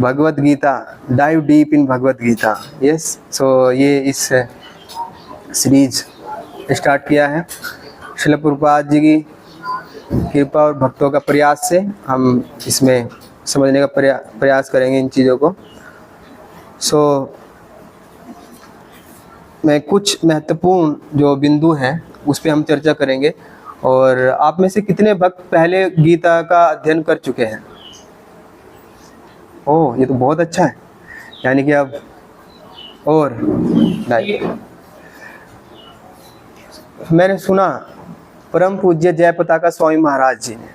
Bhagavad Gita, dive deep in Bhagavad Gita. Yes, so ये इस series start किया है श्रील प्रभुपाद जी की कृपा और भक्तों का प्रयास से। हम इसमें समझने का प्रयास करेंगे इन चीज़ों को। सो मैं कुछ महत्वपूर्ण जो बिंदु हैं उस पर हम चर्चा करेंगे। और आप में से कितने भक्त पहले गीता का अध्ययन कर चुके हैं? ओह, ये तो बहुत अच्छा है। यानी कि अब और मैंने सुना परम पूज्य जय पताका स्वामी महाराज जी ने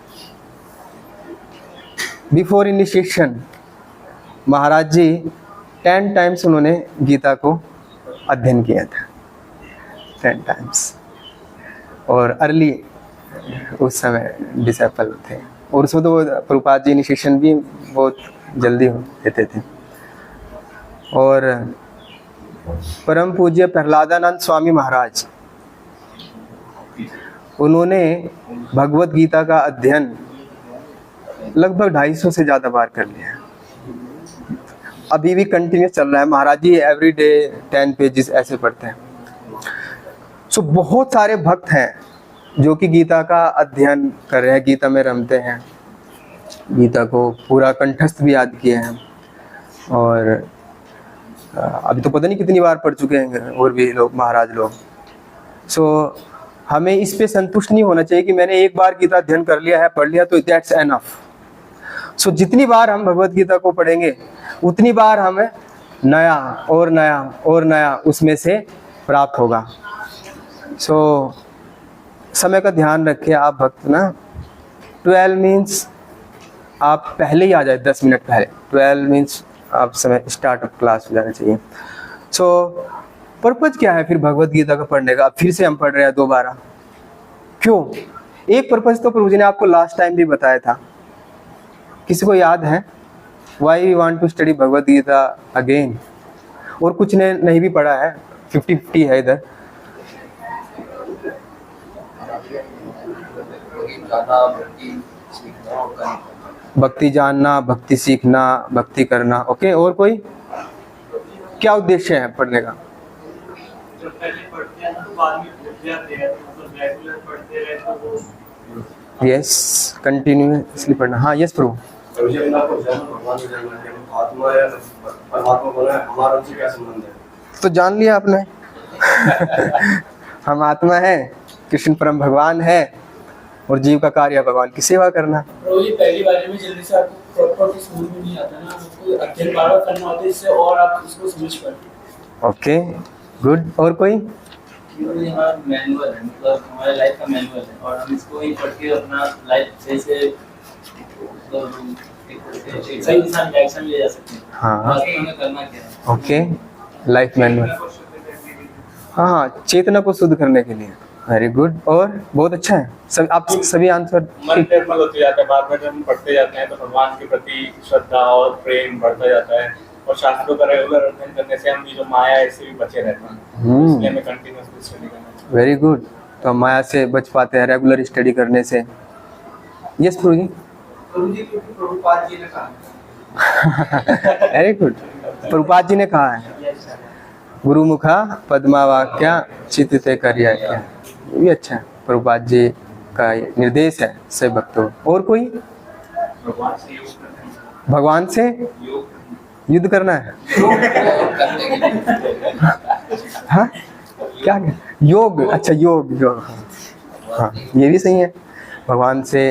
बिफोर इनिशिएशन महाराज जी 10 टाइम्स उन्होंने गीता को अध्ययन किया था, 10 टाइम्स। और अर्ली उस समय डिसेपल थे, और उसमें तो प्रभुपाद जी इनिशिएशन भी बहुत जल्दी देते थे। और परम पूज्य प्रहलादानंद स्वामी महाराज, उन्होंने भगवत गीता का अध्ययन लगभग 250 से ज़्यादा बार कर लिया है। अभी भी कंटिन्यूस चल रहा है। महाराज जी एवरी डे 10 पेजेस ऐसे पढ़ते हैं। सो बहुत सारे भक्त हैं जो कि गीता का अध्ययन कर रहे हैं, गीता में रमते हैं, गीता को पूरा कंठस्थ भी याद किए हैं। और अभी तो पता नहीं कितनी बार पढ़ चुके हैं और भी लोग, महाराज लोग। सो हमें इस पे संतुष्ट नहीं होना चाहिए कि मैंने एक बार गीता अध्ययन कर लिया है, पढ़ लिया तो दैट्स एनफ। सो जितनी बार हम भगवत गीता को पढ़ेंगे उतनी बार हमें नया और नया और नया उसमें से प्राप्त होगा। सो समय का ध्यान रखिए आप भक्त ना। 12 मीन्स आप पहले ही आ जाए, 10 मिनट पहले। 12 मीन्स आप समय स्टार्टअप क्लास हो जाना चाहिए। सो पर्पज क्या है फिर भगवत गीता का पढ़ने का? अब फिर से हम पढ़ रहे हैं दोबारा, क्यों? एक पर्पज तो प्रभु जी ने आपको लास्ट टाइम भी बताया था। किसी को याद है? Why we want to study Bhagavad Gita again? और कुछ ने नहीं भी पढ़ा है, 50-50 है इधर। भक्ति जानना, भक्ति सीखना, भक्ति करना। ओके, और कोई क्या उद्देश्य है पढ़ने का? यस, कंटिन्यूअसली पढ़ना। हाँ, यस प्रभु। तो जान लिया आपने। हम आत्मा है, कृष्ण परम भगवान है, और जीव का कार्य भगवान की सेवा करना। पहली बार में जल्दी से आपको प्रॉपर समझ में नहीं आता ना, आपको अध्ययन बार करना होता है, इससे और आप इसको समझ पाते। Okay, good. और कोई? ये हमारा मैनुअल है, मतलब हमारे लाइफ का मैनुअल है, और हम इसको ही पढ़ के अपना लाइफ सही से सही दिशा में डायरेक्शन ले जा सकते हैं। हाँ, वास्तव में करना क्या है। Okay, life manual. हाँ, चेतना को शुद्ध करने के लिए। वेरी गुड, और बहुत अच्छा है। सब आप सभी आंसर मन निर्मल होते जाता है। बाद में जब हम पढ़ते जाते हैं तो भगवान के प्रति श्रद्धा और प्रेम बढ़ता जाता है, और शास्त्रों का रेगुलर अध्ययन करने से हम जो माया है इससे भी बचे रहते हैं। इसलिए हमें कंटिन्यूअसली स्टडी करना चाहिए। Very good. तो हम माया से बच पाते हैं रेगुलर स्टडी करने से। यस प्रभु जी। प्रभु जी क्योंकि प्रभुपाद जी ने कहा। वेरी गुड, प्रभुपाद जी ने कहा है, गुरुमुखा पद्मावाक्या चित्ते करिया क्या। ये भी अच्छा है, प्रभुपाद जी का निर्देश है सब भक्तों। और कोई? भगवान से युद्ध करना है। हाँ, क्या? योग। अच्छा, योग। हाँ, ये भी सही है। भगवान से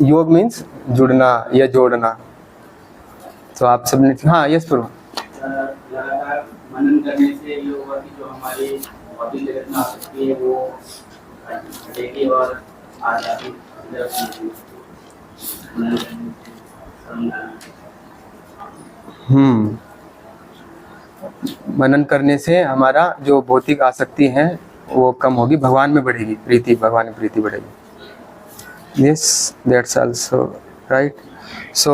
योग मीन्स जुड़ना या जोड़ना। तो आप सबने, हाँ यस प्रभु। लगातार मनन करने से ये होगा कि जो हमारी भौतिक जगत में आसक्ति है वो हटेगी और आध्यात्मिक मनन करने से हमारा जो भौतिक आसक्ति है वो कम होगी, भगवान में बढ़ेगी प्रीति, भगवान में प्रीति बढ़ेगी। Yes, that's also right. So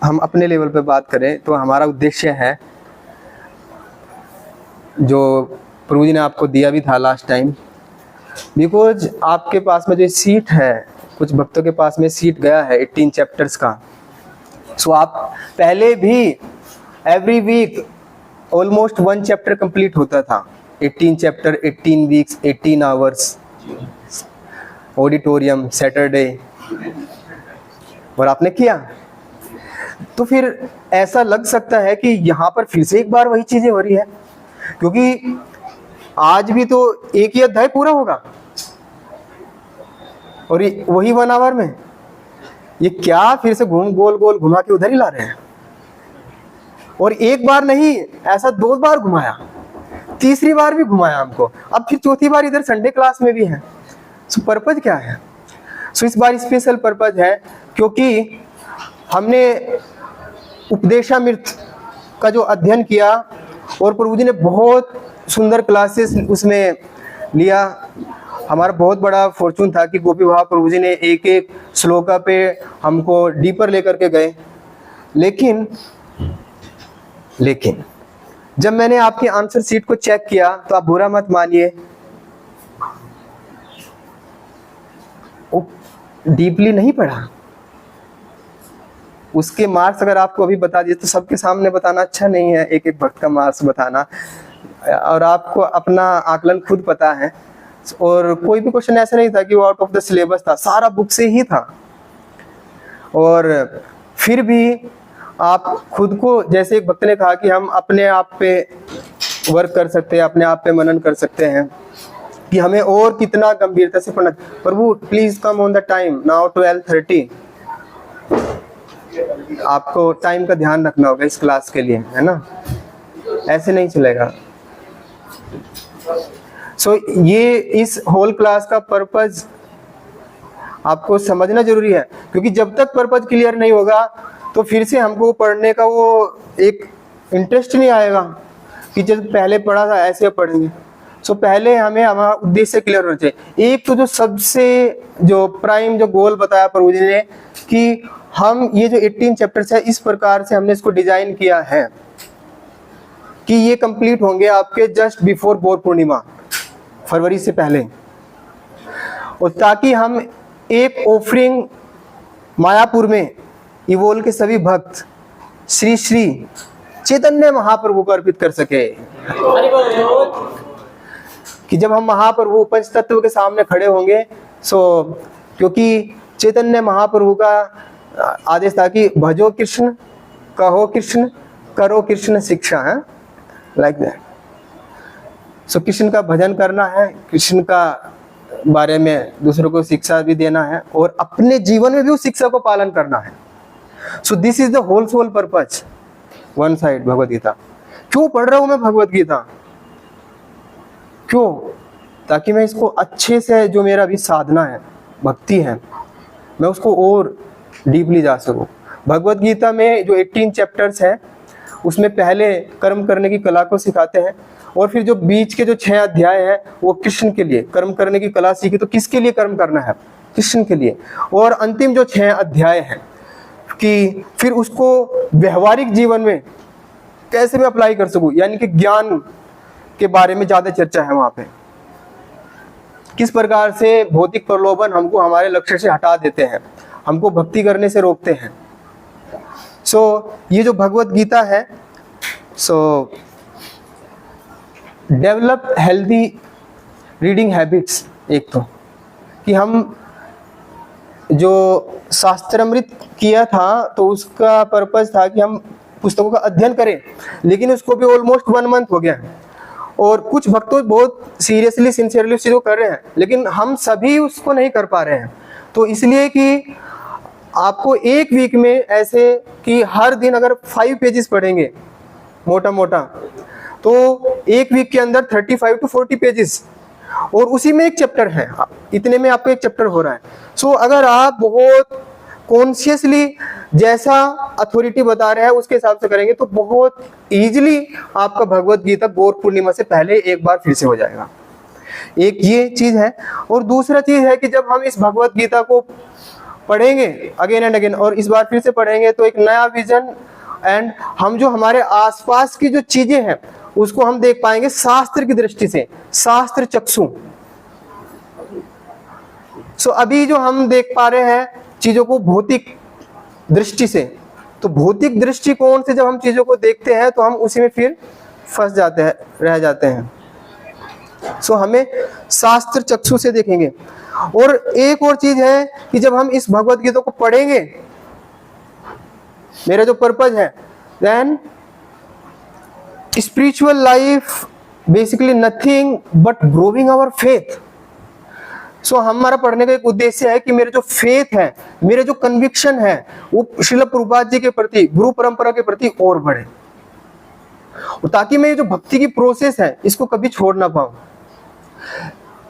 हम अपने लेवल पे बात करें तो हमारा उद्देश्य है, जो प्रभु जी ने आपको दिया भी था लास्ट टाइम, बिकॉज आपके पास में जो सीट है कुछ भक्तों के पास में सीट गया है 18 चैप्टर्स का। सो आप पहले भी every week almost 1 chapter complete होता था। 18 chapter, 18 weeks, 18 hours, auditorium, Saturday, और आपने किया। तो फिर ऐसा लग सकता है कि यहाँ पर फिर से एक बार वही चीजें हो रही है, क्योंकि आज भी तो एक ही अध्याय पूरा होगा और वही 1 आवर में। ये क्या फिर से गोल गोल घुमा के उधर ही ला रहे हैं? और एक बार नहीं, ऐसा 2 बार घुमाया, तीसरी बार भी घुमाया हमको, अब फिर चौथी बार इधर संडे क्लास में भी है। सो पर्पज क्या है? सो इस बार स्पेशल पर्पज है क्योंकि हमने उपदेशामृत का जो अध्ययन किया और प्रभु जी ने बहुत सुंदर क्लासेस उसमें लिया। हमारा बहुत बड़ा फॉर्चून था कि गोपी भाव प्रभु जी ने एक एक श्लोका पे हमको डीपर लेकर के गए। लेकिन जब मैंने आपके आंसर शीट को चेक किया तो आप बुरा मत मानिए, डीपली नहीं पढ़ा। उसके मार्क्स अगर आपको अभी बता दिए तो सबके सामने बताना अच्छा नहीं है, एक एक भक्त का मार्क्स बताना, और आपको अपना आकलन खुद पता है। और कोई भी क्वेश्चन ऐसा नहीं था कि वो आउट ऑफ द सिलेबस था, सारा बुक से ही था। और फिर भी आप खुद को, जैसे एक भक्त ने कहा कि हम अपने आप पे वर्क कर सकते हैं, अपने आप पे मनन कर सकते हैं कि हमें और कितना गंभीरता से पढ़ना। प्रभु please come on the time, now 12:30। आपको टाइम का ध्यान रखना होगा इस क्लास के लिए, है ना? ऐसे नहीं चलेगा। सो ये इस होल क्लास का पर्पज आपको समझना जरूरी है, क्योंकि जब तक पर्पज क्लियर नहीं होगा तो फिर से हमको पढ़ने का वो एक इंटरेस्ट नहीं आएगा कि जब पहले पढ़ा था ऐसे पढ़ेंगे। सो पहले हमें हमारा उद्देश्य क्लियर होना चाहिए। एक तो जो सबसे जो प्राइम जो गोल बताया प्रभु जी ने कि हम ये जो 18 चैप्टर्स है इस प्रकार से हमने इसको डिजाइन किया है कि ये कंप्लीट होंगे आपके जस्ट बिफोर गौर पूर्णिमा, फरवरी से पहले, और ताकि हम एक ऑफरिंग मायापुर में इवोल के सभी भक्त श्री श्री चैतन्य महाप्रभु को अर्पित कर सके। कि जब हम महाप्रभु पंच तत्व के सामने खड़े होंगे, सो क्योंकि चैतन्य महाप्रभु का आदेश था कि भजो कृष्ण, कहो कृष्ण, करो कृष्ण शिक्षा, है लाइक दैट। सो कृष्ण का भजन करना है, कृष्ण का बारे में दूसरों को शिक्षा भी देना है और अपने जीवन में भी उस शिक्षा को पालन करना है। So this is the whole sole purpose. One side Bhagavad Gita. क्यों पढ़ रहा हूं मैं भगवत गीता? क्यों? ताकि मैं इसको अच्छे से, जो मेरा भी साधना है, भक्ति है, मैं उसको और डीपली जा सकूं। भगवत गीता में जो 18 चैप्टर्स हैं उसमें पहले कर्म करने की कला को सिखाते हैं और फिर जो बीच के जो 6 अध्याय है वो कृष्ण के लिए कर्म करने की कला सीखी। तो किसके लिए कर्म करना है? कृष्ण के लिए। और अंतिम जो 6 अध्याय है कि फिर उसको व्यवहारिक जीवन में कैसे मैं अप्लाई कर सकूं, यानी कि ज्ञान के बारे में ज्यादा चर्चा है वहां पे। किस प्रकार से भौतिक प्रलोभन हमको हमारे लक्ष्य से हटा देते हैं, हमको भक्ति करने से रोकते हैं। सो ये जो भगवत गीता है, सो डेवलप हेल्दी रीडिंग हैबिट्स। एक तो कि हम जो शास्त्रामृत किया था तो उसका पर्पस था कि हम पुस्तकों का अध्ययन करें, लेकिन उसको भी ऑलमोस्ट 1 मंथ हो गया है और कुछ भक्तों बहुत सीरियसली सिंसियरली उस चीज को कर रहे हैं, लेकिन हम सभी उसको नहीं कर पा रहे हैं। तो इसलिए कि आपको एक वीक में ऐसे कि हर दिन अगर 5 पेजेस पढ़ेंगे मोटा मोटा, तो एक वीक के अंदर 35 to 40 पेजेस, और उसी में एक चैप्टर है, इतने में आपको एक चैप्टर हो रहा है। सो अगर आप बहुत कॉन्शियसली जैसा अथॉरिटी बता रहे हैं उसके हिसाब से करेंगे तो बहुत इजीली आपका भगवत गीता गौर पूर्णिमा से पहले एक बार फिर से हो जाएगा। एक ये चीज है। और दूसरा चीज है कि जब हम इस भगवत गीता को पढ़ेंगे अगेन एंड अगेन और इस बार फिर से पढ़ेंगे तो एक नया विजन एंड हम जो हमारे आसपास की जो चीजें हैं उसको हम देख पाएंगे शास्त्र की दृष्टि से, शास्त्र चक्षु। सो अभी जो हम देख पा रहे हैं चीजों को भौतिक दृष्टि से, तो भौतिक दृष्टिकोण से जब हम चीजों को देखते हैं तो हम उसी में फिर फंस जाते हैं, रह जाते हैं। सो हमें शास्त्र चक्षु से देखेंगे। और एक और चीज है कि जब हम इस भगवत गीता को पढ़ेंगे, मेरा जो पर्पज है, then spiritual life basically nothing but growing our faith. So हमारा पढ़ने का एक उद्देश्य है कि मेरे जो फेथ है, मेरे जो कन्विक्शन है, वो श्रील प्रभुपाद जी के प्रति, गुरु परंपरा के प्रति और बढ़े, ताकि मैं ये जो भक्ति की प्रोसेस है इसको कभी छोड़ ना पाऊं।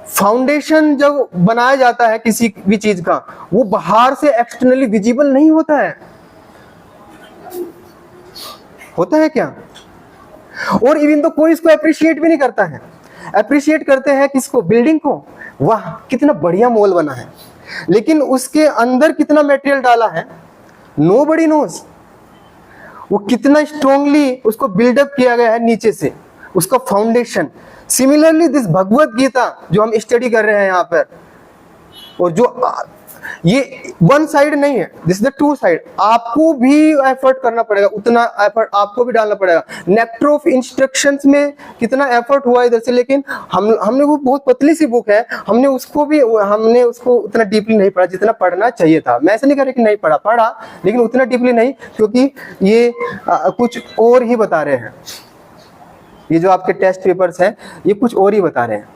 फाउंडेशन जब बनाया जाता है किसी भी चीज का, वो बाहर से एक्सटर्नली विजिबल नहीं होता है। होता है क्या? और इवन तो कोई इसको अप्रिशिएट भी नहीं करता है। अप्रिशिएट करते हैं किसको? बिल्डिंग को। वाह कितना बढ़िया मॉल बना है, लेकिन उसके अंदर कितना मटेरियल डाला है नोबडी नोज। वो कितना स्ट्रांगली उसको बिल्डअप किया गया है नीचे से, उसका foundation. Similarly this Bhagavad Gita जो हम स्टडी कर रहे हैं यहाँ पर, और जो ये वन साइड नहीं है, दिस द टू साइड। आपको भी एफर्ट करना पड़ेगा, उतना एफर्ट आपको भी डालना पड़ेगा। नेक्टर ऑफ इंस्ट्रक्शंस में कितना एफर्ट हुआ इधर से, लेकिन हमने वो बहुत पतली सी बुक है, हमने उसको उतना डीपली नहीं पढ़ा जितना पढ़ना चाहिए था। मैं ऐसा नहीं कह रहा कि नहीं पढ़ा, लेकिन उतना डीपली नहीं, क्योंकि ये कुछ और ही बता रहे हैं। ये जो आपके टेस्ट पेपर्स हैं ये कुछ और ही बता रहे हैं।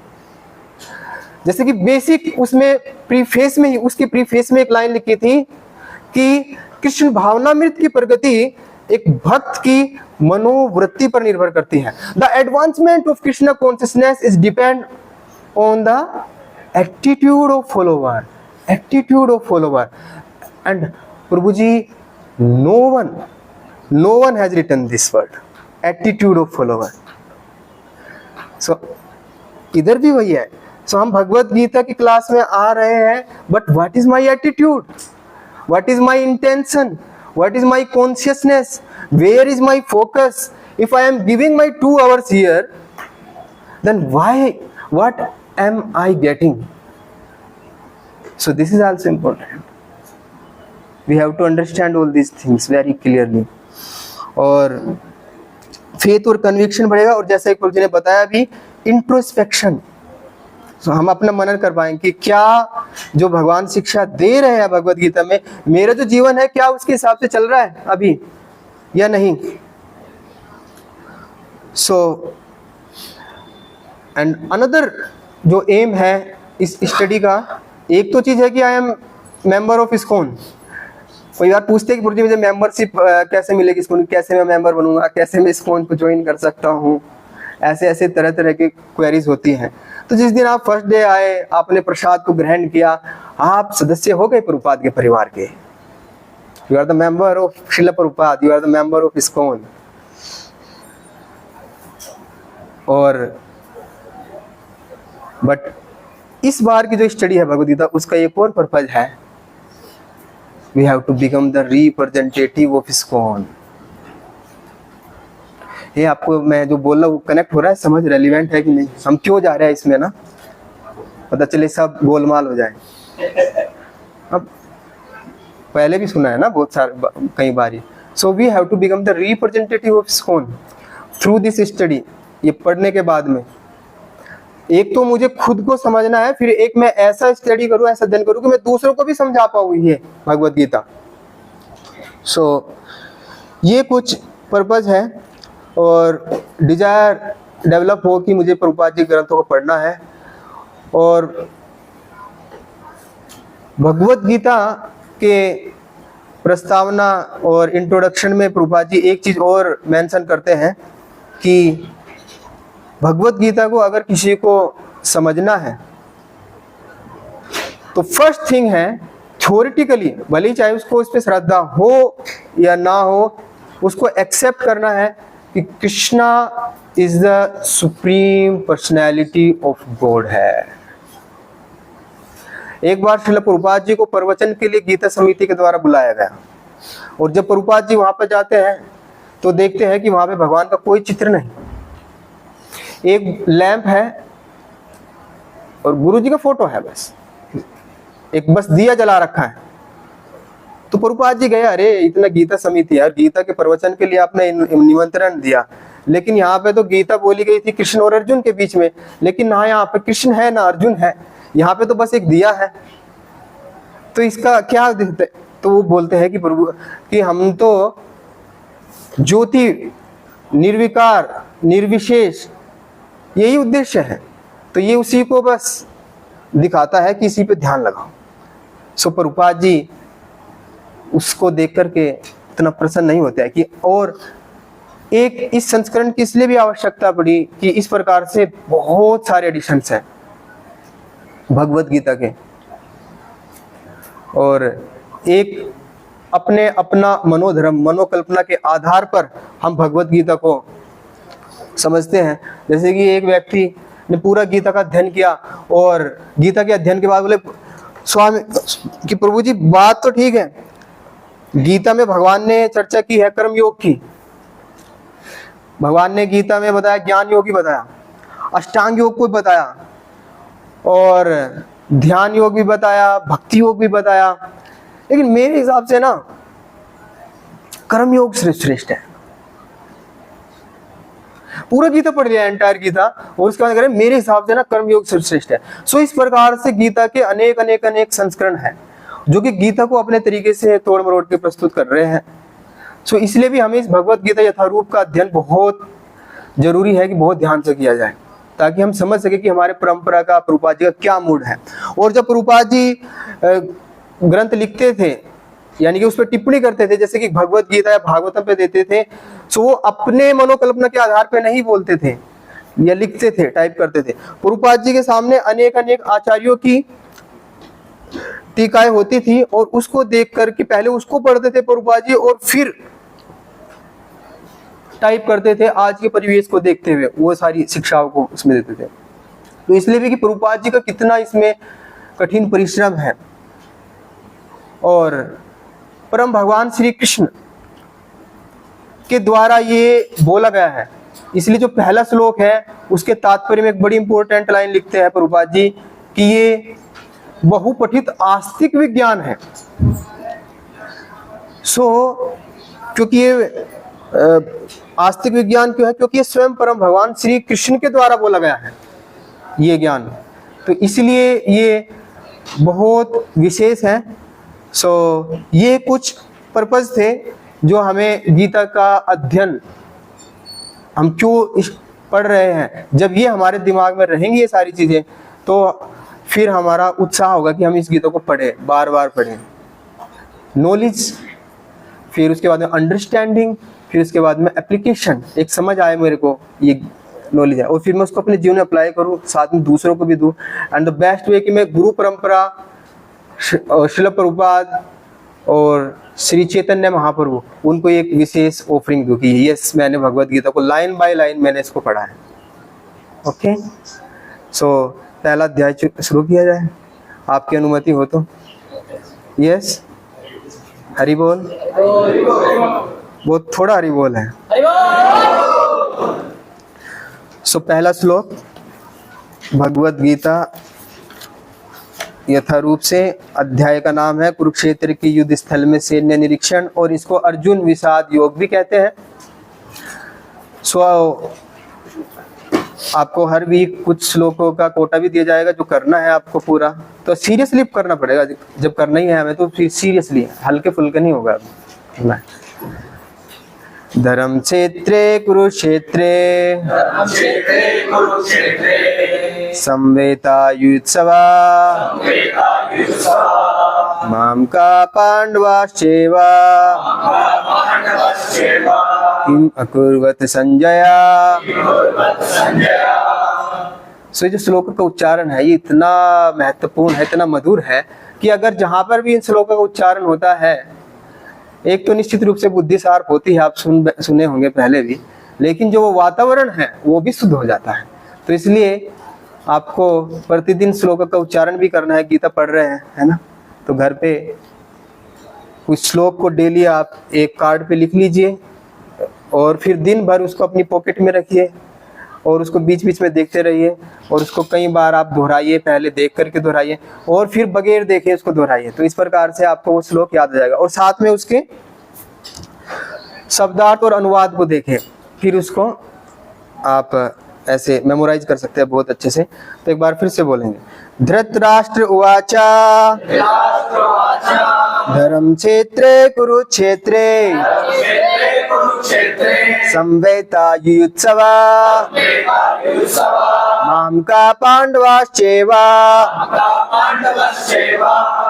जैसे कि बेसिक उसमें प्रीफेस में ही, उसके प्रीफेस में एक लाइन लिखी थी कि कृष्ण भावनामृत की प्रगति एक भक्त की मनोवृत्ति पर निर्भर करती है। The advancement of Krishna consciousness is depend on the attitude of follower, and Prabhu ji no one has written this word, attitude of follower. So इधर भी वही है। सो हम भगवत गीता की क्लास में आ रहे हैं, but what is my attitude, what is my intention, what is my consciousness, where is my focus? If I am giving my 2 hours here, then what am I getting? So this is also important. We have to understand all these things very clearly. और faith और conviction बढ़ेगा, और जैसे प्रभु जी ने बताया भी, introspection. तो हम अपना मनन कर पाएंगे कि क्या जो भगवान शिक्षा दे रहे हैं भगवत गीता में, मेरा जो जीवन है क्या उसके हिसाब से चल रहा है अभी या नहीं। सो एंड अनदर जो एम है इस स्टडी का, एक तो चीज है कि I am member of ISKCON. कोई बार पूछते हैं कि मुझे मेंबरशिप कैसे मिलेगी इस्कॉन, कैसे मैं मेंबर बनूंगा, कैसे मैं इस्कॉन को ज्वाइन कर सकता हूँ, ऐसे तरह तरह की क्वेरीज होती हैं। तो जिस दिन आप फर्स्ट डे आए, आपने प्रसाद को ग्रहण किया, आप सदस्य हो गए प्रभुपाद के परिवार के। You are the member of Srila Prabhupada, you are the member of ISKCON. और बट इस बार की जो स्टडी है भगवद गीता, उसका एक और पर्पज है, we have to become the representative of ISKCON. ये आपको मैं जो बोल रहा हूँ कनेक्ट हो रहा है, समझ रेलिवेंट है कि नहीं, हम क्यों जा रहे हैं इसमें ना, पता चले सब गोलमाल हो जाए। अब पहले भी सुना है ना बहुत सारे कई बारी। So we have to become the representative of ISKCON through this study. ये पढ़ने के बाद में एक तो मुझे खुद को समझना है, फिर एक मैं ऐसा स्टडी करूँ, ऐसा अध्ययन करूँ कि मैं दूसरों को भी समझा पाऊँ ये भगवत गीता। सो ये कुछ पर्पज है, और डिजायर डेवलप हो कि मुझे प्रभुपाद जी ग्रंथों को पढ़ना है। और भगवत गीता के प्रस्तावना और इंट्रोडक्शन में प्रभुपाद जी एक चीज और मेंशन करते हैं कि भगवत गीता को अगर किसी को समझना है तो फर्स्ट थिंग है थ्योरेटिकली, भले ही चाहे उसको उस पर श्रद्धा हो या ना हो, उसको एक्सेप्ट करना है कि Krishna is the supreme personality of God है। एक बार श्रील प्रभुपाद जी को प्रवचन के लिए गीता समिति के द्वारा बुलाया गया, और जब प्रभुपाद जी वहां पर जाते हैं तो देखते हैं कि वहां पे भगवान का कोई चित्र नहीं, एक लैंप है और गुरु जी का फोटो है बस। एक बस दिया जला रखा है। तो प्रभुपाद जी गए, अरे इतना गीता समिति है, गीता के प्रवचन के लिए आपने निमंत्रण दिया, लेकिन यहाँ पे तो गीता बोली गई थी कृष्ण और अर्जुन के बीच में, लेकिन ना यहाँ पे कृष्ण है ना अर्जुन है, यहाँ पे तो बस एक दिया है, तो इसका क्या दिखता है? तो वो बोलते हैं कि प्रभु कि हम तो ज्योति, निर्विकार, निर्विशेष, यही उद्देश्य है। तो ये उसी को बस दिखाता है कि इसी पे ध्यान लगाओ। सो प्रभुपाद जी उसको देख करके इतना प्रसन्न नहीं होता है कि और एक इस संस्करण की इसलिए भी आवश्यकता पड़ी कि इस प्रकार से बहुत सारे एडिशंस हैं भगवत गीता के, और एक अपने अपना मनोधर्म, मनोकल्पना के आधार पर हम भगवत गीता को समझते हैं। जैसे कि एक व्यक्ति ने पूरा गीता का अध्ययन किया और गीता के अध्ययन के बाद बोले स्वामी कि प्रभु जी बात तो ठीक है, गीता में भगवान ने चर्चा की है कर्म योग की, भगवान ने गीता में बताया ज्ञान योग ही बताया, अष्टांग योग को बताया, और ध्यान योग भी बताया, भक्ति योग भी बताया, लेकिन मेरे हिसाब से ना कर्म योग श्रेष्ठ है। पूरा गीता पढ़ लिया, एंटायर गीता, और उसके बाद करें मेरे हिसाब से ना कर्म योग श्रेष्ठ है। सो इस प्रकार से गीता के अनेक अनेक अनेक संस्करण हैं जो कि गीता को अपने तरीके से तोड़ मरोड़ के प्रस्तुत कर रहे हैं। सो इसलिए भी हमें इस भगवत गीता यथारूप का अध्ययन बहुत जरूरी है कि बहुत ध्यान से किया जाए, ताकि हम समझ सके कि हमारे परंपरा का, प्रभुपाद जी का क्या मूड है। और जब प्रभुपाद जी ग्रंथ लिखते थे, यानी कि उस पर टिप्पणी करते थे, जैसे कि भगवत गीता या भागवतम पे देते थे, सो वो अपने मनोकल्पना के आधार पे नहीं बोलते थे या लिखते थे, टाइप करते थे। प्रभुपाद जी के सामने अनेक अनेक आचार्यों की टीकाएं होती थी, और उसको देख करके पहले उसको पढ़ते थे प्रभुपाद जी, और फिर टाइप करते थे आज के परिवेश को देखते हुए, वो सारी शिक्षाओं को उसमें देते थे। तो इसलिए भी कि प्रभुपाद जी का कितना इसमें कठिन परिश्रम है। और परम भगवान श्री कृष्ण के द्वारा ये बोला गया है, इसलिए जो पहला श्लोक है उसके तात्पर्य में एक बड़ी इंपॉर्टेंट लाइन लिखते हैं प्रभुपाद जी कि ये बहुपठित आस्तिक विज्ञान है। क्योंकि ये आस्तिक विज्ञान क्यों है? क्योंकि ये स्वयं परम भगवान श्री कृष्ण के द्वारा बोला गया है ये ज्ञान, तो इसलिए ये बहुत विशेष है। ये कुछ पर्पज थे जो हमें गीता का अध्ययन हम क्यों पढ़ रहे हैं। जब ये हमारे दिमाग में रहेंगी ये सारी चीजें, तो फिर हमारा उत्साह होगा कि हम इस गीता को पढ़ें, बार बार पढ़ें। नॉलेज, फिर उसके बाद में अंडरस्टैंडिंग, फिर उसके बाद में एप्लीकेशन, एक समझ आए मेरे को ये नॉलेज है, और फिर मैं उसको अपने जीवन में अप्लाई करूँ, साथ में दूसरों को भी दूँ। एंड द बेस्ट वे कि मैं गुरु परंपरा, श्रील प्रभुपाद और श्री चैतन्य महाप्रभु, उनको एक विशेष ऑफरिंग दूं कि यस मैंने भगवत गीता को लाइन बाय लाइन मैंने इसको पढ़ा है। ओके, सो पहला अध्याय शुरू किया जाए, आपकी अनुमति हो तो। यस, हरि बोल। बहुत थोड़ा हरि बोल है। सो पहला श्लोक भगवत गीता यथारूप से, अध्याय का नाम है कुरुक्षेत्र की युद्ध स्थल में सैन्य निरीक्षण, और इसको अर्जुन विषाद योग भी कहते हैं। आपको हर वीक कुछ श्लोकों का कोटा भी दिया जाएगा जो करना है आपको पूरा, तो सीरियसली करना पड़ेगा। जब करना ही है हमें तो फिर सीरियसली, हल्के फुल्के नहीं होगा। धर्म क्षेत्रे कुरुक्षेत्रे संवेतायुत्सवा माम का पांडवाश्चैव किम अकुर्वत संजया। सो जो श्लोक का उच्चारण है ये इतना महत्वपूर्ण है, इतना मधुर है कि अगर जहां पर भी इन श्लोकों का उच्चारण होता है, एक तो निश्चित रूप से बुद्धि शार्प होती है, आप सुने होंगे पहले भी, लेकिन जो वो वातावरण है वो भी शुद्ध हो जाता है। तो इसलिए आपको प्रतिदिन श्लोक का उच्चारण भी करना है। गीता पढ़ रहे हैं, है ना, तो घर पे कुछ श्लोक को डेली आप एक कार्ड पे लिख लीजिए, और फिर दिन भर उसको अपनी पॉकेट में रखिए, और उसको बीच बीच में देखते रहिए और उसको कई बार आप दोहराइए, पहले देख करके दोहराइए और फिर बगैर देखे उसको दोहराइए। तो इस प्रकार से आपको वो श्लोक याद हो जाएगा। और साथ में उसके शब्दार्थ और अनुवाद को देखें, फिर उसको आप ऐसे मेमोराइज कर सकते हैं बहुत अच्छे से। तो एक बार फिर से बोलेंगे, धृतराष्ट्र उवाचा धर्म क्षेत्रे कुरुक्षेत्रे संवेता युयुत्सवा माम का पांडवाश्चैवा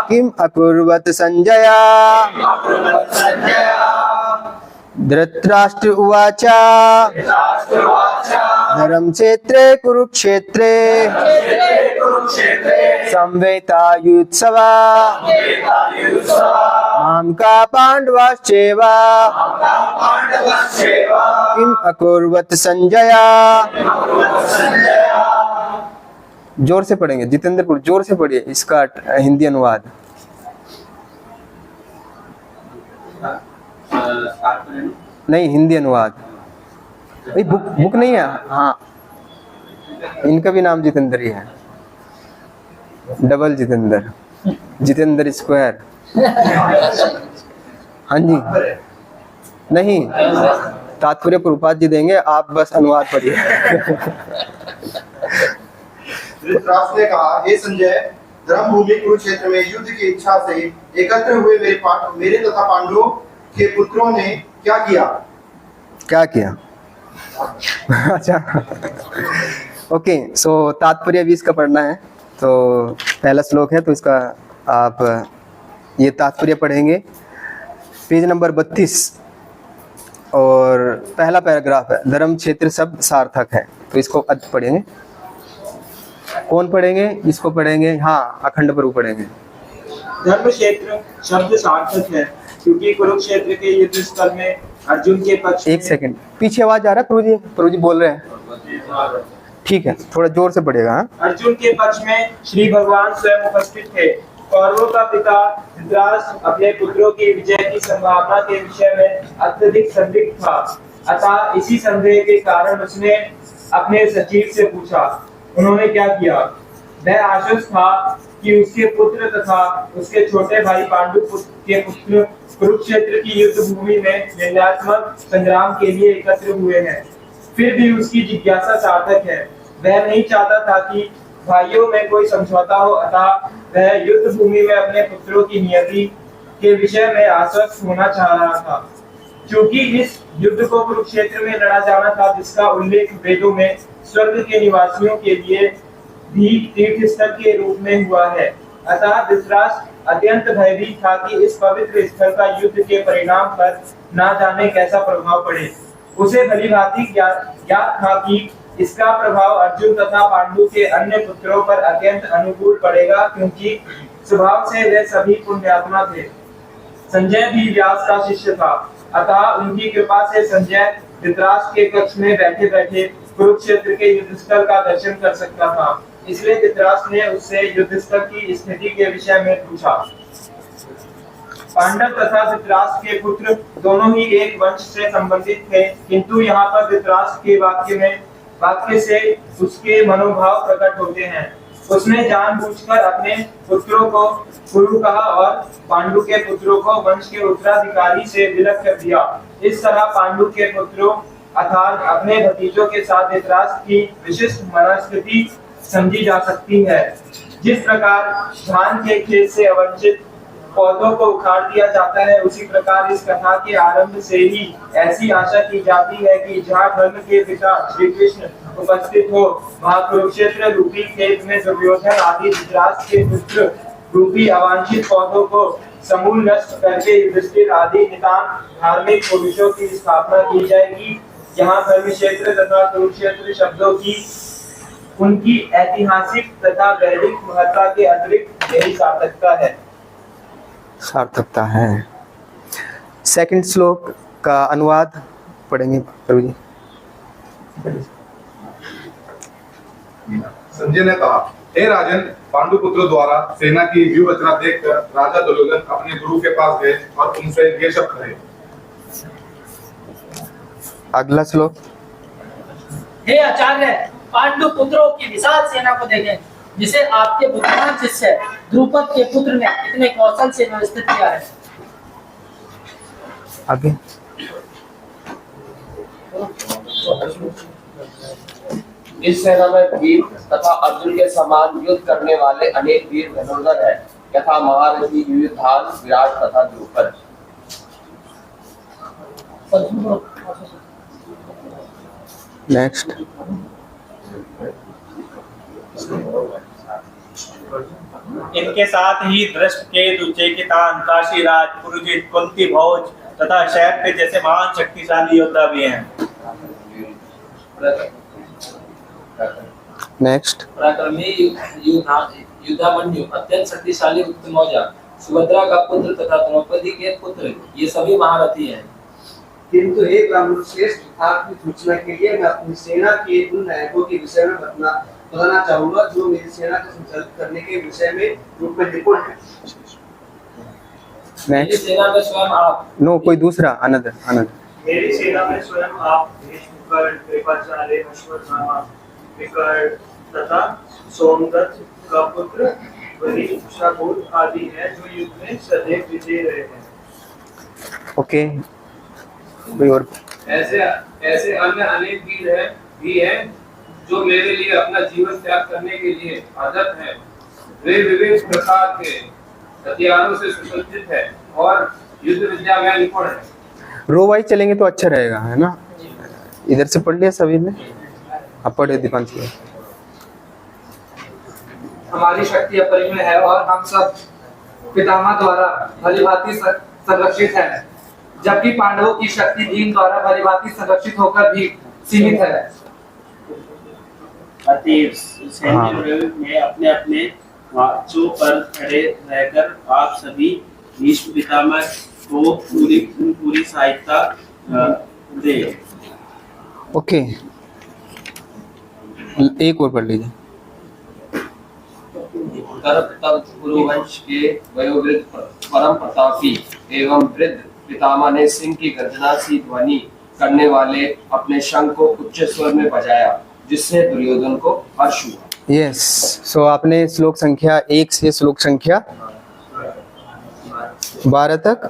किम अकुर्वत संजया। धृतराष्ट्र उवाचा धर्म क्षेत्रे कुरुक्षेत्रे संवेतायुत्सवा माम का पांडवाश्चैवा किम अकुर्वत संजया। जोर से पढ़ेंगे जितेंद्रपुर, जोर से पढ़िए इसका हिंदी अनुवाद। नहीं, हिंदी अनुवाद। भाई बुक नहीं है। हाँ, इनका भी नाम जितेंद्र ही है, डबल जितेंद्र, जितेंद्र स्क्वायर। हाँ जी, नहीं, तात्पर्य प्रभुपाद जी देंगे, आप बस अनुवाद पढ़िए। धृतराष्ट्र ने कहा, हे संजय, धर्मभूमि कुरुक्षेत्र में युद्ध की इच्छा से एकत्र हुए मेरे तथा पांडवों के पुत्रों ने क्या किया? क्या किया? अच्छा, ओके। सो तात्पर्य भी इसका पढ़ना है। तो पहला श्लोक है, तो इसका आप ये तात्पर्य पढ़ेंगे, पेज नंबर 32 और पहला पैराग्राफ है, धर्म क्षेत्र शब्द सार्थक है। तो इसको अर्थ पढ़ेंगे। कौन पढ़ेंगे? इसको पढ़ेंगे, हाँ, अखंड प्रभु पढ़ेंगे। धर्म क्षेत्र शब्द सार्थक है क्योंकि कुरुक्षेत्र के युद्ध स्थल में अर्जुन के पक्ष में। एक सेकंड, पीछे आवाज आ रहा है? प्रभु जी बोल रहे हैं। ठीक है, थोड़ा जोर से पढ़िएगा। हाँ, अर्जुन के पक्ष में श्री भगवान स्वयं उपस्थित थे। कौरवों का पिता धृतराष्ट्र अपने पुत्रों की विजय की संभावना के विषय में अत्यधिक संदिग्ध था। अतः इसी संदेह के कारण उसने अपने सचिव से पूछा। उन्होंने क्या किया? वह आश्वस्त था कि उसके पुत्र तथा उसके छोटे भाई पांडु के पुत्र कुरुक्षेत्र की युद्ध भूमि में निर्णयात्मक संग्राम के लिए एकत्र हुए हैं। फिर भी उसकी जिज्ञासा सार्थक है। वह नहीं चाहता था कि भाइयों में कोई समझौता हो, अतः वह युद्ध भूमि में अपने पुत्रों की नियति के विषय में आश्वस्त होना चाह रहा था। क्योंकि इस युद्ध को कुरुक्षेत्र में लड़ा जाना था, जिसका उल्लेख वेदों में स्वर्ग के निवासियों के लिए भी तीर्थ स्थल के रूप में हुआ है। अतः धृतराष्ट्र अत्यंत भयभीत था कि इस पवित्र स्थल का युद्ध के परिणाम पर ना जाने कैसा प्रभाव पड़े। उसे भलीभांति ज्ञात था कि इसका प्रभाव अर्जुन तथा पांडु के अन्य पुत्रों पर अत्यंत अनुकूल पड़ेगा, क्योंकि स्वभाव से वे सभी पुण्यात्मा थे। संजय भी व्यास का शिष्य था, अतः उनकी कृपा से संजय धृतराष्ट्र के कक्ष में बैठे बैठे कुरुक्षेत्र के युद्ध स्थल का दर्शन कर सकता था। इसलिए धृतराष्ट्र ने उससे युद्ध स्थल की स्थिति के विषय में पूछा। पांडव तथा धृतराष्ट्र के पुत्र दोनों ही एक वंश से संबंधित थे, किंतु यहाँ पर धृतराष्ट्र के वाक्य से उसके मनोभाव प्रकट होते हैं। उसने जानबूझकर अपने पुत्रों को कुरु कहा और पांडु के पुत्रों को वंश के उत्तराधिकारी से विलग कर दिया। इस तरह पांडु के पुत्रों अर्थात अपने भतीजों के साथ धृतराष्ट्र की विशिष्ट मनस्थिति समझी जा सकती है। जिस प्रकार धान के खेत से अवंचित पौधों को उखाड़ दिया जाता है, उसी प्रकार इस कथा के आरंभ से ही ऐसी आशा की जाती है कि जहाँ धर्म के पिता श्री कृष्ण उपस्थित हो, वहाँ कुरुक्षेत्र रूपी खेत में दुर्योधन आदि धृतराष्ट्र के पुत्र रूपी अवांछित पौधों को समूल नष्ट करके युधिष्ठिर आदि नितान धार्मिक पुरुषों की स्थापना की जाएगी। यहाँ धर्म क्षेत्र तथा कुरुक्षेत्र शब्दों की उनकी ऐतिहासिक तथा वैदिक महत्ता के अतिरिक्त यही सार्थकता है। सेकंड श्लोक का अनुवाद पढ़ेंगे प्रभु जी। संजय ने कहा, हे राजन, पांडुपुत्रों द्वारा सेना की व्यूह रचना देखकर राजा दुर्योधन अपने गुरु के पास गए और उनसे ये शब्द कहे। अगला श्लोक हे आचार्य, पांडु पुत्रों की विशाल सेना को देखें, जिसे आपके बुद्धिमान शिष्य द्रुपद के पुत्र ने इतने कौशल से व्यवस्थित किया है। आगे इस सेना में भीम तथा अर्जुन के समान युद्ध करने वाले अनेक वीर धनुर्धर हैं, यथा महारथी युयुधान, विराट तथा द्रुपद। नेक्स्ट। इनके साथ ही दृष्टकेतु, चेकितान, काशीराज, पुरुजित, कुंती भोज तथा शैत्य जैसे महान शक्तिशाली योद्धा भी हैं। नेक्स्ट। पराक्रमी युद्धामन्यु, अत्यंत शक्तिशाली उत्तमौजा, सुभद्रा का पुत्र तथा द्रौपदी के पुत्र, ये सभी महारथी हैं। किंतु हे ब्राह्मण श्रेष्ठ, आपकी सूचना के लिए मैं अपनी सेना के उन नायकों के विषय में बताना चाहूंगा जो मेरी सेना को संचालित करने के विषय में रूप में निपुण है। मेरी सेना में स्वयं आप। नो, कोई दूसरा। अनदर। मेरी सेना में स्वयं आप, भीष्मकर, कृपाचार्य, अश्वत्थामा, विकर्ण तथा सोमदत्त का पुत्र बलि, शाकुर आदि हैं, जो युद्ध में सदैव विजयी रहे हैं। ओके, कोई और? ऐसे अन्य अनेक वीर भी हैं जो मेरे लिए अपना जीवन त्याग करने के लिए आदत हैं। वे विभिन्न प्रकार के हथियारों से सुसज्जित हैं और युद्ध विद्या में निपुण हैं। रो वाइज चलेंगे तो अच्छा रहेगा, है ना? इधर से पढ़ लिया सभी ने? अब पढ़े दीपांशु। हमारी शक्ति अपरिमेय है और हम सब पितामह द्वारा भलीभांति संरक्षित हैं, जबकि पांडवों की शक्ति भीम द्वारा भलीभांति संरक्षित होकर भी सीमित है। अतएव सैन्य में अपने अपने वाचों पर खड़े रहकर आप सभी भीष्म पितामह को पूरी सहायता दे। ओके, एक और पढ़ लीजिए। तब कुरुवंश के वयोवृद्ध परम प्रतापी एवं वृद्ध पितामह ने सिंह की गर्जना सी ध्वनि करने वाले अपने शंख को उच्च स्वर में बजाया, जिससे दुर्योधन को हर्ष हुआ। यस, सो आपने श्लोक संख्या 1 से श्लोक संख्या 12 तक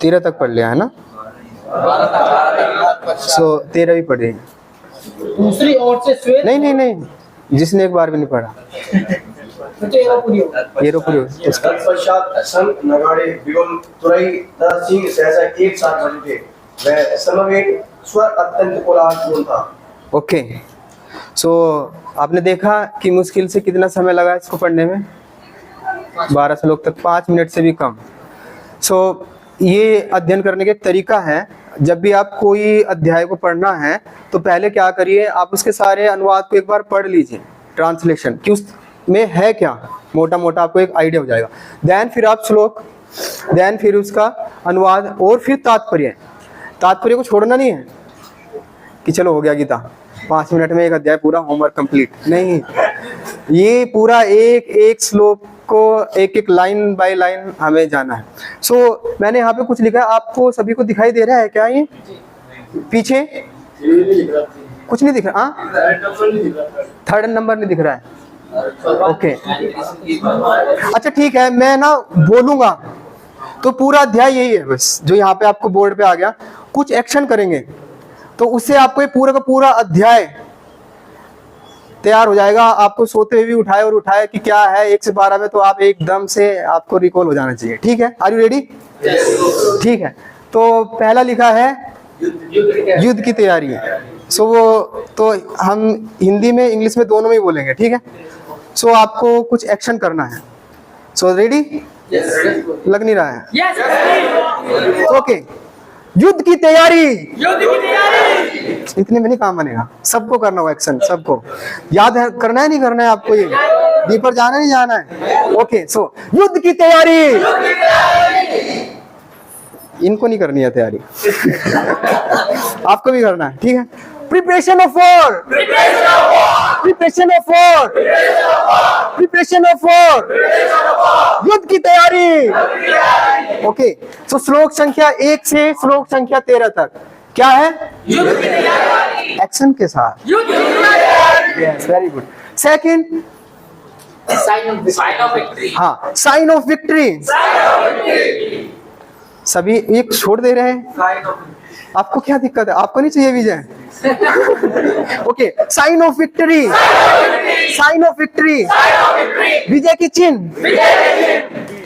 13 तक पढ़ लिया है ना? सो 13 भी पढ़े। दूसरी ओर से श्वेत। नहीं, जिसने एक बार भी नहीं पढ़ा ये पूरी उसका। तत्पश्चात शंख, नगाड़े, बिगुल, तुरई तथा सिंह सहसा एक साथ बजे थे। वह समवेत स्वर अत्यंत कोलाहलपूर्ण था। ओके, सो आपने देखा कि मुश्किल से कितना समय लगा इसको पढ़ने में? 12 श्लोक तक 5 मिनट से भी कम। सो ये अध्ययन करने का एक तरीका है। जब भी आप कोई अध्याय को पढ़ना है तो पहले क्या करिए, आप उसके सारे अनुवाद को एक बार पढ़ लीजिए, ट्रांसलेशन कि उसमें है क्या, मोटा मोटा आपको एक आइडिया हो जाएगा। देन फिर आप श्लोक, देन फिर उसका अनुवाद और फिर तात्पर्य को छोड़ना नहीं है कि चलो हो गया गीता, 5 मिनट में एक अध्याय पूरा, होमवर्क कंप्लीट। नहीं, ये पूरा एक श्लोक को एक लाइन बाय लाइन हमें जाना है। सो मैंने यहाँ पे कुछ लिखा है, आपको सभी को दिखाई दे रहा है क्या? ये पीछे कुछ नहीं दिख रहा? थर्ड नंबर नहीं दिख रहा है। ओके, अच्छा ठीक है, मैं ना बोलूंगा तो पूरा अध्याय यही है बस, जो यहाँ पे आपको बोर्ड पे आ गया। कुछ एक्शन करेंगे तो उससे आपको ये पूरा का पूरा अध्याय तैयार हो जाएगा। आपको सोते हुए भी उठाए कि क्या है 1 से 12 में, तो आप एकदम से आपको रिकॉल हो जाना चाहिए। ठीक है, आर यू रेडी? ठीक है, तो पहला लिखा है युद्ध की तैयारी। सो वो तो हम हिंदी में इंग्लिश में दोनों में ही बोलेंगे, ठीक है? सो आपको कुछ एक्शन करना है। So ready? लग नहीं रहा है? ओके, युद्ध की तैयारी। इतने में नहीं काम बनेगा, सबको करना होगा एक्शन, सबको याद है, करना है नहीं करना है आपको, ये डीपर जाना नहीं जाना है। ओके, सो युद्ध की तैयारी। इनको नहीं करनी है तैयारी आपको भी करना है, ठीक है? Preparation of war, preparation of war, preparation of war, युद्ध की तैयारी। ओके, सो श्लोक संख्या 1 से श्लोक संख्या 13 तक क्या है? एक्शन के साथ। Yes, very good. सेकंड, हाँ, साइन ऑफ विक्ट्री। सभी एक छोड़ दे रहे हैं। आपको क्या दिक्कत है? आपको नहीं चाहिए विजय? Okay, sign of victory, sign of victory, विजय की चिन्ह।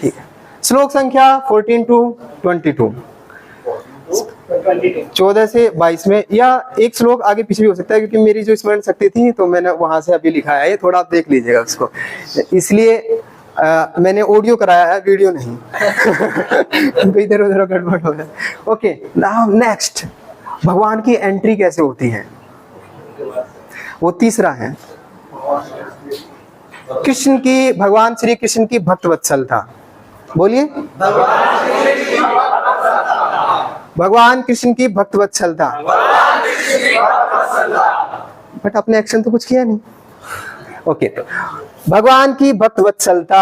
ठीक है। श्लोक संख्या 14 to 22, 14 से 22 में, या एक श्लोक आगे पीछे भी हो सकता है, क्योंकि मेरी जो स्मरण शक्ति थी तो मैंने वहां से अभी लिखा है, ये थोड़ा आप देख लीजिएगा उसको, इसलिए मैंने ऑडियो कराया है, वीडियो नहीं। इधर उधर गड़बड़ हो गया। ओके, नाउ नेक्स्ट, भगवान की एंट्री कैसे होती है, वो तीसरा है। कृष्ण की, भगवान श्री कृष्ण की भक्त वत्सलता। बोलिए, भगवान कृष्ण की भक्त वत्सलता। बट आपने एक्शन तो कुछ किया नहीं। ओके, भगवान की भक्त वत्सलता,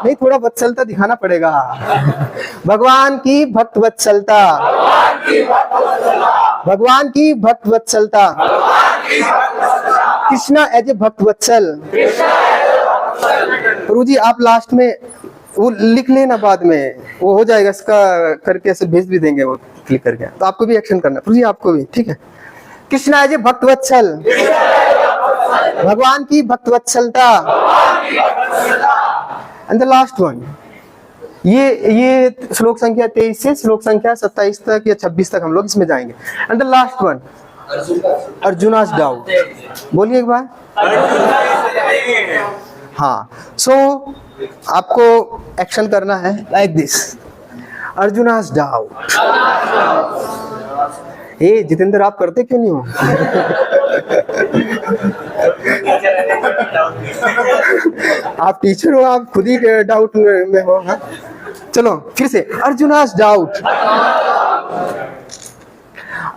नहीं, थोड़ा वत्सलता दिखाना पड़ेगा। भगवान की भक्त वत्सलता, भगवान की भक्त वत्सलता, कृष्णा एज ए भक्त वत्सल। प्रभु जी आप लास्ट में वो लिख लेना, बाद में वो हो जाएगा, इसका करके ऐसे भेज भी देंगे, वो क्लिक करके। तो आपको भी एक्शन करना, प्रभु जी आपको भी, ठीक है। कृष्णा एज ए भक्त वत्सल, भगवान की भक्त वत्सलता। एंड द लास्ट वन, ये श्लोक संख्या 23 से श्लोक संख्या 27 तक या 26 तक हम लोग इसमें जाएंगे। And the last one, Arjuna's doubt. बोलिए एक बार। हाँ, सो आपको एक्शन करना है लाइक दिस, अर्जुना's डाउट। ए जितेंद्र, आप करते क्यों नहीं हो? आप टीचर हो, आप खुद ही डाउट में हो। हाँ? चलो फिर से, अर्जुना's डाउट,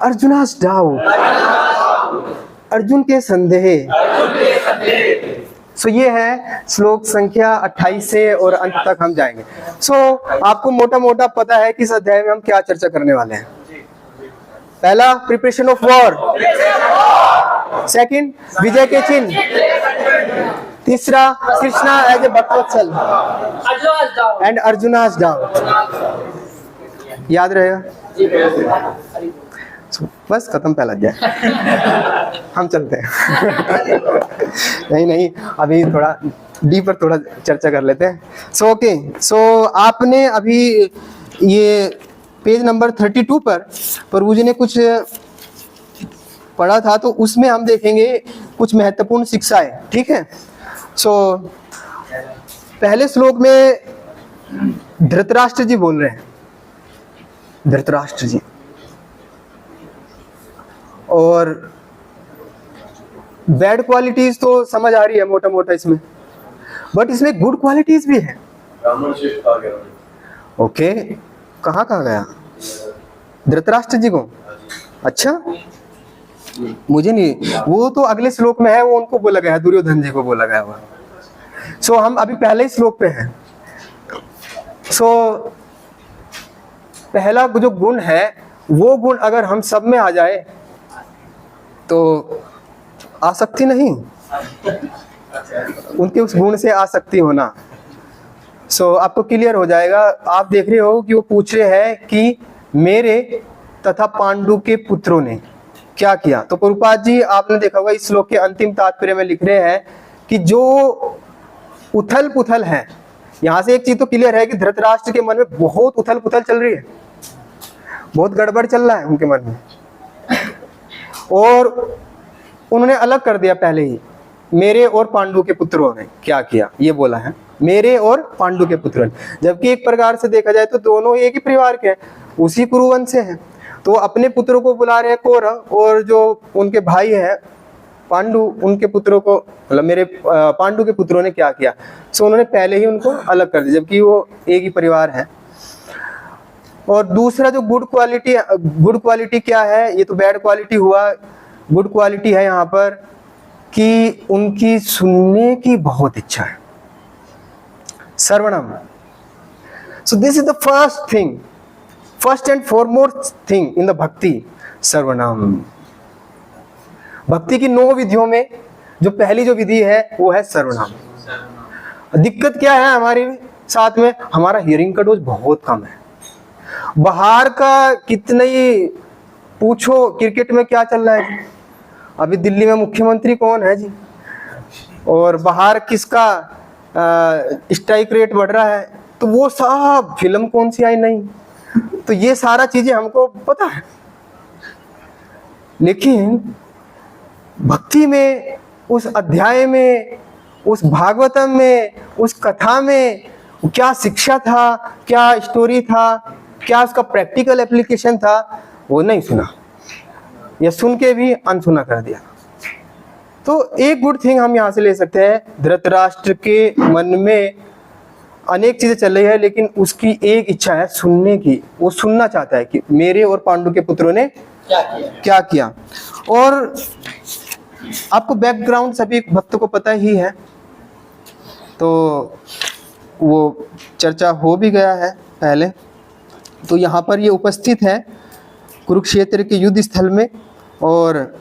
अर्जुना's डाउट, अर्जुन के संदेह। सो ये है श्लोक संख्या 28 से और अंत तक हम जाएंगे। सो आपको मोटा मोटा पता है कि इस अध्याय में हम क्या चर्चा करने वाले हैं। पहला, प्रिपरेशन ऑफ वॉर। सेकंड, विजय के चिन्ह। तीसरा, Krishna as a bhakta Vatsal and अर्जुना's doubt. याद रहेगा? बस खत्म पहला अध्याय। हम चलते हैं। नहीं, अभी थोड़ा डीपर थोड़ा चर्चा कर लेते हैं। सो ओके, सो आपने अभी ये पेज नंबर 32 पर प्रभु जी ने कुछ पढ़ा था, तो उसमें हम देखेंगे कुछ महत्वपूर्ण शिक्षाएं। ठीक है। सो पहले श्लोक में धृतराष्ट्र जी बोल रहे हैं, धृतराष्ट्र जी, और बैड क्वालिटीज तो समझ आ रही है मोटा मोटा इसमें, बट इसमें गुड क्वालिटीज भी है। ओके, कहाँ कहा गया? धृतराष्ट्र जी को। अच्छा, मुझे नहीं, वो तो अगले श्लोक में है, वो उनको बोला गया है, दुर्योधन जी को बोला गया हुआ। सो हम अभी पहले ही श्लोक पे हैं। सो पहला जो गुण है, वो गुण अगर हम सब में आ जाए तो आसक्ति नहीं, उनके उस गुण से आसक्ति होना। सो आपको क्लियर हो जाएगा। आप देख रहे हो कि वो पूछ रहे हैं कि मेरे तथा पांडु के पुत्रों ने क्या किया। तो प्रभुपाद जी आपने देखा होगा इस श्लोक के अंतिम तात्पर्य में लिख रहे हैं कि जो उथल पुथल है, यहाँ से एक चीज तो क्लियर है कि धृतराष्ट्र के मन में बहुत उथल पुथल चल रही है, बहुत गड़बड़ चल रहा है उनके मन में, और उन्होंने अलग कर दिया पहले ही, मेरे और पांडु के पुत्रों ने क्या किया, ये बोला है, मेरे और पांडु के पुत्रों ने। जबकि एक प्रकार से देखा जाए तो दोनों एक ही परिवार के हैं, उसी कुरुवंश से हैं। तो अपने पुत्रों को बुला रहे हैं कौरव, और जो उनके भाई हैं पांडु, उनके पुत्रों को, मतलब मेरे पांडु के पुत्रों ने क्या किया। सो उन्होंने पहले ही उनको अलग कर दिया, जबकि वो एक ही परिवार है। और दूसरा जो गुड क्वालिटी क्या है, ये तो बैड क्वालिटी हुआ। गुड क्वालिटी है यहाँ पर कि उनकी सुनने की बहुत इच्छा है, श्रवणम। So this is the first thing first and foremost thing in the bhakti सर्वनाम। भक्ति की 9 विधियों में जो पहली जो विधि है वो है सर्वनाम। दिक्कत क्या है हमारी साथ में, हमारा हियरिंग का डोज बहुत कम है। बाहर का कितना ही पूछो, क्रिकेट में क्या चल रहा है जी, अभी दिल्ली में मुख्यमंत्री कौन है जी, और बाहर किसका स्ट्राइक रेट बढ़ रहा है, तो वो सब फिल्म कौन सी आई नहीं, तो ये सारा चीजें हमको पता है। लेकिन भक्ति में, उस अध्याय में, उस भागवतम में, उस कथा में क्या शिक्षा था, क्या स्टोरी था, क्या उसका प्रैक्टिकल एप्लीकेशन था, वो नहीं सुना, या सुन के भी अनसुना कर दिया। तो एक गुड थिंग हम यहाँ से ले सकते हैं, धृतराष्ट्र के मन में अनेक चीजें चल रही है, लेकिन उसकी एक इच्छा है सुनने की। वो सुनना चाहता है कि मेरे और पांडु के पुत्रों ने क्या किया। और आपको बैकग्राउंड सभी भक्तों को पता ही है, तो वो चर्चा हो भी गया है पहले। तो यहाँ पर ये उपस्थित है कुरुक्षेत्र के युद्ध स्थल में, और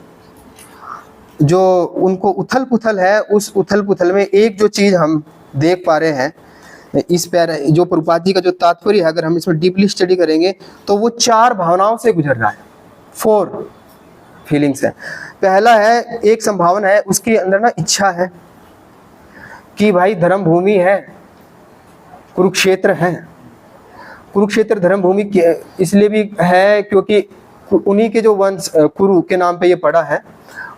जो उनको उथल पुथल है, उस उथल पुथल में एक जो चीज़ हम देख पा रहे हैं, इस पैर जो प्रभुपाद जी का जो तात्पर्य है, अगर हम इसमें डीपली स्टडी करेंगे तो वो 4 भावनाओं से गुजर रहा है, 4 फीलिंग्स है। पहला है, एक संभावना है उसके अंदर ना इच्छा है कि भाई धर्म भूमि है, कुरुक्षेत्र है। कुरुक्षेत्र धर्म भूमि इसलिए भी है क्योंकि उन्हीं के जो वंश कुरु के नाम पे ये पड़ा है,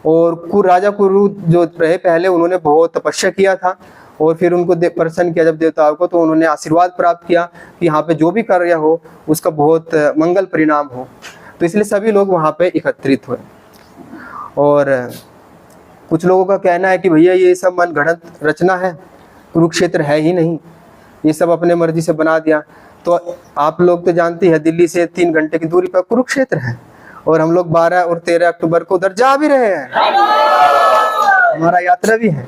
और राजा कुरु जो रहे पहले, उन्होंने बहुत तपस्या किया था, और फिर उनको प्रसन्न किया जब देवताओं को, तो उन्होंने आशीर्वाद प्राप्त किया कि यहाँ पे जो भी कार्य हो उसका बहुत मंगल परिणाम हो। तो इसलिए सभी लोग वहाँ पे एकत्रित हुए। और कुछ लोगों का कहना है कि भैया ये सब मन गढ़ंत रचना है, कुरुक्षेत्र है ही नहीं, ये सब अपने मर्जी से बना दिया। तो आप लोग तो जानते हैं दिल्ली से 3 घंटे की दूरी पर कुरुक्षेत्र है, और हम लोग 12 और 13 अक्टूबर को उधर जा भी रहे हैं, हमारा यात्रा भी है,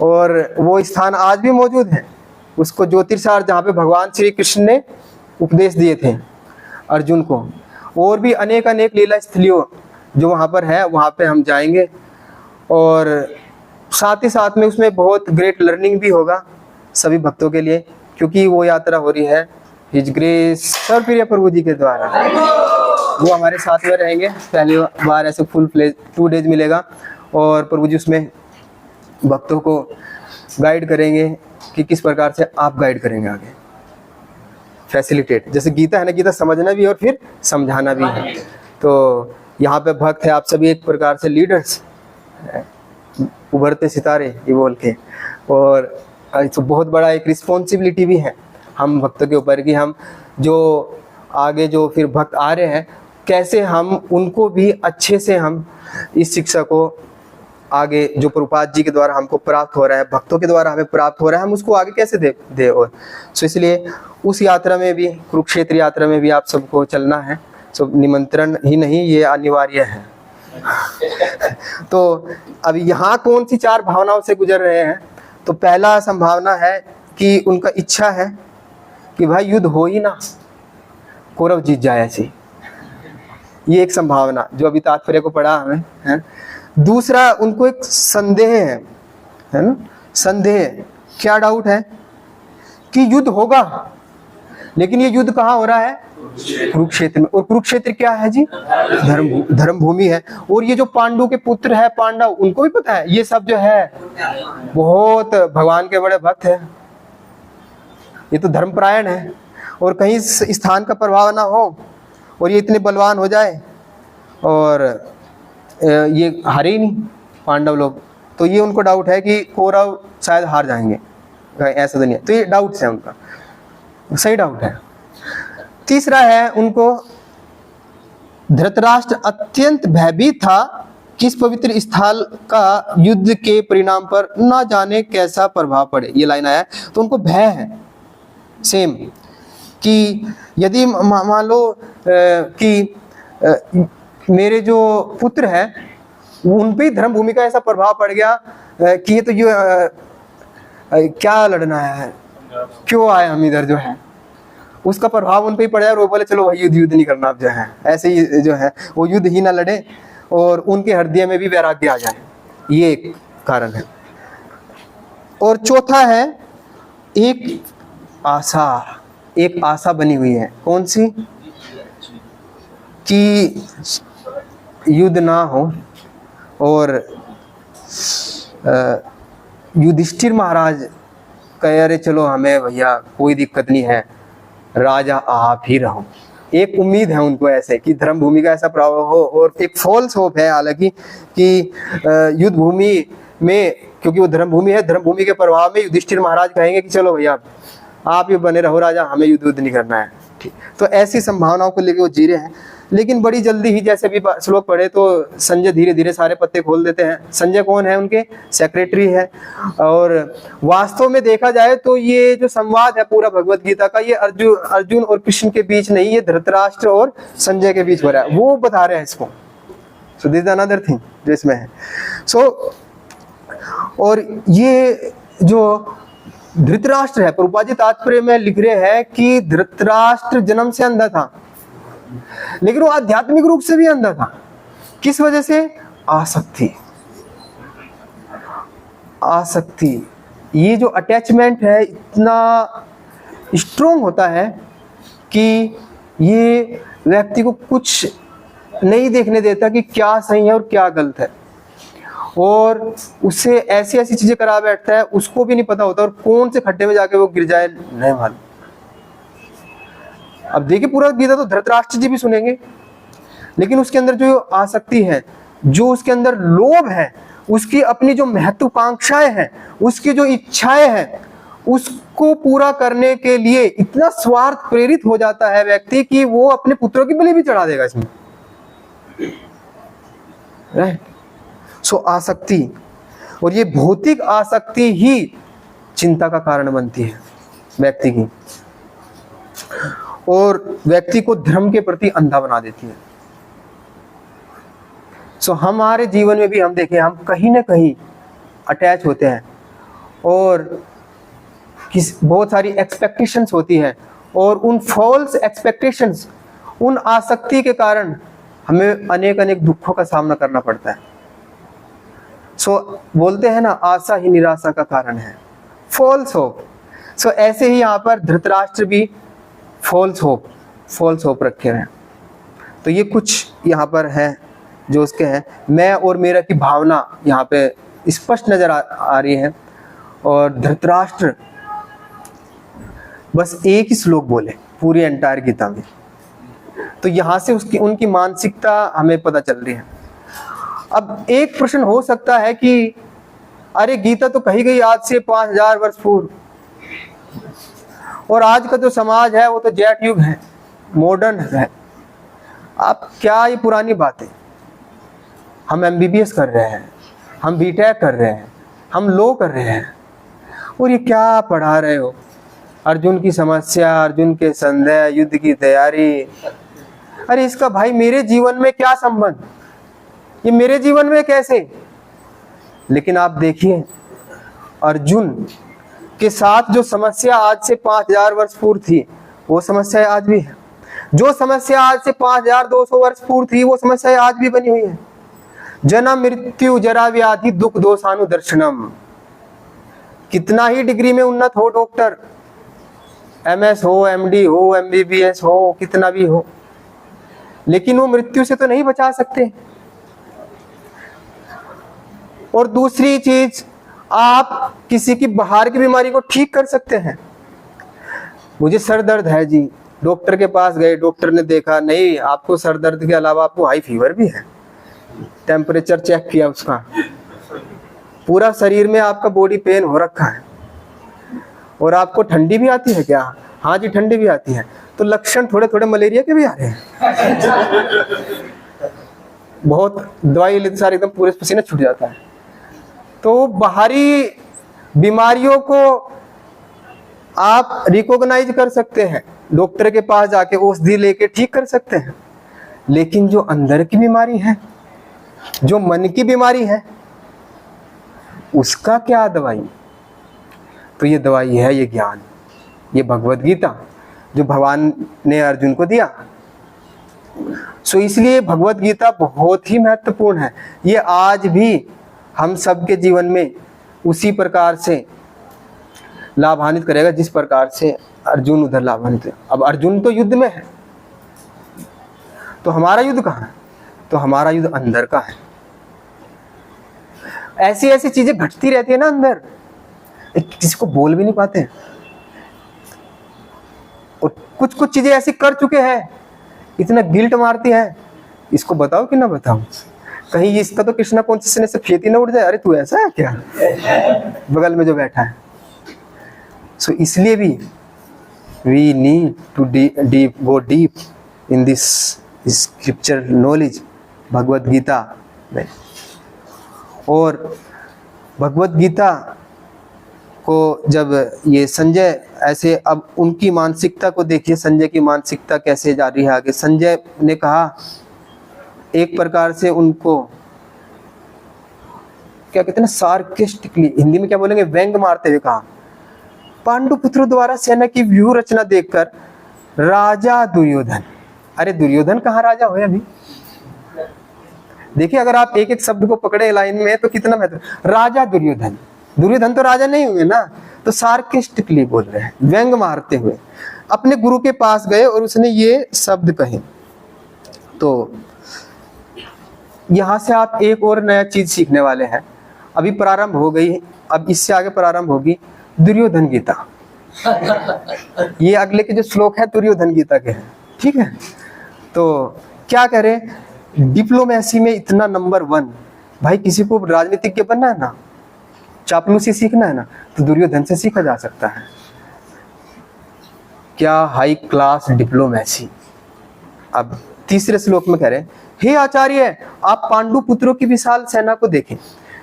और वो स्थान आज भी मौजूद है। उसको ज्योतिर्सार, जहाँ पे भगवान श्री कृष्ण ने उपदेश दिए थे अर्जुन को, और भी अनेक अनेक लीला स्थलियों जो वहाँ पर है, वहाँ पे हम जाएंगे। और साथ ही साथ में उसमें बहुत ग्रेट लर्निंग भी होगा सभी भक्तों के लिए, क्योंकि वो यात्रा हो रही है हिज ग्रेस सर्वप्रिय प्रभु जी के द्वारा। वो हमारे साथ में रहेंगे, पहली बार ऐसे फुल प्लेज 2 डेज मिलेगा, और प्रभु जी उसमें भक्तों को गाइड करेंगे कि किस प्रकार से आप गाइड करेंगे आगे, फैसिलिटेट। जैसे गीता है ना, गीता समझना भी और फिर समझाना भी है। तो यहाँ पे भक्त है, आप सभी एक प्रकार से लीडर्स, उभरते सितारे ये बोल के, और तो बहुत बड़ा एक रिस्पॉन्सिबिलिटी भी है हम भक्तों के ऊपर कि हम जो आगे जो फिर भक्त आ रहे हैं, कैसे हम उनको भी अच्छे से हम इस शिक्षा को आगे जो प्रभुपाद जी के द्वारा हमको प्राप्त हो रहा है, भक्तों के द्वारा हमें प्राप्त हो रहा है, हम उसको आगे कैसे दे। और सो इसलिए उस यात्रा में भी, कुरुक्षेत्र यात्रा में भी आप सबको चलना है। सो निमंत्रण ही नहीं, ये अनिवार्य है। तो अभी यहाँ कौन सी 4 भावनाओं से गुजर रहे हैं, तो पहला संभावना है कि उनका इच्छा है कि भाई युद्ध हो ही ना, कौरव जीत जाए ऐसी, ये एक संभावना जो अभी तात्पर्य को पढ़ा हमें है। दूसरा, उनको एक संदेह है ना, संदेह, क्या डाउट है कि युद्ध होगा, लेकिन ये युद्ध कहाँ हो रहा है, कुरुक्षेत्र में। और कुरुक्षेत्र क्या है जी, धर्म भूमि है। और ये जो पांडु के पुत्र है, पांडव, उनको भी पता है ये सब जो है बहुत भगवान के बड़े भक्त है, ये तो धर्मपरायण है, और कहीं स्थान का प्रभाव ना हो और ये इतने बलवान हो जाए और ये हारे ही नहीं पांडव लोग, तो ये उनको डाउट है कि कौरव शायद हार जाएंगे, ऐसा तो नहीं है। तो ये डाउट है उनका, सही डाउट है। तीसरा है, उनको धृतराष्ट्र अत्यंत भयभीत था कि इस पवित्र स्थल का युद्ध के परिणाम पर ना जाने कैसा प्रभाव पड़े, ये लाइन आया है। तो उनको भय है सेम कि यदि मान लो कि मेरे जो पुत्र है उन पे धर्म भूमि का ऐसा प्रभाव पड़ गया कि ये तो ये क्या लड़ना है, क्यों आए हम इधर जो है, उसका प्रभाव उन पे ही पड़ जाए और वो बोले चलो भाई युद्ध नहीं करना अब जो है, ऐसे ही जो है वो युद्ध ही ना लड़े और उनके हृदय में भी वैराग्य आ जाए, ये एक कारण है। और चौथा है एक आशा बनी हुई है। कौन सी? कि युद्ध ना हो और युधिष्ठिर महाराज कहे अरे चलो हमें भैया कोई दिक्कत नहीं है, राजा आप ही रहो। एक उम्मीद है उनको ऐसे कि धर्म भूमि का ऐसा प्रभाव हो, और एक फॉल्स होप है हालांकि कि युद्ध भूमि में, क्योंकि वो धर्म भूमि है, धर्म भूमि के प्रभाव में युधिष्ठिर महाराज कहेंगे कि चलो भैया आप ही बने रहो राजा, हमें युद्ध नहीं करना है। ठीक, तो ऐसी संभावनाओं को लेकर वो जी रहे हैं। लेकिन बड़ी जल्दी ही, जैसे भी श्लोक पढ़े तो संजय धीरे धीरे सारे पत्ते खोल देते हैं। संजय कौन है? उनके सेक्रेटरी है। और वास्तव में देखा जाए तो ये जो संवाद है पूरा भगवत गीता का, ये अर्जुन और कृष्ण के बीच नहीं, ये धृतराष्ट्र और संजय के बीच हो रहा है, वो बता रहे हैं इसको। सो दिस इज अनदर थिंग जो इसमें है। सो और ये जो धृतराष्ट्र है, प्रभुपाद जी तात्पर्य में लिख रहे हैं कि धृतराष्ट्र जन्म से अंधा था, लेकिन वो आध्यात्मिक रूप से भी अंधा था। किस वजह से? आसक्ति। ये जो अटैचमेंट है इतना स्ट्रोंग होता है कि ये व्यक्ति को कुछ नहीं देखने देता कि क्या सही है और क्या गलत है, और उससे ऐसी ऐसी चीजें करा बैठता है, उसको भी नहीं पता होता, और कौन से खड्डे में जाके वो गिर जाए नहीं मालूम। अब देखिए पूरा गीता तो धृतराष्ट्र जी भी सुनेंगे, लेकिन उसके अंदर जो आसक्ति है, जो उसके अंदर लोभ है, उसकी अपनी जो महत्वाकांक्षाएं हैं, उसकी जो इच्छाएं हैं, उसको पूरा करने के लिए इतना स्वार्थ प्रेरित हो जाता है व्यक्ति कि वो अपने पुत्रों की बलि भी चढ़ा देगा इसमें। राइट। सो आसक्ति, और ये भौतिक आसक्ति ही चिंता का कारण बनती है व्यक्ति की, और व्यक्ति को धर्म के प्रति अंधा बना देती है। सो हमारे जीवन में भी हम देखें, हम कहीं ना कहीं अटैच होते हैं और बहुत सारी एक्सपेक्टेशंस होती हैं, और उन फॉल्स एक्सपेक्टेशंस, उन आसक्ति के कारण हमें अनेक अनेक दुखों का सामना करना पड़ता है। सो बोलते हैं ना, आशा ही निराशा का कारण है, फॉल्स होप। सो ऐसे ही यहाँ पर धृतराष्ट्र भी फॉल्स होप रखे हैं। तो ये कुछ यहाँ पर है जो उसके हैं, मैं और मेरा की भावना यहाँ पे स्पष्ट नजर आ रही है। और धृतराष्ट्र बस एक ही श्लोक बोले पूरी एंटायर गीता में, तो यहाँ से उनकी मानसिकता हमें पता चल रही है। अब एक प्रश्न हो सकता है कि अरे गीता तो कही गई आज से 5000 वर्ष पूर्व, और आज का जो समाज है वो तो जेट युग है, मॉडर्न है। आप क्या ये पुरानी बातें, हम MBBS कर रहे हैं, हम BTech कर रहे हैं, हम लॉ कर रहे हैं, और ये क्या पढ़ा रहे हो? अर्जुन की समस्या, अर्जुन के संदेह, युद्ध की तैयारी। अरे इसका भाई मेरे जीवन में क्या संबंध, ये मेरे जीवन में कैसे? लेकिन आप देखिए अर्जुन के साथ जो समस्या आज से 5000 वर्ष पूर्व थी, वो समस्या आज भी है। जो समस्या आज से 5200 वर्ष पूर्व थी, वो समस्या आज भी बनी हुई है। जन्म मृत्यु जरा व्याधि दुख दोषानुदर्शनम। कितना ही डिग्री में उन्नत हो डॉक्टर, MS हो, MD हो, MBBS हो, कितना भी हो, लेकिन वो मृत्यु से तो नहीं बचा सकते। और दूसरी चीज, आप किसी की बाहर की बीमारी को ठीक कर सकते हैं। मुझे सर दर्द है जी, डॉक्टर के पास गए, डॉक्टर ने देखा नहीं आपको सर दर्द के अलावा आपको हाई फीवर भी है, टेम्परेचर चेक किया उसका, पूरा शरीर में आपका बॉडी पेन हो रखा है, और आपको ठंडी भी आती है क्या? हाँ जी ठंडी भी आती है। तो लक्षण थोड़े थोड़े मलेरिया के भी आ रहे हैं। बहुत दवाई लेते सारे एकदम पूरे पसीना छूट जाता है। तो बाहरी बीमारियों को आप रिकॉग्नाइज कर सकते हैं, डॉक्टर के पास जाके औषधि लेके ठीक कर सकते हैं, लेकिन जो अंदर की बीमारी है, जो मन की बीमारी है, उसका क्या दवाई? तो ये दवाई है ये ज्ञान, ये भगवत गीता, जो भगवान ने अर्जुन को दिया। सो इसलिए भगवत गीता बहुत ही महत्वपूर्ण है। ये आज भी हम सबके जीवन में उसी प्रकार से लाभान्वित करेगा जिस प्रकार से अर्जुन उधर लाभान्वित है। अब अर्जुन तो युद्ध में है, तो हमारा युद्ध कहाँ है? तो हमारा युद्ध अंदर का है। ऐसी ऐसी चीजें घटती रहती है ना अंदर, जिसको बोल भी नहीं पाते हैं। और कुछ कुछ चीजें ऐसी कर चुके हैं, इतना गिल्ट मारती है, इसको बताओ कि ना बताओ, कहीं इसका तो कृष्णा कॉन्शियसनेस से फेती ना उड़ जाए, अरे तू ऐसा है क्या बगल में जो बैठा है। सो इसलिए भी we need to go deep in this scripture knowledge Bhagavad Gita में। और भगवत गीता को जब ये संजय ऐसे, अब उनकी मानसिकता को देखिए, संजय की मानसिकता कैसे जा रही है आगे। संजय ने कहा एक प्रकार से उनको क्या कहते हैं ना, सार्केस्टिकली, हिंदी में क्या बोलेंगे, व्यंग मारते हुए कहा, पांडु पुत्रों द्वारा सेना की व्यूह रचना देखकर राजा दुर्योधन, अरे दुर्योधन कहाँ राजा हुए अभी? देखिए अगर आप एक एक शब्द को पकड़े लाइन में तो कितना महत्व, राजा दुर्योधन, दुर्योधन तो राजा नहीं हुए ना, तो सार्केस्टिकली बोल रहे हैं, व्यंग मारते हुए अपने गुरु के पास गए और उसने ये शब्द कहे। तो यहां से आप एक और नया चीज सीखने वाले हैं। अभी प्रारंभ हो गई, अब इससे आगे प्रारंभ होगी दुर्योधन गीता। ये अगले के जो श्लोक है दुर्योधन गीता के हैं, ठीक है। तो क्या करें, डिप्लोमेसी में इतना नंबर 1, भाई किसी को राजनीतिज्ञ बनना है ना, चापलूसी सीखना है ना, तो दुर्योधन से सीखा जा सकता है। क्या हाई क्लास डिप्लोमेसी। अब तीसरे श्लोक में कह रहे हैं, हे आचार्य, आप पांडु पुत्रों की विशाल सेना को देखें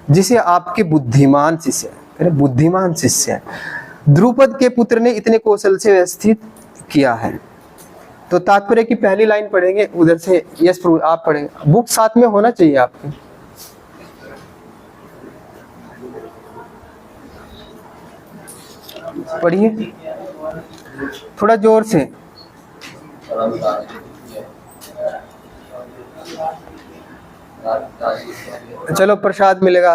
जिसे आपके बुद्धिमान शिष्य, अरे बुद्धिमान शिष्य द्रुपद के पुत्र ने इतने कौशल से व्यवस्थित किया है। तो तात्पर्य की पहली लाइन पढ़ेंगे, उधर से यस प्रभु आप पढ़ेंगे, बुक साथ में होना चाहिए आपके। पढ़िए थोड़ा जोर से। चलो प्रसाद मिलेगा।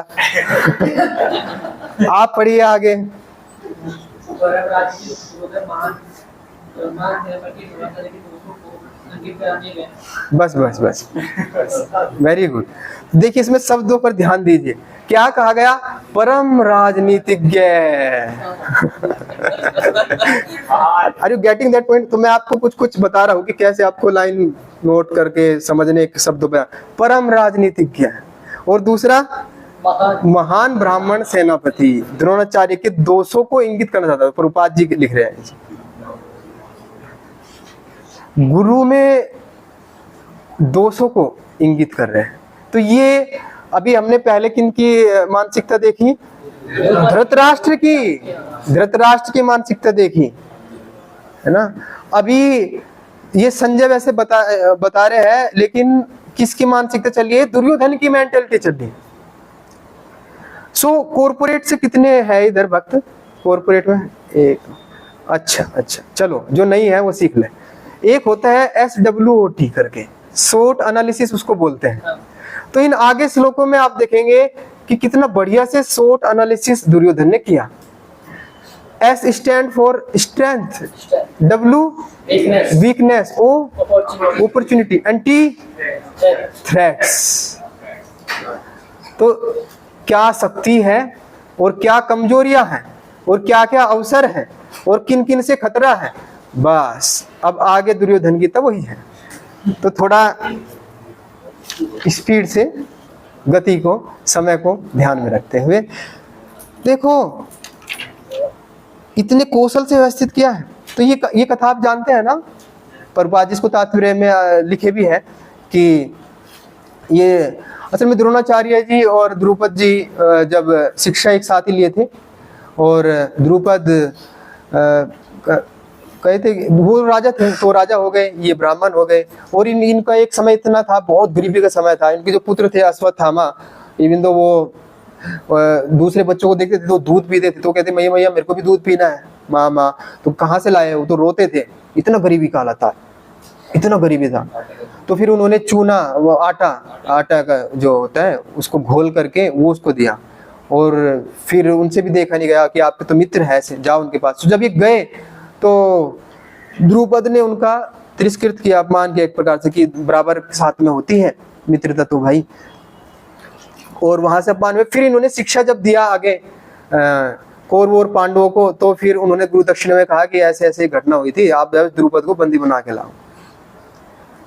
आप पढ़िए आगे। बस बस बस, वेरी गुड। देखिए इसमें शब्दों पर ध्यान दीजिए, क्या कहा गया, परम राजनीतिज्ञ। Are you getting that point? तो मैं आपको कुछ कुछ बता रहा हूँ कि कैसे आपको लाइन नोट करके समझने के शब्दों पे। परम राजनीतिज्ञ, और दूसरा महान ब्राह्मण सेनापति। द्रोणाचार्य के 200 को इंगित करना चाहता है, प्रभुपाद जी लिख रहे हैं। गुरु में 200 को इंगित कर रहे हैं। तो ये अभी हमने पहले किनकी मानसिकता देखी, धृतराष्ट्र की मानसिकता देखी है ना। अभी ये संजय वैसे बता रहे हैं, लेकिन किसकी मानसिकता चल रही है, दुर्योधन की मेंटेलिटी चल रही है। सो कॉर्पोरेट से कितने हैं इधर भक्त कॉर्पोरेट में? एक। अच्छा चलो, जो नहीं है वो सीख ले। एक होता है SWOT करके, शॉर्ट एनालिसिस उसको बोलते हैं। तो इन आगे श्लोकों में आप देखेंगे कि कितना बढ़िया से शॉर्ट एनालिसिस दुर्योधन ने किया। S stand for strength, W weakness, O opportunity, and T threats. तो क्या शक्ति है और क्या कमजोरियां हैं और क्या क्या अवसर हैं और किन किन से खतरा है, बस। अब आगे दुर्योधन गीता वही है। तो थोड़ा स्पीड से, गति को, समय को ध्यान में रखते हुए देखो, इतने कौशल से व्यवस्थित किया है। तो ये कथा आप जानते हैं ना, प्रभुपाद जी इसको तात्पर्य में लिखे भी है कि ये असल में द्रोणाचार्य जी और द्रुपद जी जब शिक्षा एक साथ ही लिए थे, और द्रुपद कहे थे वो राजा थे, तो राजा हो गए, ये ब्राह्मण हो गए। और इनका एक समय इतना था, बहुत गरीबी का समय था। इनके जो पुत्र थे अश्वत्थामा, इवन तो वो दूसरे बच्चों को देखते थे तो दूध पीते थे, तो कहते मैया मेरे को भी दूध पीना है। मामा तुम कहाँ से लाए हो, तो रोते थे, इतना गरीबी का हालत था, इतना गरीबी था। तो फिर उन्होंने चूना, वो आटा का जो होता है उसको घोल करके वो उसको दिया, और फिर उनसे भी देखा नहीं गया कि आपके तो मित्र है ऐसे, जाओ उनके पास। तो जब ये गए तो द्रुपद ने उनका तिरस्कृत किया, अपमान किया एक प्रकार से, कि बराबर साथ में होती है मित्रता तो भाई, और वहां से अपमान हुए। फिर इन्होंने शिक्षा जब दिया आगे कौरवों और पांडवों को, तो फिर उन्होंने गुरु दक्षिणा में कहा कि ऐसे ऐसे घटना हुई थी, आप द्रुपद को बंदी बना के लाओ,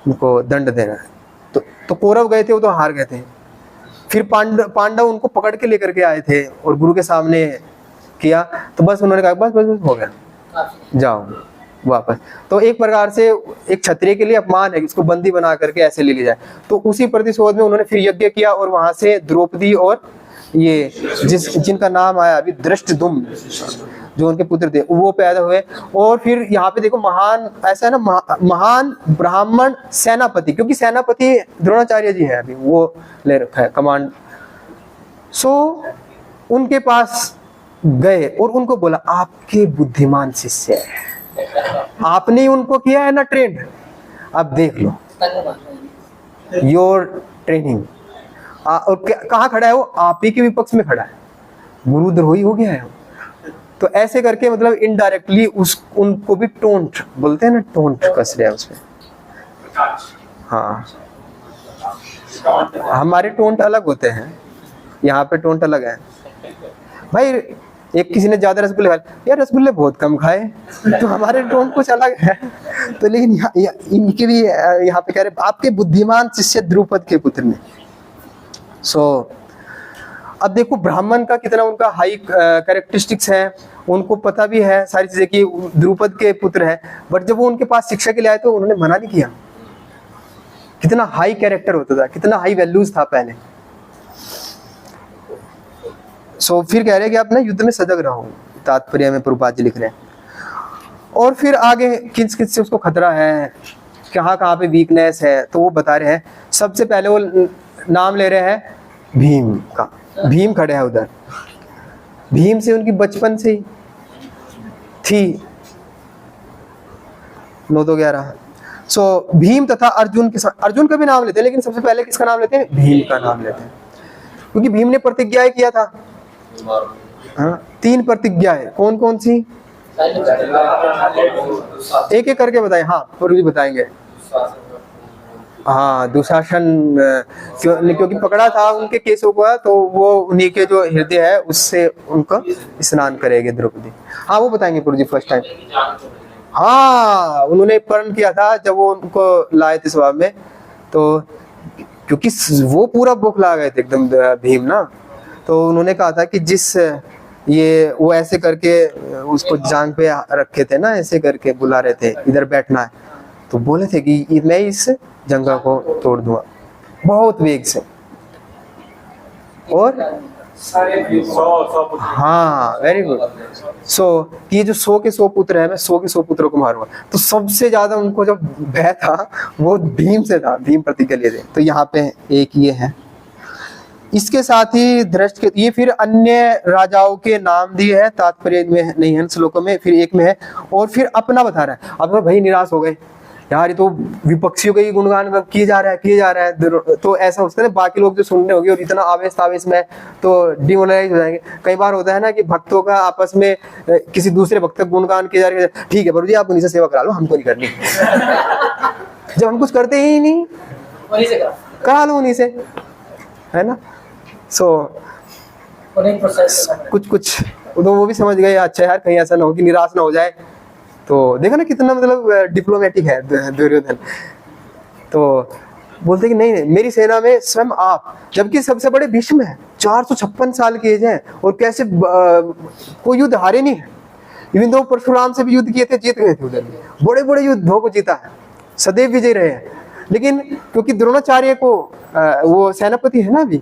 उनको दंड देना है। तो कौरव गए थे, वो तो हार गए थे। फिर पांडव उनको पकड़ के लेकर के आए थे और गुरु के सामने किया, तो बस उन्होंने कहा बस बस बस हो गया, जाओ वापस। तो एक प्रकार से एक क्षत्रिय के लिए अपमान है, इसको बंदी बना करके ऐसे ले लिया जाए। तो उसी प्रतिशोध में उन्होंने फिर यज्ञ किया, और वहां से द्रौपदी और ये जिनका नाम आया अभी धृष्टद्युम्न, जो उनके पुत्र थे, वो पैदा हुए। और फिर यहाँ पे देखो महान, ऐसा है ना, महान ब्राह्मण सेनापति, क्योंकि सेनापति द्रोणाचार्य जी है, अभी वो ले रखा है कमांड। सो उनके पास गए और उनको बोला आपके बुद्धिमान शिष्य है, आपने उनको किया है ना ट्रेंड, अब देख लो योर ट्रेनिंग। और कहाँ खड़ा है वो, आप ही के विपक्ष में खड़ा है, गुरुद्रोही हो गया है। तो ऐसे करके मतलब इनडायरेक्टली उनको भी टोंट बोलते हैं ना, टोंट कस रहे हैं उसमें। हाँ, हमारे टोंट अलग होते हैं, यहाँ पे टोंट अलग है भाई। एक किसी ने ज्यादा रसगुल्ले खाए, यार रसगुल्ले बहुत कम खाए, तो हमारे टोंट कुछ अलग है। तो लेकिन इनके भी यहाँ पे कह रहे आपके बुद्धिमान शिष्य द्रुपद के पुत्र ने। सो अब देखो ब्राह्मण का कितना उनका हाई कैरेक्टरिस्टिक्स है, उनको पता भी है सारी चीजें कि द्रुपद के पुत्र है, बट जब वो उनके पास शिक्षा के लिए आए तो उन्होंने मना नहीं किया। कितना हाई कैरेक्टर होता था, कितना हाई वैल्यूज था पहले। सो फिर कह रहे हैं कि आप ना युद्ध में सजग रहो, तात्पर्य में प्रभुपाद जी लिख रहे हैं। और फिर आगे किस किस से उसको खतरा है, कहाँ कहाँ पे वीकनेस है, तो वो बता रहे हैं। सबसे पहले वो नाम ले रहे हैं भीम का। भीम खड़े हैं उधर, भीम से उनकी बचपन से ही थी 9 तो 11। सो भीम तथा अर्जुन के साथ, अर्जुन का भी नाम लेते हैं, लेकिन सबसे पहले किसका नाम लेते हैं, भीम का नाम लेते हैं, क्योंकि भीम ने प्रतिज्ञाएं किया था। हाँ, 3 प्रतिज्ञाएं कौन कौन सी, एक एक करके बताएं। हाँ प्रभु जी बताएंगे। हाँ दुशासन, क्योंकि पकड़ा था उनके केसों को, तो वो उन्हीं के जो हृदय है उससे उनको स्नान करेंगे द्रौपदी। हाँ वो बताएंगे प्रभु जी फर्स्ट टाइम। हाँ उन्होंने प्रण किया था जब वो उनको लाए थे सभा में, तो क्योंकि वो पूरा बौखला गए थे एकदम भीम ना, तो उन्होंने कहा था कि जिस ये वो ऐसे करके उसको जांग पे रखे थे ना, ऐसे करके बुला रहे थे इधर बैठना है, तो बोले थे कि मैं इस जंगा को तोड़ दूंगा बहुत वेग से। और हाँ वेरी गुड। सो ये जो 100 के 100 पुत्र है, मैं 100 के 100 पुत्रों को मारूंगा। तो सबसे ज्यादा उनको जो भय था वो भीम से था, भीम प्रतिज्ञा लिए थे। तो यहाँ पे एक ये है, इसके साथ ही धृष्ट के ये फिर अन्य राजाओं के नाम दिए हैं, तात्पर्य में नहीं है श्लोकों में, फिर एक में है। और फिर अपना बता रहा है। अब भाई निराश हो गए यार, ये तो विपक्षियों का ही गुणगान किए जा रहा है, तो ऐसा होता है ना, बाकी लोग जो सुनने होंगे और इतना आवेश में तो डिमोरलाइज हो जाएंगे। कई बार होता है ना कि भक्तों का आपस में किसी दूसरे भक्त का गुणगान किया जा रहा है, ठीक है प्रभु जी आप उन्हीं से सेवा करा लो, हमको नहीं करनी। जब हम कुछ करते ही नहीं, करा लो उन्हीं से, है ना। सो कुछ तो वो भी समझ गए, अच्छा यार कहीं ऐसा ना हो कि निराश ना हो जाए। तो देखा ना कितना मतलब डिप्लोमेटिक है दुर्योधन। तो बोलते कि नहीं मेरी सेना में स्वयं आप, जबकि सबसे बड़े भीष्म है, 456 साल के एज है, और कैसे कोई युद्ध हारे नहीं है। इवन दो परशुराम से भी युद्ध किए थे, जीत गए थे उधर, बड़े बड़े युद्धों को जीता है, सदैव विजय रहे हैं। लेकिन क्योंकि द्रोणाचार्य को वो सेनापति है ना अभी,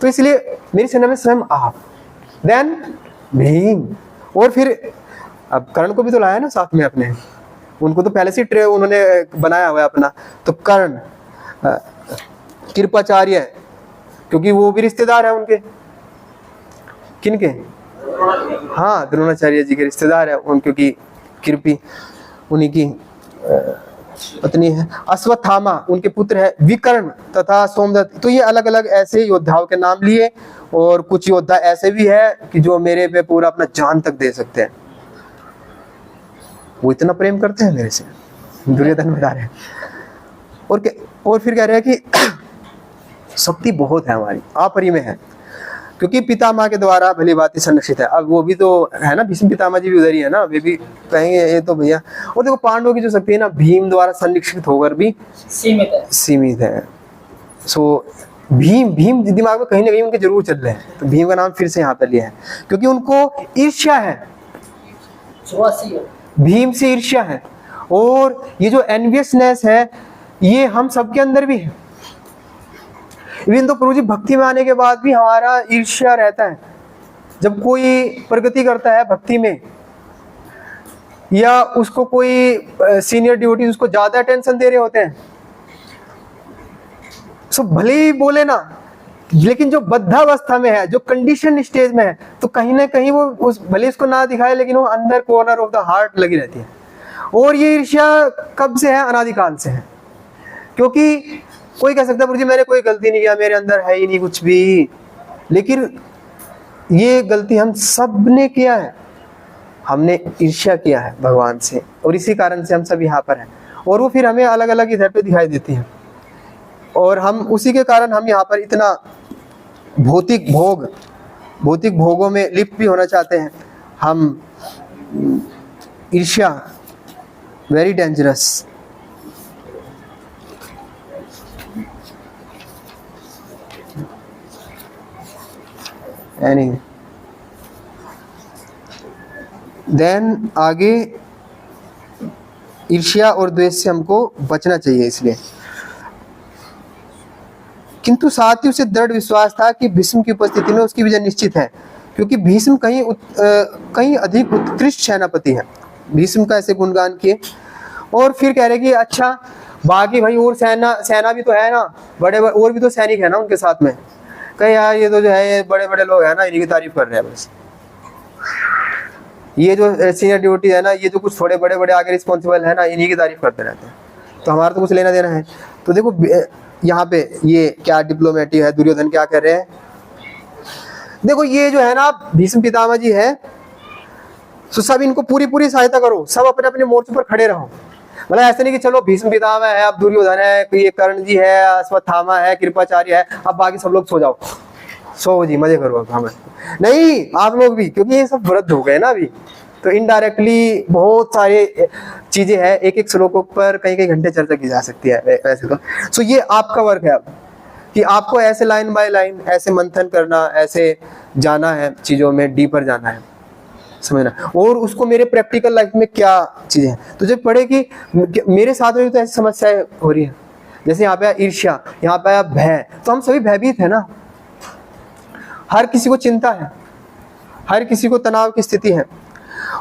तो इसलिए मेरी सेना में स्वयं आप, देन भीम, और फिर अब कर्ण को भी तो लाया ना साथ में अपने, उनको तो पहले से उन्होंने बनाया हुआ है अपना। तो कर्ण, कृपाचार्य, क्योंकि वो भी रिश्तेदार है उनके, किनके, हाँ द्रोणाचार्य जी के रिश्तेदार है उन, क्योंकि कृपी उन्हीं की पत्नी है। अश्वत्थामा उनके पुत्र है, विकर्ण तथा सोमदत्त। तो ये अलग अलग ऐसे योद्धाओं के नाम लिए, और कुछ योद्धा ऐसे भी है कि जो मेरे पे पूरा अपना जान तक दे सकते हैं, वो इतना प्रेम करते हैं मेरे से, दुर्योधन बता रहे हैं। और फिर कह रहे हैं कि शक्ति बहुत है हमारी, अपरिमेय है, क्योंकि पितामह के द्वारा भली भांति संरक्षित है। अब वो भी तो है ना, भीष्म पितामह जी भी उधर ही है ना, वे भी कहेंगे ये तो भैया। और देखो पांडवों की जो शक्ति है ना, भीम द्वारा संरक्षित होकर भी सीमित है। सो भीम दिमाग में कहीं ना कहीं उनके जरूर चल रहे हैं, तो भीम का नाम फिर से यहाँ पर लिया है, क्योंकि उनको ईर्ष्या है, भीम से ईर्ष्या है। और ये जो एनवियसनेस है ये हम सबके अंदर भी है। इवन तो प्रभु जी भक्ति में आने के बाद भी हमारा ईर्ष्या रहता है। जब कोई प्रगति करता है भक्ति में, या उसको कोई सीनियर डिवोटी उसको ज्यादा अटेंशन दे रहे होते हैं, सो भले ही बोले ना, लेकिन जो बद्धावस्था में है, जो कंडीशन स्टेज में है, तो कहीं ना कहीं वो उस भले इसको ना दिखाए, लेकिन वो अंदर कॉर्नर ऑफ द हार्ट लगी रहती है। और ये ईर्ष्या कब से है? अनादिकाल से है। क्योंकि कोई कह सकता है जी मैंने कोई गलती नहीं किया, मेरे अंदर है ही नहीं कुछ भी, लेकिन ये गलती हम सब ने किया है, हमने ईर्ष्या किया है भगवान से, और इसी कारण से हम सब यहाँ पर हैं। और वो फिर हमें अलग अलग इधर पे दिखाई देती है, और हम उसी के कारण हम यहाँ पर इतना भौतिक भोगों में लिप्त भी होना चाहते हैं हम। ईर्ष्या वेरी डेंजरस। देन आगे ईर्ष्या और द्वेष से हमको बचना चाहिए इसलिए। किंतु साथ ही उसे दृढ़ विश्वास था कि भीष्म की उपस्थिति में उसकी विजय निश्चित है, क्योंकि भीष्म कहीं अधिक उत्कृष्ट सेनापति है। भीष्म का ऐसे गुणगान किए। और फिर कह रहे कि अच्छा बाकी भाई और सेना भी तो है ना, बड़े और भी तो सैनिक है ना उनके साथ में। कहे यार ये तो जो है ये बड़े बड़े लोग है ना, इन्हीं की तारीफ कर रहे हैं बस। ये जो सीनियर ड्यूटी है ना, ये जो कुछ थोड़े बड़े बड़े आगे रिस्पॉन्सिबल है ना, इन्हीं की तारीफ करते रहते हैं, तो हमारा तो कुछ लेना देना है। तो देखो यहाँ पे ये क्या डिप्लोमेटिक है, दुर्योधन क्या कर रहे हैं। देखो ये जो है ना भीष्म पितामह जी है, तो सब इनको पूरी सहायता करो, सब अपने अपने मोर्चे पर खड़े रहो। मतलब ऐसे नहीं कि चलो भीष्म पितामह है, अब दुर्योधन है, ये कर्ण जी है, अश्वत्थामा है, कृपाचार्य है, अब बाकी सब लोग सो जाओ, सो जी मजे करो। हमें नहीं, आप लोग भी, क्योंकि ये सब वृद्ध हो गए ना अभी, तो इनडायरेक्टली बहुत सारे चीजें हैं, एक एक श्लोकों पर कई घंटे चर्चा की जा सकती है वैसे तो। सो ये आपका वर्क है अब, कि आपको ऐसे लाइन बाय लाइन ऐसे मंथन करना, ऐसे जाना है चीजों में, डीपर जाना है, समझना। और उसको मेरे प्रैक्टिकल लाइफ में क्या चीजें हैं, तो जब पढ़े कि मेरे साथ में तो ऐसी समस्याएं हो रही है, जैसे यहाँ पे ईर्ष्या, यहाँ पे भय, तो हम सभी भयभीत है ना, हर किसी को चिंता है, हर किसी को तनाव की स्थिति है।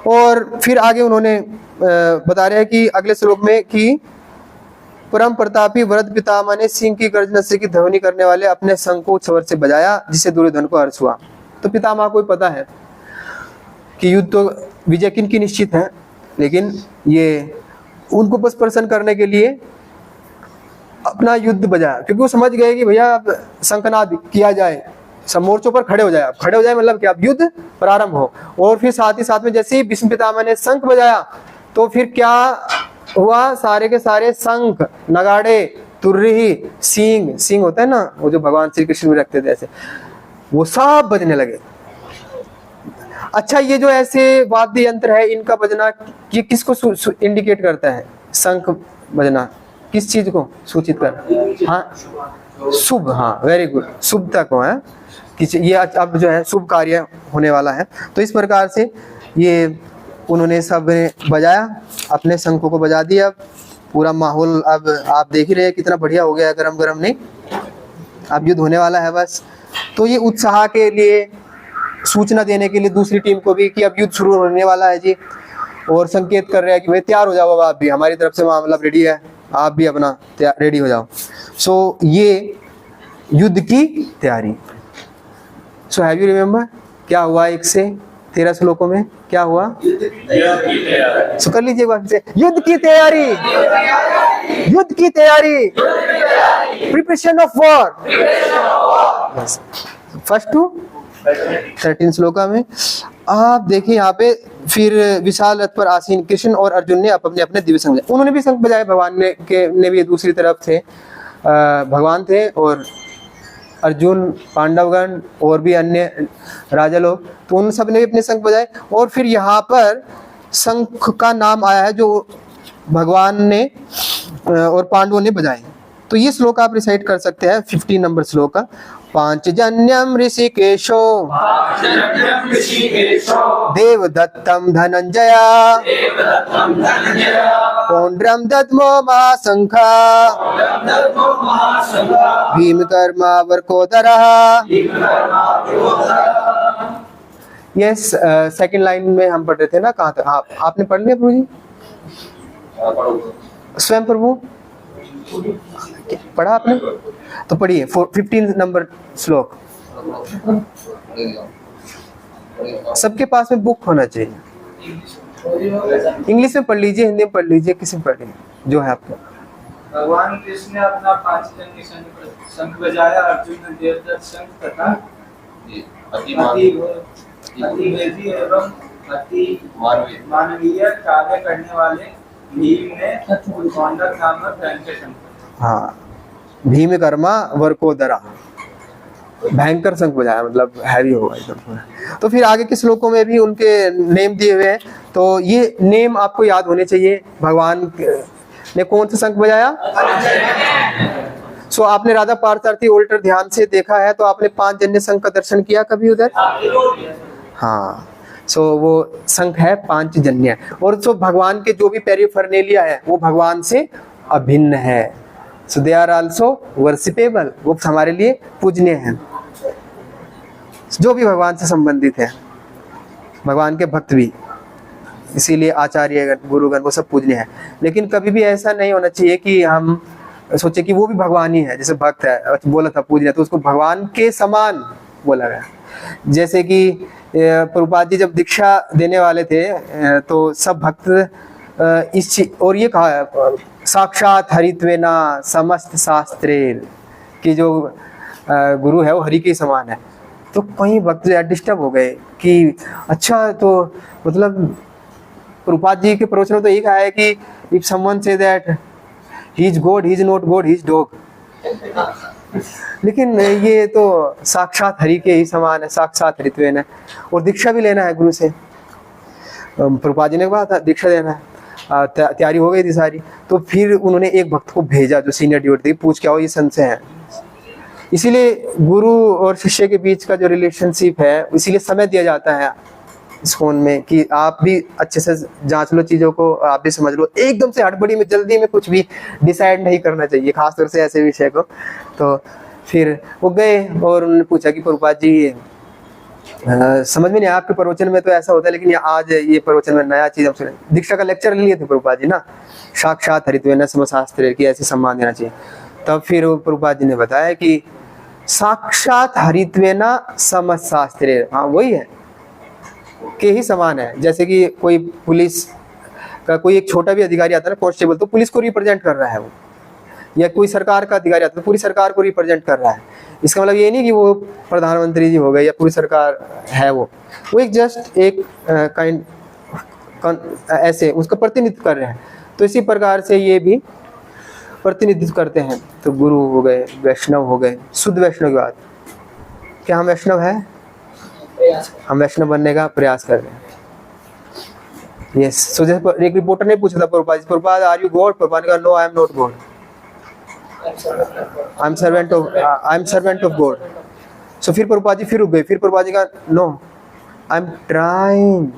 और फिर आगे उन्होंने बता रहे हैं कि अगले श्लोक में कि परम प्रतापी वृद्ध पितामह ने सिंह की गर्जना से की ध्वनि करने वाले अपने शंख को उच्च स्वर से बजाया, जिससे दुर्योधन को हर्ष हुआ। तो पितामह को पता है कि युद्ध तो विजय किन की निश्चित है, लेकिन ये उनको बस प्रसन्न करने के लिए अपना युद्ध बजाया, क्योंकि वो समझ गए कि भैया अब शंखनाद किया जाए, सब मोर्चों पर खड़े हो जाए। अब खड़े हो जाए मतलब कि अब युद्ध प्रारंभ हो। और फिर साथ ही साथ में जैसे ही भीष्म पितामह ने शंख बजाया, तो फिर क्या हुआ, सारे के सारे शंख, नगाड़े, तुर्री, सींग होता है ना, वो जो भगवान श्री कृष्ण भी रखते थे ऐसे, वो सब बजने लगे। अच्छा ये जो ऐसे वाद्य यंत्र है, इनका बजना ये किसको इंडिकेट करता है? शंख बजना किस चीज को सूचित कर? हाँ शुभ, हाँ वेरी गुड, शुभता को है कि ये अब जो है शुभ कार्य होने वाला है। तो इस प्रकार से ये उन्होंने सब बजाया, अपने शंखों को बजा दिया। पूरा माहौल अब आप देख ही रहे हैं कितना बढ़िया हो गया, गरम गरम नहीं, अब युद्ध होने वाला है बस। तो ये उत्साह के लिए, सूचना देने के लिए दूसरी टीम को भी कि अब युद्ध शुरू होने वाला है जी, और संकेत कर रहे हैं कि भाई तैयार हो जाओ, अब आप भी, हमारी तरफ से मामला रेडी है, आप भी अपना रेडी हो जाओ। सो ये युद्ध की तैयारी। सो हैव यू रिमेम्बर क्या हुआ 1 से 13 श्लोकों में क्या हुआ? युद्ध की तैयारी। सो कर लीजिए एक बार से, युद्ध की तैयारी, युद्ध की तैयारी, preparation of war. First to 13 shloka में आप देखिए यहाँ पे, फिर विशाल रथ पर आसीन कृष्ण और अर्जुन ने अपने अपने दिव्य शंख बजाए। उन्होंने भी शंख बजाए, भगवान ने भी दूसरी तरफ थे, भगवान थे और अर्जुन, पांडवगण और भी अन्य राजा लोग, तो उन सब ने भी अपने शंख बजाए। और फिर यहाँ पर शंख का नाम आया है जो भगवान ने और पांडवों ने बजाए। तो ये श्लोक आप रिसाइट कर सकते हैं, 15 नंबर श्लोक का। पांचजन्यम ऋषिकेशो देवदत्तम धनंजया पौंड्रम दद्मो महाशंखा भीमकर्मा वर्कोदरः। यस, सेकंड लाइन में हम पढ़ रहे थे ना, कहाँ तक आपने पढ़ लिया प्रभु जी? स्वयं प्रभु पढ़ा आपने? तो पढ़िए 15 नंबर श्लोक। सबके पास में बुक होना चाहिए, इंग्लिश में पढ़ लीजिए, हिंदी में पढ़ लीजिए, किसी में पढ़ लीजिए जो है आपका। भगवान कृष्ण ने अपना पांचजन्य शंख बजाया, अर्जुन ने देवदत्त शंख तथा अतिवेदी एवं अति मानवीय कार्य करने वाले भीम ने कौंडक नामक भयंकर शंख। हाँ, भीमकर्मा वर्कोदरा, भयंकर शंख बजाया, मतलब हैवी होगा एकदम। तो फिर आगे के श्लोकों में भी उनके नेम दिए हुए हैं, तो ये नेम आपको याद होने चाहिए। भगवान ने कौन सा शंख बजाया? सो आपने राधा पार्थसारथी उल्टर ध्यान से देखा है तो आपने पांचजन्य शंख का दर्शन किया कभी उधर? हाँ, सो वो शंख है पांचजन्य। और सो भगवान के जो भी पैरिफर्नेलिया है वो भगवान से अभिन्न है। सो दे आर आल्सो वर्शिपेबल, वो हमारे लिए पूजनीय हैं। जो भी भगवान से संबंधित है, भगवान के भक्त भी, इसीलिए आचार्य गुरुगण वो सब पूजनीय है। लेकिन कभी भी ऐसा नहीं होना चाहिए कि हम सोचे कि वो भी भगवान ही है। जैसे भक्त है, बोला था पूजनीय, तो उसको भगवान के समान बोला गया। जैसे कि प्रभुपाद जी जब दीक्षा देने वाले थे तो सब भक्त और ये कहा है साक्षात हरित्वेना समस्त शास्त्रेर, कि जो गुरु है वो हरि के समान है। तो कई भक्त डिस्टर्ब हो गए कि अच्छा, तो मतलब प्रभुपाद जी के प्रवचन में तो ये कहा है कि if someone say that he is God, he is not God, he is dog. लेकिन ये तो साक्षात हरि के ही समान है, साक्षात हरित्वेन है। और दीक्षा भी लेना है गुरु से। प्रभुपाद जी ने कहा था दीक्षा लेना है, तैयारी हो गई थी सारी। तो फिर उन्होंने एक भक्त को भेजा जो सीनियर ड्यूटी थी, पूछ के आओ ये संशय है। इसीलिए गुरु और शिष्य के बीच का जो रिलेशनशिप है, इसीलिए समय दिया जाता है इस फोन में कि आप भी अच्छे से जांच लो चीजों को, आप भी समझ लो। एकदम से हड़बड़ी में, जल्दी में कुछ भी डिसाइड नहीं करना चाहिए, खासतौर से ऐसे विषय को। तो फिर वो गए और उन्होंने पूछा कि प्रभुपाद जी समझ में नहीं, आपके प्रवचन में तो ऐसा होता है, लेकिन आज ये प्रवचन में नया चीज हम सुने। दीक्षा का लेक्चर लिए थे प्रभुपाद जी ना, साक्षात हरित्वेन समशास्त्रेर की ऐसे सम्मान देना चाहिए। तब फिर प्रभुपाद जी ने बताया कि साक्षात हरित्वेन समशास्त्रेर, हाँ वही है के ही समान है। जैसे कि कोई पुलिस का कोई एक छोटा भी अधिकारी आता है ना, कांस्टेबल, तो पुलिस को रिप्रेजेंट कर रहा है वो, या कोई सरकार का अधिकारी आता है तो पूरी सरकार को रिप्रेजेंट कर रहा है। इसका मतलब ये नहीं कि वो प्रधानमंत्री जी हो गए या पूरी सरकार है, वो एक जस्ट एक काइंड ऐसे उसका प्रतिनिधित्व कर रहे हैं। तो इसी प्रकार से ये भी प्रतिनिधित्व करते हैं। तो गुरु हो गए, वैष्णव हो गए, शुद्ध वैष्णव की बात। क्या हम वैष्णव है? हम वैष्णव बनने का प्रयास कर रहे हैं। यस, सो जैसे एक रिपोर्टर ने पूछा था Prabhupada are you God? Prabhupada ने कहा no, I am not God, I am servant of God. So फिर प्रभुपाद जी फिर रुक गए। फिर प्रभुपाद जी कहा no, I am trying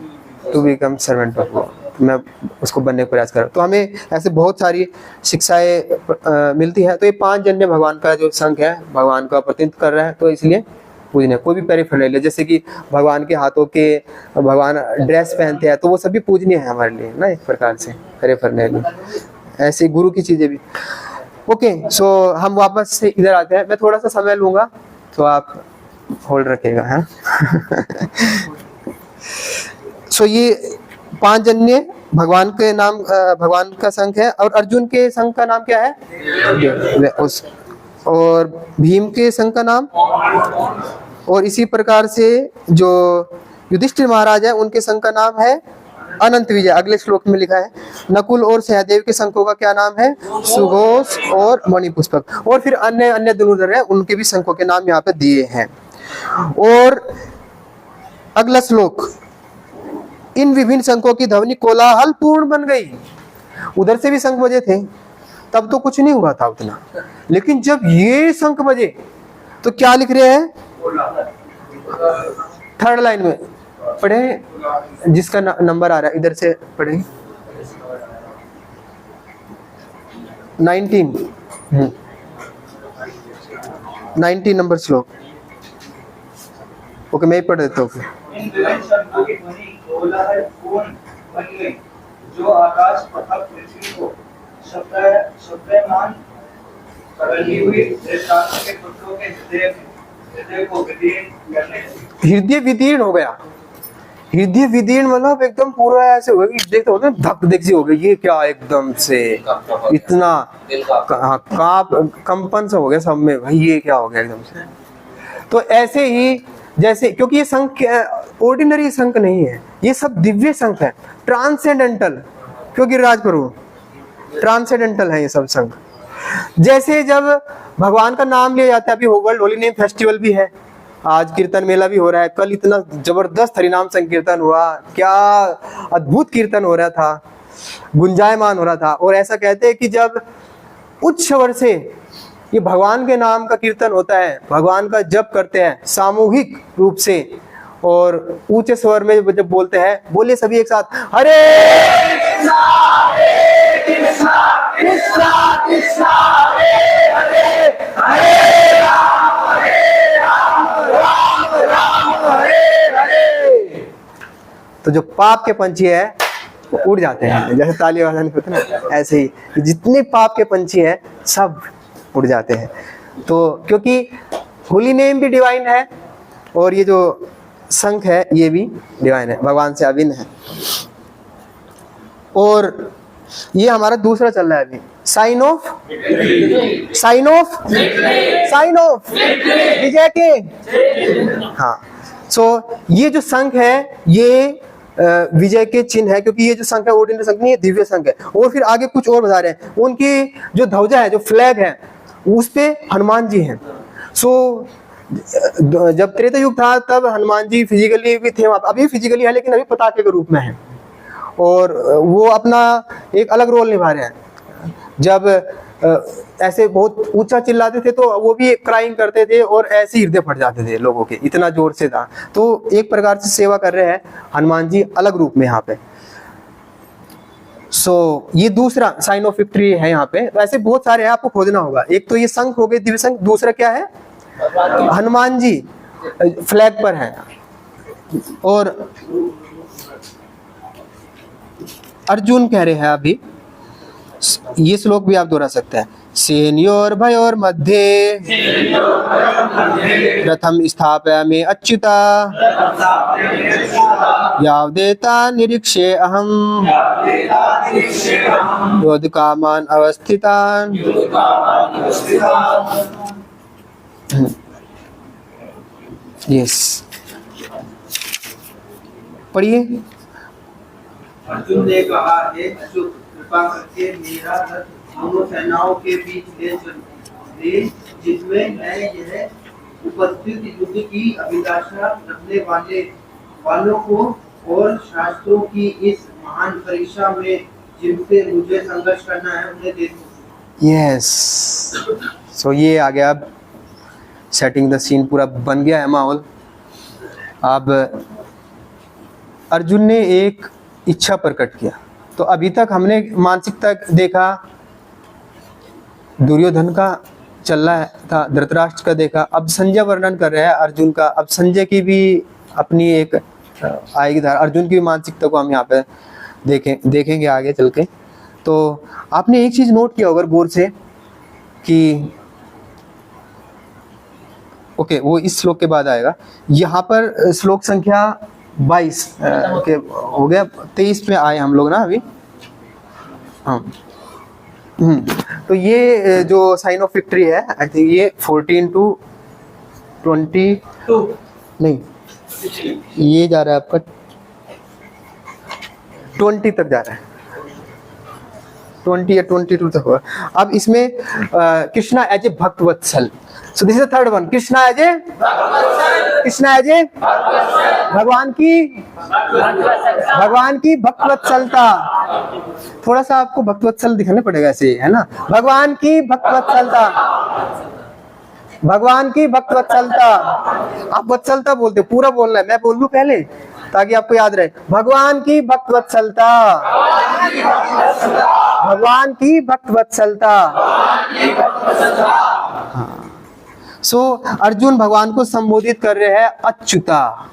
to become servant of God, मैं उसको बनने का प्रयास कर रहा हूँ। तो हमें ऐसे बहुत सारी शिक्षाएं मिलती हैं। तो ये पांचजन्य भगवान का जो शंख है, भगवान का प्रतिनिधित्व कर रहा है, तो इसलिए पूजनीय। कोई भी पैरिफर्नेलिया, जैसे कि भगवान के हाथों के भगवान ड्रेस पहनते हैं, तो वो सभी पूजनीय है हमारे लिए ना, एक प्रकार से पैरिफर्नेलिया। ऐसे गुरु की चीजें भी। ओके, सो हम वापस से इधर आते हैं। मैं थोड़ा सा समय लूंगा तो आप होल्ड रखिएगा, हाँ। सो ये 5 जन्य भगवान के नाम, भगवान का संघ है। और अर्जुन के संघ का नाम क्या है? और भीम के संघ का नाम, और इसी प्रकार से जो युधिष्ठिर महाराज है उनके संघ का नाम है अनंत विजय। अगले श्लोक में लिखा है नकुल और सहदेव के संघों का क्या नाम है? सुघोष और मणिपुष्पक। और फिर अन्य अन्य धनुर्धर है, उनके भी संघों के नाम यहाँ पे दिए हैं। और अगला श्लोक, इन विभिन्न संघों की ध्वनि कोलाहल पूर्ण बन गई। उधर से भी शंख बजे थे, तब तो कुछ नहीं हुआ था उतना, लेकिन जब ये शंख बजे तो क्या लिख रहे हैं? 3rd लाइन में पढ़े, जिसका नंबर आ रहा है इधर से पढ़े, 19 नंबर श्लोक। ओके, मैं ही पढ़ देता हूँ। इन विभिन्न शब्दों की ध्वनि कोलाहल पूर्ण बन गई, जो आकाश तथा पृथ्वी को शब्दमान करती हुई धृतराष्ट्र के पुत्रों के हृदय को विदीर्ण करने लगी। हृदय विदीर्ण हो गया। हृदय विदीर्ण मतलब एकदम पूरा ऐसे हो गया कि देखते होते हैं धक धक सी हो गई। ये क्या एकदम से इतना कंपन सा हो गया सब में, भाई ये क्या हो गया एकदम से। तो ऐसे ही जैसे, क्योंकि ये शंख ऑर्डिनरी शंख नहीं है, ये सब दिव्य शंख है, ट्रांसेंडेंटल, क्योंकि गिरिराज प्रभु ट्रांसेंडेंटल है ये सब शंख। जैसे जब भगवान का नाम लिया जाता है, अभी वर्ल्ड होली नेम फेस्टिवल भी है, आज कीर्तन मेला भी हो रहा है, कल इतना जबरदस्त हरिनाम संकीर्तन हुआ, क्या अद्भुत कीर्तन हो रहा था, गुंजायमान हो रहा था। और ऐसा कहते हैं कि जब उच्च स्वर से ये भगवान के नाम का कीर्तन होता है, भगवान का जप करते हैं सामूहिक रूप से, और ऊंचे स्वर में जब बोलते हैं, बोले सभी एक साथ, हरे कृष्णा कृष्णा कृष्णा हरे हरे, हरे राम राम राम हरे हरे। तो जो पाप के पंछी है वो उड़ जाते हैं, जैसे ताली बजाने होते हैं ना, ऐसे ही जितने पाप के पंछी हैं सब उड़ जाते हैं। तो क्योंकि होली नेम भी डिवाइन है, और ये जो शंख है ये भी डिवाइन है, भगवान से अभिन्न है। और ये हमारा दूसरा चल रहा है अभी, साइन ऑफ विजय के। हाँ, सो ये जो शंख है ये विजय के चिन्ह है, क्योंकि ये जो शंख है ऑर्डिनरी शंख नहीं है, दिव्य शंख है। और फिर आगे कुछ और बता रहे हैं, उनकी जो ध्वजा है, जो फ्लैग है, उस पे हनुमान जी हैं। सो जब त्रेता युग था तब हनुमान जी फिजिकली भी थे वहां, अभी फिजिकली है लेकिन अभी पताके के रूप में है, और वो अपना एक अलग रोल निभा रहे हैं। जब ऐसे बहुत ऊंचा चिल्लाते थे तो वो भी क्राइम करते थे, और ऐसे हृदय फट जाते थे लोगों के, इतना जोर से था। तो एक प्रकार से सेवा कर रहे हैं हनुमान जी अलग रूप में यहाँ पे। सो ये दूसरा साइन ऑफ विक्ट्री है यहाँ पे। वैसे बहुत सारे हैं, आपको खोजना होगा। एक तो ये शंख हो गए दिव्य शंख, दूसरा क्या है? हनुमान जी फ्लैग पर है। और अर्जुन कह रहे हैं अभी, ये श्लोक भी आप दोहरा सकते हैं, सेनयोर भयोर मध्य प्रथम स्थापयामि अच्युता यावदेता निरीक्षे अहम योद्धकामान अवस्थितान। यस, पढ़िए। अर्जुन ने कहा, हे अच्युत, कृपा करके मेरा रथ दोनों सेनाओं के बीच ले चल, जिसमें मैं यह उपस्थित युद्ध की अभिलाषा रखने वालों को और शास्त्रों की इस महान परीक्षा में जिनसे मुझे संघर्ष करना है उन्हें दे दूं। यस, सो ये आ गया, अब सेटिंग द सीन पूरा बन गया है माहौल। अब अर्जुन ने एक इच्छा प्रकट किया। तो अभी तक हमने मानसिकता देखा, दुर्योधन का चल रहा था, धृतराष्ट्र का देखा, अब संजय वर्णन कर रहे हैं अर्जुन का। अब संजय की भी अपनी एक आएगी धारा, अर्जुन की भी मानसिकता को हम यहाँ पे देखेंगे आगे चल के। तो आपने एक चीज नोट किया होगा गौर से कि ओके, वो इस श्लोक के बाद आएगा। यहाँ पर श्लोक संख्या 22 के हो गया, 23 में आए हम लोग ना अभी। हाँ तो ये जो साइन ऑफ विक्ट्री है, आई थिंक ये 14 to 22 नहीं, ये जा रहा है आपका 20 तक जा रहा है, 20 या 22 तक होगा। अब इसमें Krishna as a bhakta vatsala, so this is the third one, Krishna as a भगवान की भक्त वत्सलता। थोड़ा सा आपको भक्त वत्सल दिखाना पड़ेगा ऐसे, है ना, भगवान की भक्त वत्सलता, भगवान की भक्त वत्सलता। आप वत्सलता बोलते, पूरा बोलना है, मैं बोल लूं पहले ताकि आपको याद रहे, भगवान की भक्त वत्सलता, भगवान की भक्त वत्सलता। हाँ। सो अर्जुन भगवान को संबोधित कर रहे हैं अच्युता।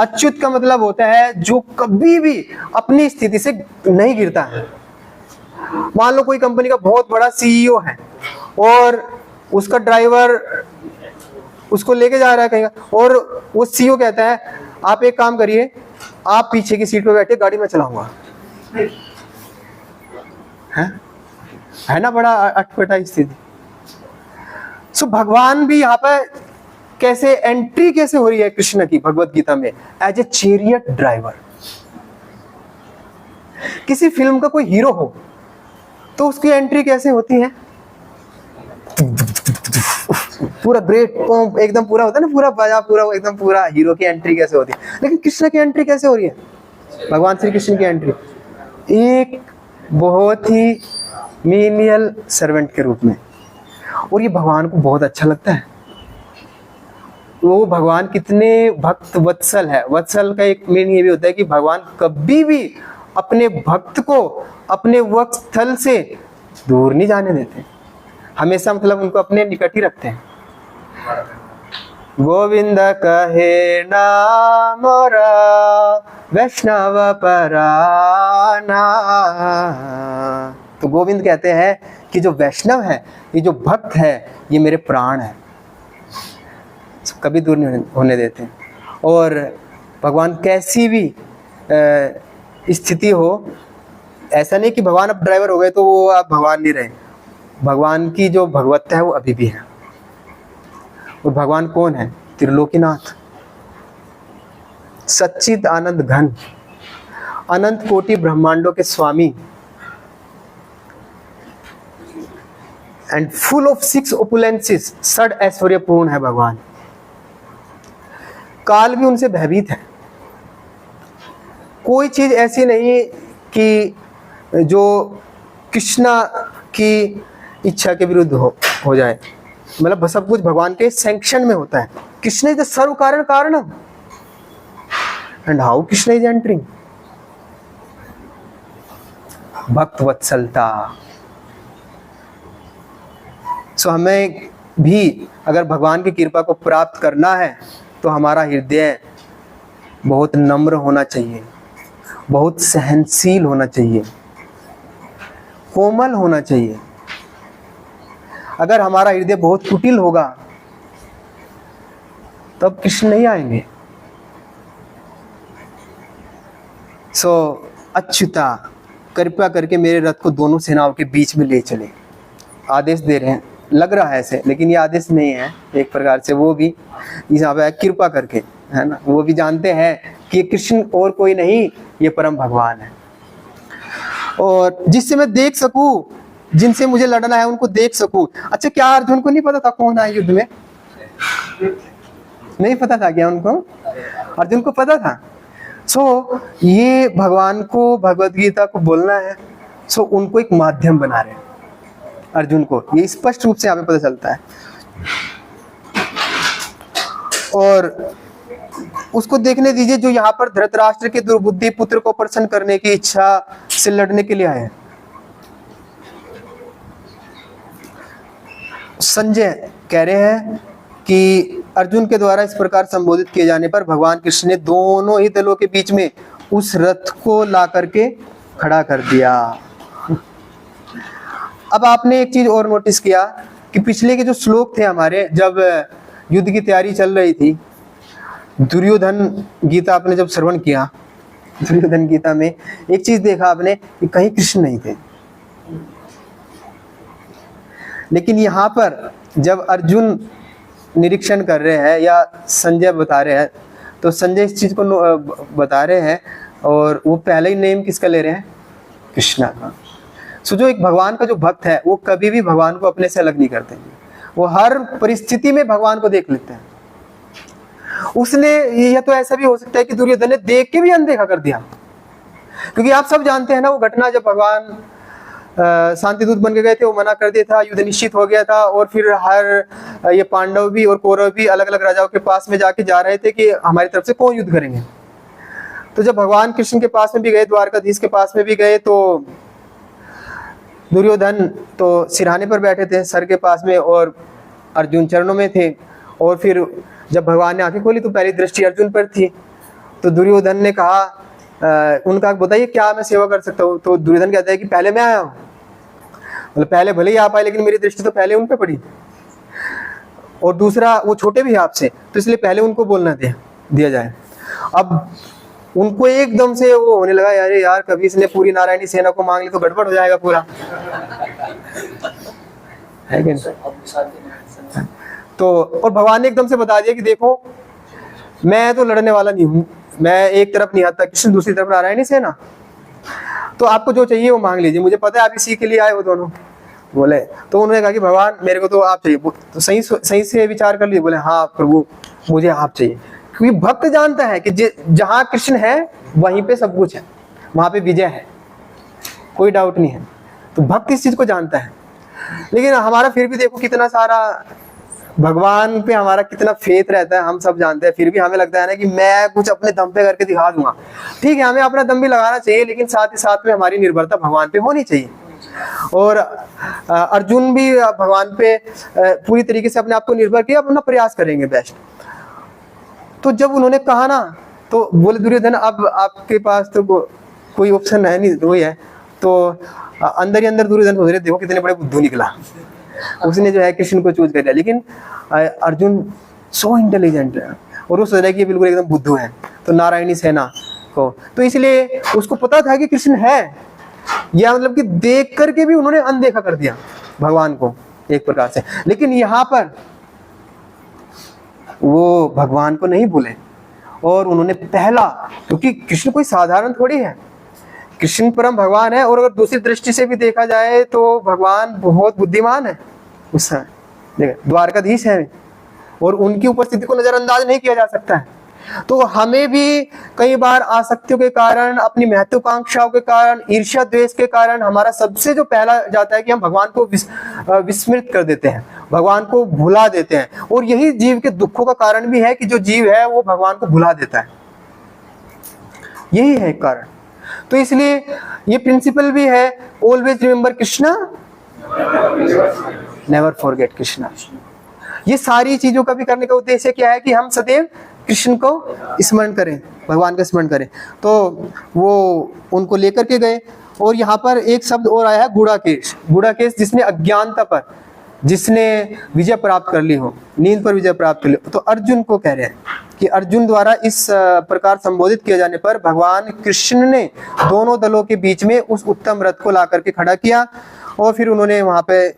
अच्युत का मतलब होता है जो कभी भी अपनी स्थिति से नहीं गिरता है। मान लो कोई कंपनी का बहुत बड़ा सीईओ है और उसका ड्राइवर उसको लेके जा रहा है कहीं, और वो सीईओ कहता है आप एक काम करिए, आप पीछे की सीट पे बैठे, गाड़ी में चलाऊंगा। है ना, बड़ा अटपटा स्थिति। सो भगवान भी यहाँ पर कैसे एंट्री कैसे हो रही है कृष्ण की भगवत गीता में, एज ए चैरियट ड्राइवर। किसी फिल्म का कोई हीरो हो तो उसकी एंट्री कैसे होती है, पूरा ग्रेट पंप एकदम पूरा होता है ना, पूरा बाजा पूरा एकदम पूरा, हीरो की एंट्री कैसे होती है। लेकिन कृष्ण की एंट्री कैसे हो रही है, भगवान श्री कृष्ण की एंट्री एक बहुत ही मीनियल सर्वेंट के रूप में, और ये भगवान को बहुत अच्छा लगता है। वो भगवान कितने भक्त वत्सल है। वत्सल का एक मीनिंग ये भी होता है कि भगवान कभी भी अपने भक्त को अपने वत्सल से दूर नहीं जाने देते, हमेशा मतलब उनको अपने निकट ही रखते हैं। गोविंद कहे ना मोरा वैष्णव पराना, तो गोविंद कहते हैं कि जो वैष्णव है, ये जो भक्त है, ये मेरे प्राण है, कभी दूर नहीं होने देते। और भगवान कैसी भी स्थिति हो, ऐसा नहीं कि भगवान अब ड्राइवर हो गए तो वो अब भगवान नहीं रहे। भगवान की जो भगवत्ता है वो अभी भी है। और भगवान कौन है, त्रिलोकीनाथ, सच्चिद आनंद घन, अनंत कोटि ब्रह्मांडों के स्वामी, एंड फुल ऑफ 6 ओपुलेंसेस, षड ऐश्वर्य पूर्ण है भगवान। काल भी उनसे भयभीत है। कोई चीज ऐसी नहीं कि जो कृष्णा की इच्छा के विरुद्ध हो जाए, मतलब सब कुछ भगवान के सैंक्शन में होता है। कृष्ण इज द सर्व कारण कारणम, and how Krishna is entering. भक्त वत्सलता। सो हमें भी अगर भगवान की कृपा को प्राप्त करना है तो हमारा हृदय बहुत नम्र होना चाहिए, बहुत सहनशील होना चाहिए, कोमल होना चाहिए। अगर हमारा हृदय बहुत कुटिल होगा तब कृष्ण नहीं आएंगे। सो अच्युता, कृपया करके मेरे रथ को दोनों सेनाओं के बीच में ले चले। आदेश दे रहे हैं, लग रहा है ऐसे, लेकिन ये आदेश नहीं है एक प्रकार से। वो भी यहाँ पे कृपा करके, है ना, वो भी जानते हैं कि कृष्ण और कोई नहीं, ये परम भगवान है। और जिससे मैं देख सकूं, जिनसे मुझे लड़ना है उनको देख सकूं। अच्छा, क्या अर्जुन को नहीं पता था कौन है युद्ध में? नहीं पता था क्या उनको? अर्जुन को पता था। सो ये भगवान को भगवत गीता को बोलना है, सो उनको एक माध्यम बना रहे हैं अर्जुन को, ये स्पष्ट रूप से यहाँ पे पता चलता है। और उसको देखने दीजिए जो यहाँ पर धृतराष्ट्र के दुर्बुद्धि पुत्र को प्रसन्न करने की इच्छा से लड़ने के लिए आए हैं। संजय कह रहे हैं कि अर्जुन के द्वारा इस प्रकार संबोधित किए जाने पर भगवान कृष्ण ने दोनों ही दलों के बीच में उस रथ को ला करके खड़ा कर दिया। अब आपने एक चीज और नोटिस किया कि पिछले के जो श्लोक थे हमारे, जब युद्ध की तैयारी चल रही थी, दुर्योधन गीता आपने जब श्रवण किया, दुर्योधन गीता में एक चीज देखा आपने कि कहीं कृष्ण नहीं थे। लेकिन यहाँ पर जब अर्जुन निरीक्षण कर रहे हैं या संजय बता रहे हैं, तो संजय इस चीज को बता रहे हैं और वो पहले ही नेम किसका ले रहे हैं? कृष्णा का। सो जो एक भगवान का जो भक्त है वो कभी भी भगवान को अपने से अलग नहीं करते, वो हर परिस्थिति में भगवान को देख लेते हैं। उसने यह तो ऐसा भी हो सकता है कि दुर्योधन ने देख के भी अनदेखा कर दिया, क्योंकि आप सब जानते हैं ना वो घटना जब भगवान शांति दूत बन के गए थे, वो मना कर दिया था, युद्ध निश्चित हो गया था और फिर हर ये पांडव भी और कौरव भी अलग अलग राजाओं के पास में जाके जा रहे थे कि हमारी तरफ से कौन युद्ध करेंगे। तो जब भगवान कृष्ण के पास में भी गए, द्वारकाधीश के पास में भी गए, तो दुर्योधन तो सिरहाने पर बैठे थे सर के पास में और अर्जुन चरणों में थे। और फिर जब भगवान ने आंखें खोली तो पहली दृष्टि अर्जुन पर थी। तो दुर्योधन ने कहा उनका बताइए क्या मैं सेवा कर सकता हूँ। तो दुर्योधन कहता है कि पहले मैं आया हूँ, मतलब पहले भले ही आप आए लेकिन मेरी दृष्टि तो पहले उन पे पड़ी, और दूसरा वो छोटे भी आपसे, तो इसलिए पहले उनको बोलना दिया जाए। अब उनको एकदम से वो होने लगा, अरे यार कभी इसने पूरी नारायणी सेना को मांग ली तो गड़बड़ हो जाएगा पूरा, है कि नहीं? तो और भगवान ने एकदम से बता दिया कि देखो मैं तो लड़ने वाला नहीं हूँ, मैं एक तरफ निहत्था कृष्ण, दूसरी तरफ नारायणी सेना, तो आपको जो चाहिए वो मांग लीजिए, मुझे पता है आप इसी के लिए आए हो दोनों। बोले तो उन्होंने कहा कि भगवान मेरे को तो आप चाहिए। तो सही से विचार कर लिए, बोले हाँ प्रभु मुझे आप चाहिए, क्योंकि भक्त जानता है कि जहाँ कृष्ण है वहीं पे सब कुछ है, वहां पे विजय है, कोई डाउट नहीं है। तो भक्त इस चीज को जानता है। लेकिन हमारा फिर भी देखो कितना सारा भगवान पे हमारा कितना फेथ रहता है, हम सब जानते हैं, फिर भी हमें लगता है ना कि मैं कुछ अपने दम पे करके दिखा दूंगा। ठीक है, हमें अपना दम भी लगाना चाहिए, लेकिन साथ ही साथ में हमारी निर्भरता भगवान पे होनी चाहिए। और अर्जुन भी भगवान पे पूरी तरीके से अपने आप को निर्भर किया, अपना प्रयास करेंगे बेस्ट। तो जब उन्होंने कहा ना, तो बोले दुर्योधन अब आपके पास तो कोई ऑप्शन है नहीं, वही है। तो अंदर ही अंदर दुर्योधन सोच रहे देखो कितने बड़े बुद्धू निकला, उसने जो है कृष्ण को चूज कर लिया। लेकिन अर्जुन सो इंटेलिजेंट है और वो सोच रहा है कि बिल्कुल एकदम बुद्धू है, तो नारायणी सेना को, तो इसलिए उसको पता था कि कृष्ण है, या मतलब कि देख करके भी उन्होंने अनदेखा कर दिया भगवान को एक प्रकार से। लेकिन यहाँ पर वो भगवान को नहीं भूले और उन्होंने पहला, क्योंकि कृष्ण कोई साधारण थोड़ी है, कृष्ण परम भगवान है। और अगर दूसरी दृष्टि से भी देखा जाए तो भगवान बहुत बुद्धिमान है, उस समय द्वारकाधीश है और उनकी उपस्थिति को नजरअंदाज नहीं किया जा सकता है। तो हमें भी कई बार आसक्तियों के कारण, अपनी महत्वाकांक्षाओं के कारण, ईर्ष्या द्वेष के कारण हमारा सबसे जो पहला जाता है कि हम भगवान को विस्मृत कर देते हैं, भगवान को भुला देते हैं। और यही जीव के दुखों का कारण भी है कि जो जीव है वो भगवान को भुला देता है, यही है कारण। तो इसलिए ये प्रिंसिपल भी है, always remember Krishna, never forget Krishna. ये सारी चीजों का भी करने का उद्देश्य क्या है कि हम सदैव कृष्ण को स्मरण करें, भगवान का स्मरण करें। तो वो उनको लेकर के गए। और यहाँ पर एक शब्द और आया है, गुड़ाकेश। गुड़ाकेश जिसने अज्ञानता पर, जिसने विजय प्राप्त कर ली हो, नींद पर विजय प्राप्त कर ली हो। तो अर्जुन को कह रहे हैं कि अर्जुन द्वारा इस प्रकार संबोधित किए जाने पर भगवान कृष्ण ने दोनों दलों के बीच में उस उत्तम रथ को ला करके खड़ा किया। और फिर उन्होंने वहां पे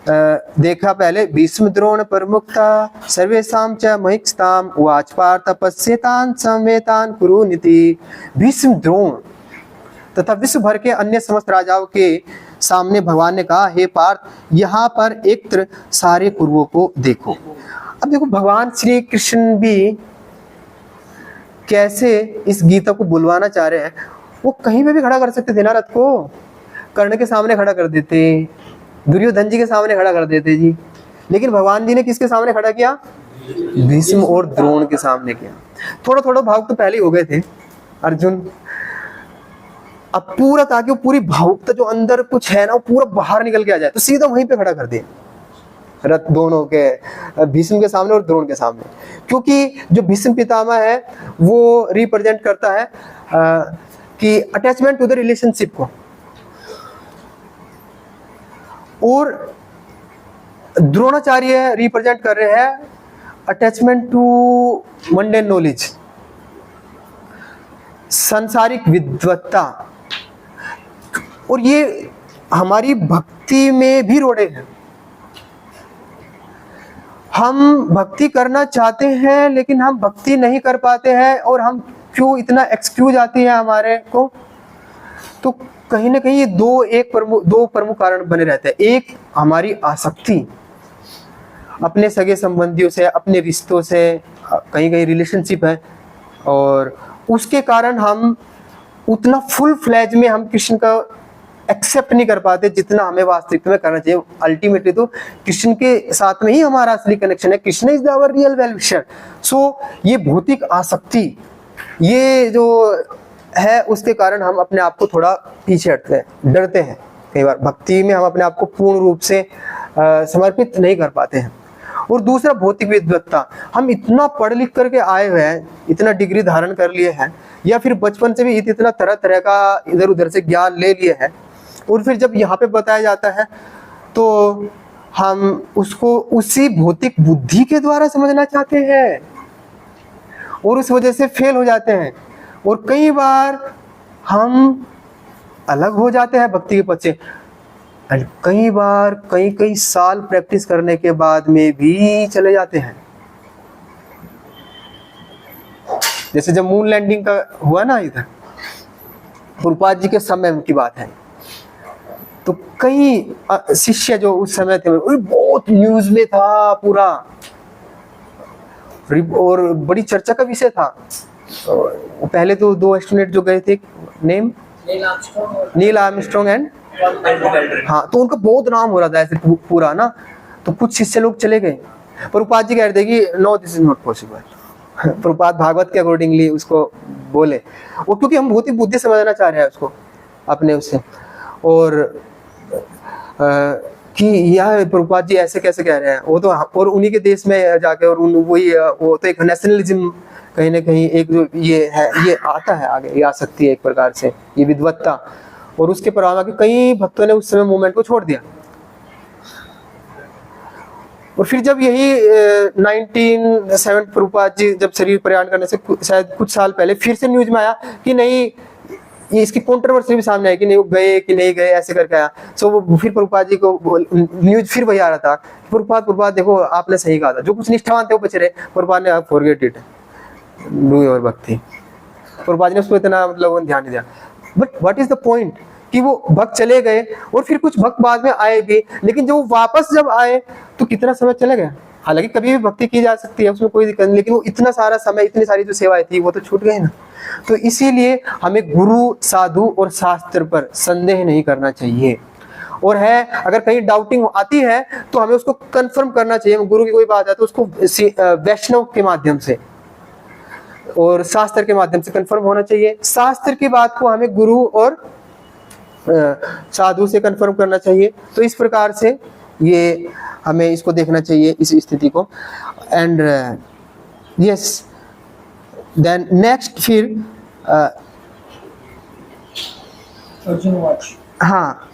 देखा, पहले भीष्म द्रोण प्रमुखता सर्वेषां च महिष्ठाम उवाच पार्थ पश्येतान् संवेतान् कुरुनिति। भीष्म द्रोण तथा विश्व भर के अन्य समस्त राजाओं के सामने भगवान ने कहा, हे पार्थ यहाँ पर एक सारे कुरुओं को देखो। अब देखो भगवान श्री कृष्ण भी कैसे इस गीता को बुलवाना चाह रहे हैं। वो कहीं पे भी खड़ा कर सकते थे ना रथ को, कर्ण के सामने खड़ा कर देते, दुर्योधन जी के सामने खड़ा कर देते जी। लेकिन भगवान जी ने किसके सामने खड़ा किया? भीष्म और द्रोण के सामने किया। थोड़ा थोड़ा भावुक तो पहले ही हो गए थे अर्जुन, अब पूरा, ताकि वो पूरी भावुकता जो अंदर कुछ है ना वो पूरा बाहर निकल के आ जाए, तो सीधा वहीं पे खड़ा कर दिया रथ दोनों के, भीष्म के सामने और द्रोण के सामने। क्योंकि जो भीष्म पितामह है वो रिप्रेजेंट करता है कि अटैचमेंट टू द रिलेशनशिप को, और द्रोणाचार्य रिप्रेजेंट कर रहे हैं अटैचमेंट टू मंडेन नॉलेज। संसारिक विद्वत्ता, और ये हमारी भक्ति में भी रोड़े हैं। हम भक्ति करना चाहते हैं लेकिन हम भक्ति नहीं कर पाते हैं, और हम क्यों, इतना एक्सक्यूज आती है हमारे को, तो कहीं ना कहीं ये दो प्रमुख कारण बने रहते हैं। एक हमारी आसक्ति अपने सगे संबंधियों से, अपने रिश्तों से, कहीं कहीं रिलेशनशिप है, और उसके कारण हम उतना फुल फ्लैज में हम कृष्ण का एक्सेप्ट नहीं कर पाते जितना हमें वास्तविकता में करना चाहिए। अल्टीमेटली तो कृष्ण के साथ में ही हमारा असली कनेक्शन है। Krishna is our real well wisher. So ये भौतिक आसक्ति, ये जो है, उसके कारण हम अपने आप को थोड़ा पीछे हटते हैं, डरते हैं। कई बार भक्ति में हम अपने आप को पूर्ण रूप से समर्पित नहीं कर पाते हैं। और दूसरा भौतिक विद्वत्ता, हम इतना पढ़ लिख करके आए हुए हैं, इतना डिग्री धारण कर लिए हैं, या फिर बचपन से भी इतना तरह तरह का इधर उधर से ज्ञान ले लिए हैं, और फिर जब यहाँ पे बताया जाता है तो हम उसको उसी भौतिक बुद्धि के द्वारा समझना चाहते हैं, और उस वजह से फेल हो जाते हैं। और कई बार हम अलग हो जाते हैं भक्ति के पथ से। कई बार कई साल प्रैक्टिस करने के बाद में भी चले जाते हैं। जैसे जब मून लैंडिंग का हुआ ना इधर, प्रभुपाद जी के समय की बात है, तो कई शिष्य जो उस समय थे, बहुत न्यूज में था पूरा, और बड़ी चर्चा का विषय था। पहले तो 2 एस्ट्रोनॉट जो गए थे, नेम नील आर्मस्ट्रॉन्ग एंड, हाँ, तो उनका बहुत नाम हो रहा था ऐसे पूरा ना। तो कुछ शिष्य लोग चले गए, प्रभुपाद जी कह रहे थे कि no, this is not possible. Prabhupada Bhagavat के अकॉर्डिंगली उसको बोले, वो क्योंकि हम भौतिक बुद्धि समझना चाह रहे हैं उसको अपने उससे, और कि यह प्रभुपाद जी ऐसे कैसे कह रहे हैं, वो तो, और उन्हीं के देश में जाके, और वही वो तो एक नेशनलिज्म कहीं ना कहीं एक जो ये है, ये आता है आगे, ये आ सकती है एक प्रकार से ये विद्वत्ता। और उसके प्रभाव में कई भक्तों ने उस समय मूवमेंट को छोड़ दिया। और फिर जब यही 1907 प्रभुपाद जी जब शरीर प्रयाण करने से शायद कुछ साल पहले फिर से न्यूज में आया कि नहीं, ये इसकी कंट्रोवर्सी भी सामने आई कि नहीं वो गए कि नहीं गए, ऐसे करके आया। सो वो फिर प्रभुपाद जी को न्यूज फिर वही आ रहा था, प्रभुपाद देखो आपने सही कहा था, जो कुछ निष्ठावान थे वो बचे रहे। प्रभुपाद ने आप फॉरगेट इट, डू योर भक्ति। प्रभुपाद ने उसको इतना मतलब ध्यान नहीं दिया। But what is the point कि वो भक्त चले गए, और फिर कुछ भक्त बाद में आए भी, लेकिन जब वो वापस जब आए तो कितना समय चले गया। हालांकि कभी भी भक्ति की जा सकती है, उसमें कोई दिक्कत नहीं, लेकिन वो इतना सारा समय, इतनी सारी जो सेवाएं थी वो तो छूट गए ना। तो इसीलिए हमें गुरु, साधु और शास्त्र पर संदेह नहीं करना चाहिए। और है, अगर कहीं डाउटिंग आती है तो हमें उसको कंफर्म करना चाहिए। गुरु की कोई बात है तो उसको वैष्णव के माध्यम से और शास्त्र के माध्यम से कंफर्म होना चाहिए। शास्त्र की बात को हमें गुरु और साधु से कंफर्म करना चाहिए। तो इस प्रकार से ये हमें इसको देखना चाहिए, इस स्थिति को। एंड यस, देन नेक्स्ट फिर हाँ,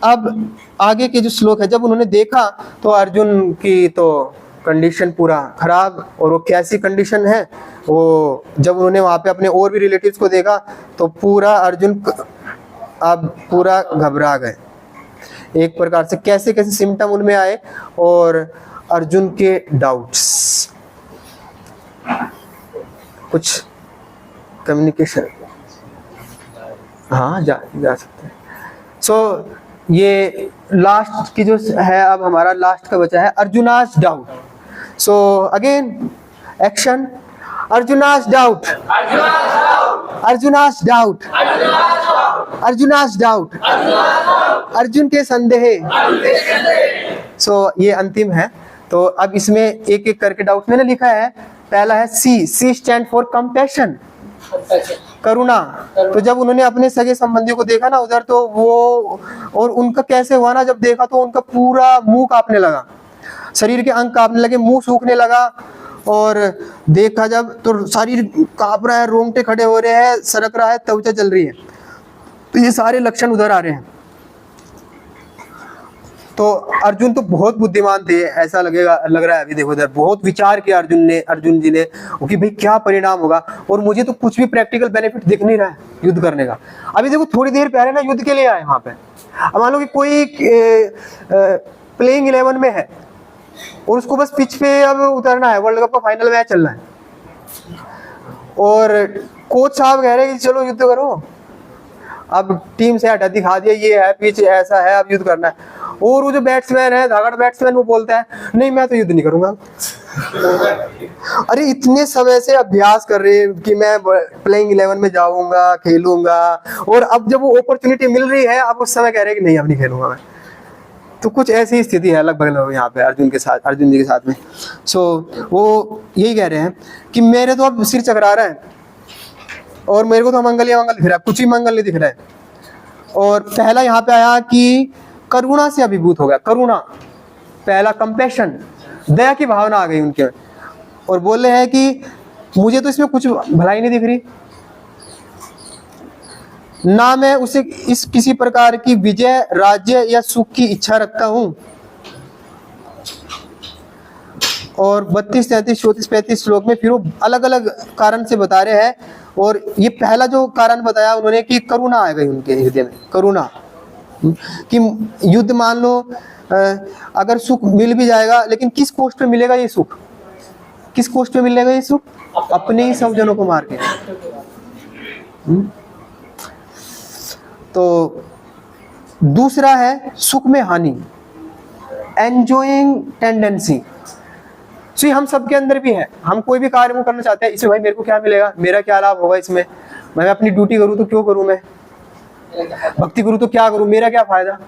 अब आगे के जो श्लोक है, जब उन्होंने देखा तो अर्जुन की तो कंडीशन पूरा खराब, और वो कैसी कंडीशन है वो, जब उन्होंने वहां पे अपने और भी रिलेटिव्स को देखा तो पूरा अर्जुन अब पूरा घबरा गए। एक प्रकार से कैसे कैसे सिम्टम उनमें आए, और अर्जुन के डाउट्स, कुछ कम्युनिकेशन, हाँ जा सकते हैं। सो ये लास्ट की जो है, अब हमारा लास्ट का बचा है Arjuna's doubt. So again action, Arjuna's doubt, Arjuna's doubt, Arjuna's doubt, Arjun के संदेह। सो ये अंतिम है। तो अब इसमें एक एक करके डाउट मैंने लिखा है। पहला है सी स्टैंड फॉर कंपैशन, करुणा। तो जब उन्होंने अपने सगे संबंधियों को देखा ना उधर, तो वो, और उनका कैसे हुआ ना, जब देखा तो उनका पूरा मुंह कांपने लगा, शरीर के अंग कांपने लगे, मुंह सूखने लगा, और देखा जब तो शरीर कांप रहा है, रोंगटे खड़े हो रहे हैं, सरक रहा है, त्वचा जल रही है। तो ये सारे लक्षण उधर आ रहे हैं। तो अर्जुन तो बहुत बुद्धिमान थे, ऐसा लग रहा है अभी देखो इधर, बहुत विचार किया अर्जुन जी ने कि भाई क्या परिणाम होगा, और मुझे तो कुछ भी प्रैक्टिकल बेनिफिट दिख नहीं रहा है युद्ध करने का। अभी देखो थोड़ी देर पहले ना युद्ध के लिए आए वहां पे, अब मान लो कि कोई प्लेइंग 11 में है और उसको बस पिच पे अब उतरना है, वर्ल्ड कप का फाइनल मैच चल रहा है, और कोच साहब कह रहे हैं कि चलो युद्ध करो, अब टीम से हटा दिखा दिया ये है पिच ऐसा है, अब युद्ध करना है, और वो जो बैट्समैन है धागड़ बैट्समैन वो बोलता है नहीं मैं तो युद्ध नहीं करूंगा। अरे इतने समय से अभ्यास कर रहे हैं कि मैं प्लेइंग 11 में जाऊंगा खेलूंगा, और अब जब वो अपॉर्चुनिटी मिल रही है अब उस समय कह रहे हैं कि नहीं अब नहीं खेलूंगा मैं। तो कुछ ऐसी स्थिति है लगभग यहाँ पे अर्जुन जी के साथ में। सो वो यही कह रहे हैं कि मेरे तो अब सिर चकरा रहा है और मेरे को तो मंगल या मंगल दिख रहा है, कुछ ही मंगल नहीं दिख रहा है। और पहला यहाँ पे आया कि करुणा से अभिभूत हो गया, करुणा, पहला कंपैशन, दया की भावना आ गई उनके, और बोल रहे हैं कि मुझे तो इसमें कुछ भलाई नहीं दिख रही, ना मैं उसे इस किसी प्रकार की विजय राज्य या सुख की इच्छा रखता हूं। और 32, 33, 34, 35 श्लोक में फिर वो अलग अलग कारण से बता रहे हैं, और ये पहला जो कारण बताया उन्होंने कि करुणा आ गई उनके हृदय में, करुणा, कि युद्ध मान लो अगर सुख मिल भी जाएगा लेकिन किस कोष्ठ पे मिलेगा ये सुख, किस कोष्ठ पे मिलेगा ये सुख, अपने ही सब जनों को मार के। तो दूसरा है सुख में हानि, एंजॉयिंग टेंडेंसी। तो हम सबके अंदर भी है, हम कोई भी कार्य को करना चाहते हैं, इसमें भाई मेरे को क्या मिलेगा, मेरा क्या लाभ होगा इसमें, मैं अपनी ड्यूटी करूँ तो क्यों करूँ, मैं भक्ति करूँ तो क्या करूँ, मेरा क्या फायदा,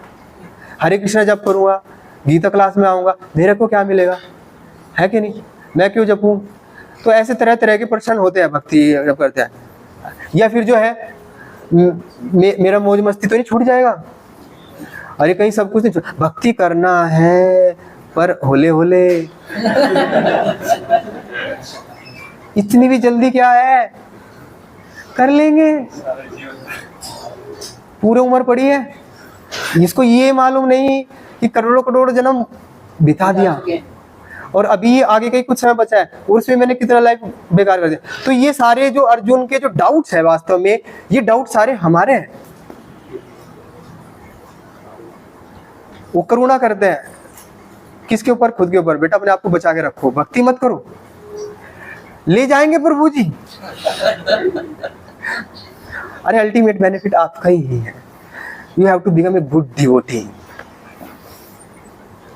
हरे कृष्ण जप करूँगा, गीता क्लास में आऊँगा, मेरे को क्या मिलेगा, है कि नहीं, मैं क्यों जपूँ। तो ऐसे तरह तरह के प्रश्न होते हैं भक्ति जब करते हैं। या फिर जो है मेरा मौज मस्ती तो नहीं छूट जाएगा, अरे कहीं सब कुछ नहीं, भक्ति करना है पर होले होले इतनी भी जल्दी क्या है, कर लेंगे, पूरे उम्र पड़ी है, इसको ये मालूम नहीं कि करोड़ों करोड़ जन्म बिता दिया और अभी आगे का कुछ समय बचा है और उसमें मैंने कितना लाइफ बेकार कर दिया। तो ये सारे जो अर्जुन के जो डाउट्स है, वास्तव में ये डाउट सारे हमारे हैं। वो करुणा करते हैं किसके ऊपर, खुद के ऊपर। बेटा अपने आप को बचा के रखो, भक्ति मत करो, ले जाएंगे प्रभु जी। अरे अल्टीमेट बेनिफिट आपका ही है। You have to become a good devotee,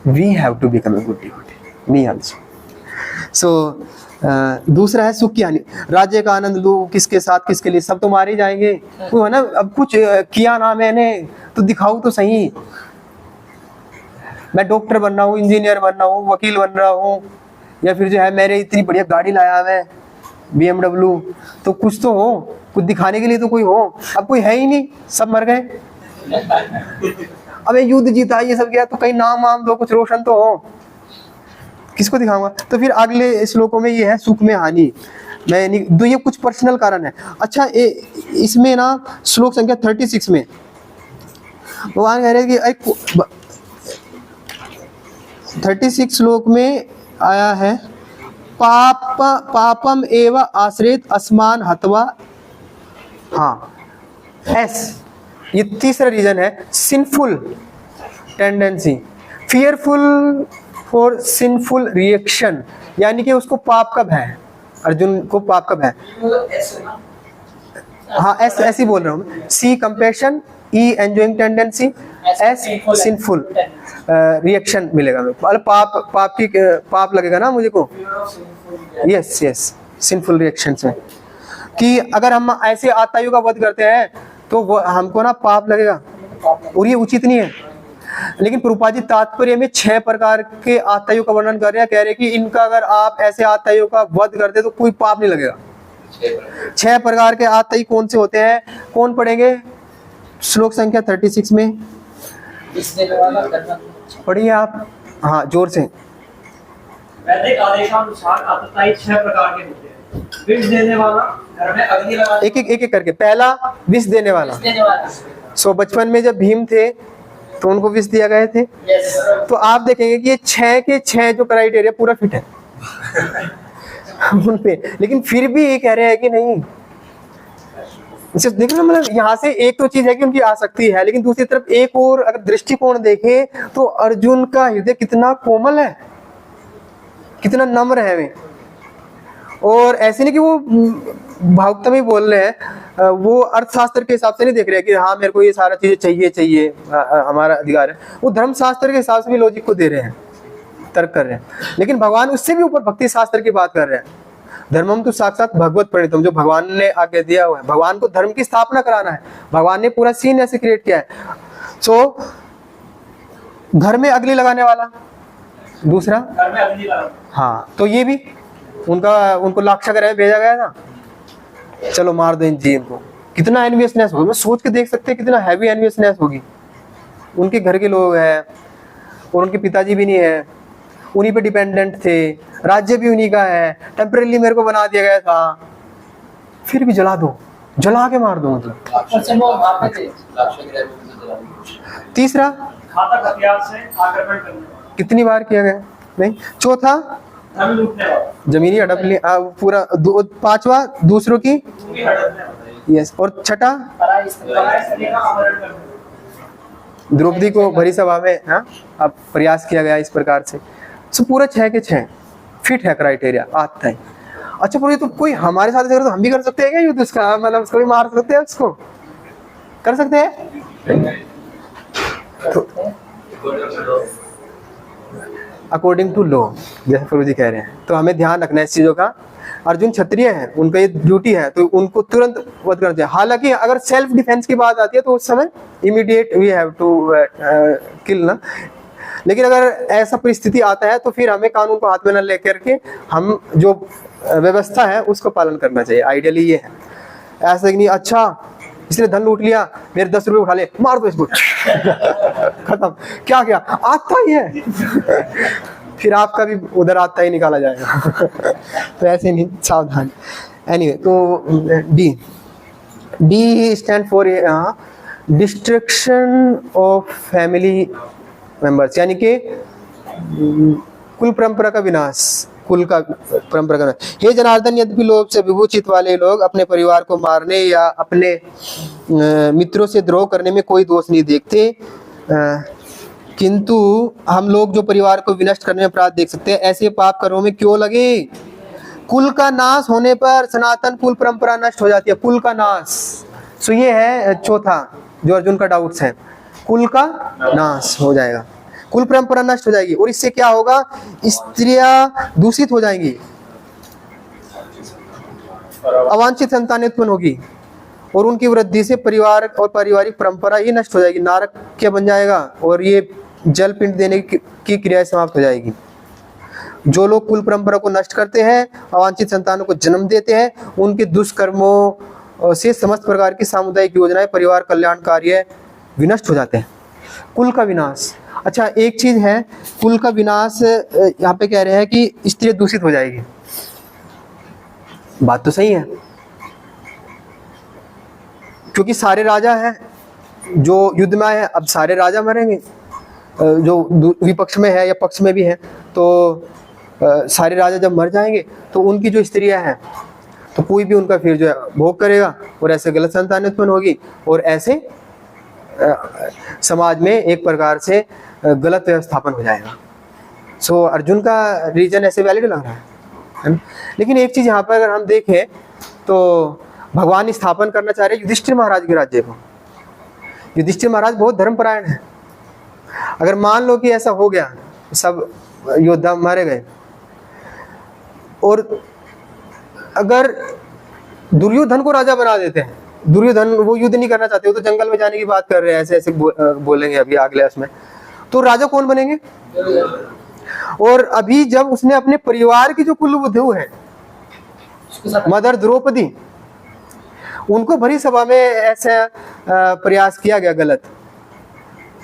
we have to become a good devotee, me also. So दूसरा है सुख की हानि, राज्य का आनंद लूं, किसके साथ किसके लिए, सब तो मारे ही जाएंगे, वो है ना। अब कुछ किया ना मैंने तो दिखाऊं तो सही, मैं डॉक्टर बन रहा हूँ, इंजीनियर बन रहा हूँ, वकील बन रहा हूँ, या फिर जो है मेरे इतनी बढ़िया गाड़ी लाया मैं BMW, तो कुछ तो हो, कुछ दिखाने के लिए तो कोई हो। अब कोई है ही नहीं, सब मर गए। अब युद्ध जीता ये सब किया तो कहीं नाम वाम दो, कुछ रोशन तो हो, किसको दिखाऊंगा। तो फिर अगले श्लोकों में ये है सुख में हानि, मैं नहीं दो, ये कुछ पर्सनल कारण है। अच्छा इसमें ना श्लोक संख्या 36 में भगवान कह रहे हैं कि 36 श्लोक में आया है, पापम एव आश्रित अस्मान हत्वा, हाँ एस, ये तीसरा रीजन है, sinful tendency, fearful for sinful reaction, यानी कि उसको पाप का भय, अर्जुन को पाप का भय। हाँ एस ऐसी बोल रहा हूँ, C compassion, E enjoying tendency, S sinful reaction मिलेगा मेरे को। पाप लगेगा ना मुझे को, यस यस सिंफुल रिएक्शन से, कि अगर हम ऐसे आतायु का वध करते हैं तो वो हमको ना पाप लगेगा और ये उचित नहीं है। लेकिन प्रभुपाद जी तात्पर्य में 6 प्रकार के आतायु का वर्णन कर रहे हैं, कह रहे हैं कि इनका अगर आप ऐसे आतायु का वध करते तो कोई पाप नहीं लगेगा। 6 प्रकार के आतायु कौन से होते हैं, कौन पढ़ेंगे श्लोक संख्या 36 में, पढ़िए आप, हाँ जोर से। वैदिक आदेशानुसार आतताई 6 प्रकार के होते हैं। विष देने वाला, घर में अग्नि लगा, एक एक करके। पहला विष देने वाला। सो बचपन में जब भीम थे तो उनको विष दिया गए थे। यस। तो आप देखेंगे कि ये 6 के 6 जो क्राइटेरिया पूरा फिट है उन पे, लेकिन फिर भी ये कह रहे हैं कि नहीं। देख रहे मतलब यहाँ से एक तो चीज है कि उनकी आसक्ति है, लेकिन दूसरी तरफ एक और अगर दृष्टिकोण देखें तो अर्जुन का हृदय कितना कोमल है, कितना नम्र है वे। और ऐसे नहीं कि वो भावुकता में बोल रहे हैं, वो अर्थशास्त्र के हिसाब से नहीं देख रहे हैं कि हाँ मेरे को ये सारा चीजें चाहिए हमारा अधिकार है। वो धर्मशास्त्र के हिसाब से भी लॉजिक को दे रहे हैं, तर्क कर रहे हैं। लेकिन भगवान उससे भी ऊपर भक्ति शास्त्र की बात कर रहे हैं। धर्मम तो साक्षात भगवत प्रणीतम, जो भगवान ने आगे दिया हुआ है। भगवान को धर्म की स्थापना कराना है, भगवान ने पूरा सीन ऐसे क्रिएट किया है। सो घर में अग्नि लगाने वाला दूसरा, घर में अग्नि लगाओ। हाँ, तो ये भी उनको लाक्षागृह में भेजा गया था, चलो मार दो इन जी इनको। कितना एनवियसनेस होगा, मैं सोच के देख सकते हैं कितना हैवी एनवियसनेस होगी। उनके घर के लोग हैं और उनके पिताजी भी नहीं है, उन्हीं पे डिपेंडेंट थे, राज्य भी उन्हीं का है, टेम्परेली मेरे को बना दिया गया था, फिर भी जला दो, जला के मार दो मतलब। तीसरा घातक हथियार से आक्रमण करना। कितनी बार किया गया नहीं। चौथा धन लूटने वाला। जमीनी हड़प पूरा। पांचवा दूसरों की, भूमि हड़पने वाला। यस। और छठा पराई स्त्री का अपहरण करना। द्रौपदी को भरी सभा में हाँ अब प्रयास किया गया इस प्रकार से। सो पूरा 6 के 6 फिट है क्राइटेरिया आता है। अच्छा पर ये तो कोई हमारे साथ अगर तो हम भी कर सकते हैं क्या युद्ध उसका, मतलब उसको भी मार सकते हैं, उसको कर सकते हैं तो अकॉर्डिंग टू लॉ, जैसे प्रभु जी कह रहे हैं। तो हमें ध्यान रखना है इस चीजों का। अर्जुन क्षत्रिय है, उनका ये ड्यूटी है, तो उनको तुरंत वध करना चाहिए। हालांकि अगर सेल्फ डिफेंस की बात आती है तो उस समय immediate we have to kill ना। लेकिन अगर ऐसा परिस्थिति आता है तो फिर हमें कानून को हाथ में न लेकर के हम जो व्यवस्था है उसको पालन करना चाहिए। आइडियली ये है, ऐसा कि नहीं अच्छा इसने धन लूट लिया, मेरे 10 रुपए उठा ले, मार दो इसको खत्म। क्या क्या आता ही है फिर आपका भी उधर आता ही निकाला जाएगा तो ऐसे नहीं, सावधान। एनीवे तो D stand for destruction of family members, यानी कि कुल परंपरा का विनाश, कुल का परंपरा का विनाश। हे जनार्दन, यद्यपि लोभ से विभूषित वाले लोग अपने परिवार को मारने या अपने मित्रों से द्रोह करने में कोई दोष नहीं देखते, किंतु हम लोग जो परिवार को विनष्ट करने में अपराध देख सकते हैं, ऐसे पाप कर्मों में क्यों लगे? कुल का नाश होने पर सनातन कुल परंपरा नष्ट हो जाती है, कुल का नाश। सो ये है चौथा जो अर्जुन का डाउट्स है, कुल का नाश हो जाएगा, कुल परंपरा नष्ट हो जाएगी। और इससे क्या होगा? स्त्रियां दूषित हो जाएंगी, अवांछित संतानें उत्पन्न होगी और उनकी वृद्धि से परिवार और पारिवारिक परंपरा ही नष्ट हो जाएगी, नारक क्या बन जाएगा और ये जल पिंड देने की क्रिया समाप्त हो जाएगी। जो लोग कुल परंपरा को नष्ट करते हैं, अवांछित संतानों को जन्म देते हैं, उनके दुष्कर्मों से समस्त प्रकार की सामुदायिक योजनाएं, परिवार कल्याण कार्य विनष्ट हो जाते हैं। कुल का विनाश। अच्छा एक चीज है, कुल का विनाश यहाँ पे कह रहे हैं कि स्त्री दूषित हो जाएगी, बात तो सही है, क्योंकि सारे राजा हैं जो युद्ध में आए हैं, अब सारे राजा मरेंगे, जो विपक्ष में है या पक्ष में भी है, तो सारे राजा जब मर जाएंगे तो उनकी जो स्त्रियां हैं तो कोई भी उनका फिर जो है भोग करेगा और ऐसे गलत संतान उत्पन्न होगी और ऐसे समाज में एक प्रकार से गलत व्यवस्थापन हो जाएगा। सो अर्जुन का रीजन ऐसे वैलिड लग रहा है ना? लेकिन एक चीज यहाँ पर अगर हम देखें तो भगवान स्थापन करना चाह रहे हैं युधिष्ठिर महाराज के राज्य को। युधिष्ठिर महाराज बहुत धर्मपरायण है। अगर मान लो कि ऐसा हो गया, सब योद्धा मारे गए और अगर दुर्योधन को राजा बना देते हैं, दुर्योधन वो युद्ध नहीं करना चाहते, वो तो जंगल में जाने की बात कर रहे हैं, ऐसे ऐसे बोलेंगे अभी अगले उसमें, तो राजा कौन बनेंगे? और अभी जब उसने अपने परिवार की जो कुलवधू है मदर द्रौपदी, उनको भरी सभा में ऐसा प्रयास किया गया गलत,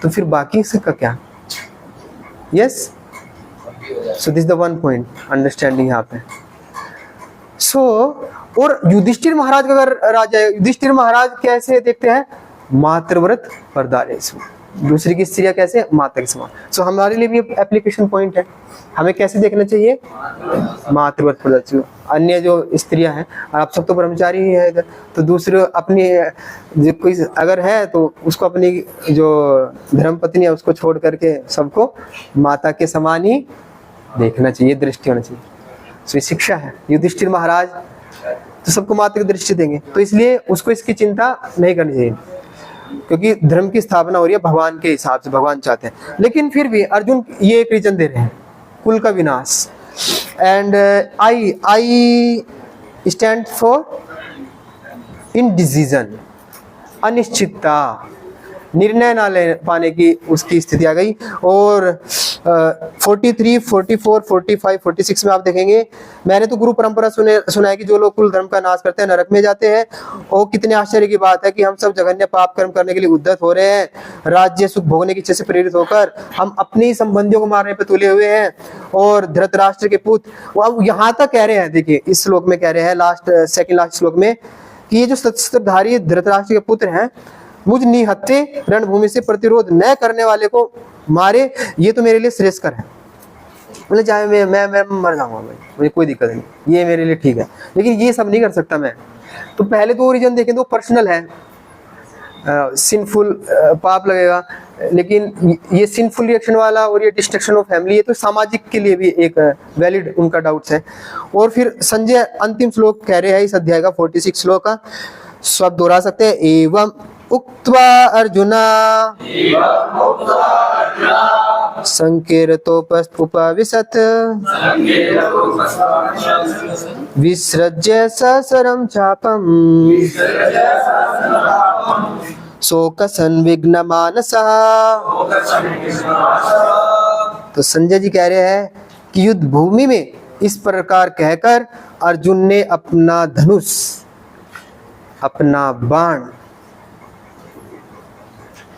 तो फिर बाकी सबका क्या? Yes, so this the one point understanding यहाँ पे। सो और युधिष्ठिर महाराज का अगर राजा है, युधिष्ठिर महाराज कैसे देखते हैं? मातृव्रत परदारेषु, दूसरी की स्त्रियां कैसे, माता के समान। सो हमारे लिए भी एप्लीकेशन पॉइंट है, हमें कैसे देखना चाहिए, मातृवत प्रदर्शित। अन्य जो स्त्रियां हैं, आप सब तो ब्रह्मचारी ही है इधर, तो दूसरे अपनी जो कोई अगर है तो उसको अपनी जो धर्मपत्नी है उसको छोड़ करके सबको माता के समान ही देखना चाहिए, दृष्टि होना चाहिए। सो ये शिक्षा है। युधिष्ठिर महाराज तो सबको माता की दृष्टि देंगे, तो इसलिए उसको इसकी चिंता नहीं करनी चाहिए, क्योंकि धर्म की स्थापना हो रही है भगवान के हिसाब से, भगवान चाहते हैं। लेकिन फिर भी अर्जुन ये एक रीजन दे रहे हैं, कुल का विनाश। And I stand for indecision, अनिश्चितता, निर्णय ना ले पाने की उसकी स्थिति आ गई। और 43, 44, 45, 46 में आप देखेंगे, मैंने तो गुरु परंपरा सुना है कि जो लोग कुल धर्म का नाश करते हैं नरक में जाते हैं। और कितने आश्चर्य की बात है कि हम सब जघन्य पाप कर्म करने के लिए उद्यत हो रहे हैं, राज्य सुख भोगने की इच्छा से प्रेरित होकर हम अपने ही संबंधियों को मारने पर तुले हुए हैं। और धृतराष्ट्र के पुत्र, वो अब यहाँ तक कह रहे हैं, देखिए इस श्लोक में कह रहे हैं, सेकंड लास्ट श्लोक में, कि ये जो शस्त्रधारी धृतराष्ट्र के पुत्र हैं, मुझ निहत्थे रणभूमि से प्रतिरोध न करने वाले को मारे, ये तो मेरे लिए श्रेष्ठकर है। मतलब चाहे मैं मर जाऊंगा भाई, मुझे कोई दिक्कत नहीं, ये मेरे लिए ठीक है, लेकिन ये सब नहीं कर सकता मैं। तो पहले तो ओरिजिन देखें तो पर्सनल है, सिंफुल पाप लगेगा, लेकिन ये सिंफुल रिएक्शन वाला और ये डिस्ट्रक्शन ऑफ फैमिली, ये तो सामाजिक के लिए भी एक वैलिड उनका डाउट्स है। और फिर संजय अंतिम श्लोक कह रहे हैं इस अध्याय का, 46 श्लोक का, सब दोहरा सकते हैं। एवं उक्त्वा अर्जुना संकीर्तोपविशत् विसृज्य ससरं चापम् शोकसंविघ्न मानसः। तो संजय जी कह रहे हैं कि युद्ध भूमि में इस प्रकार कहकर अर्जुन ने अपना धनुष, अपना बाण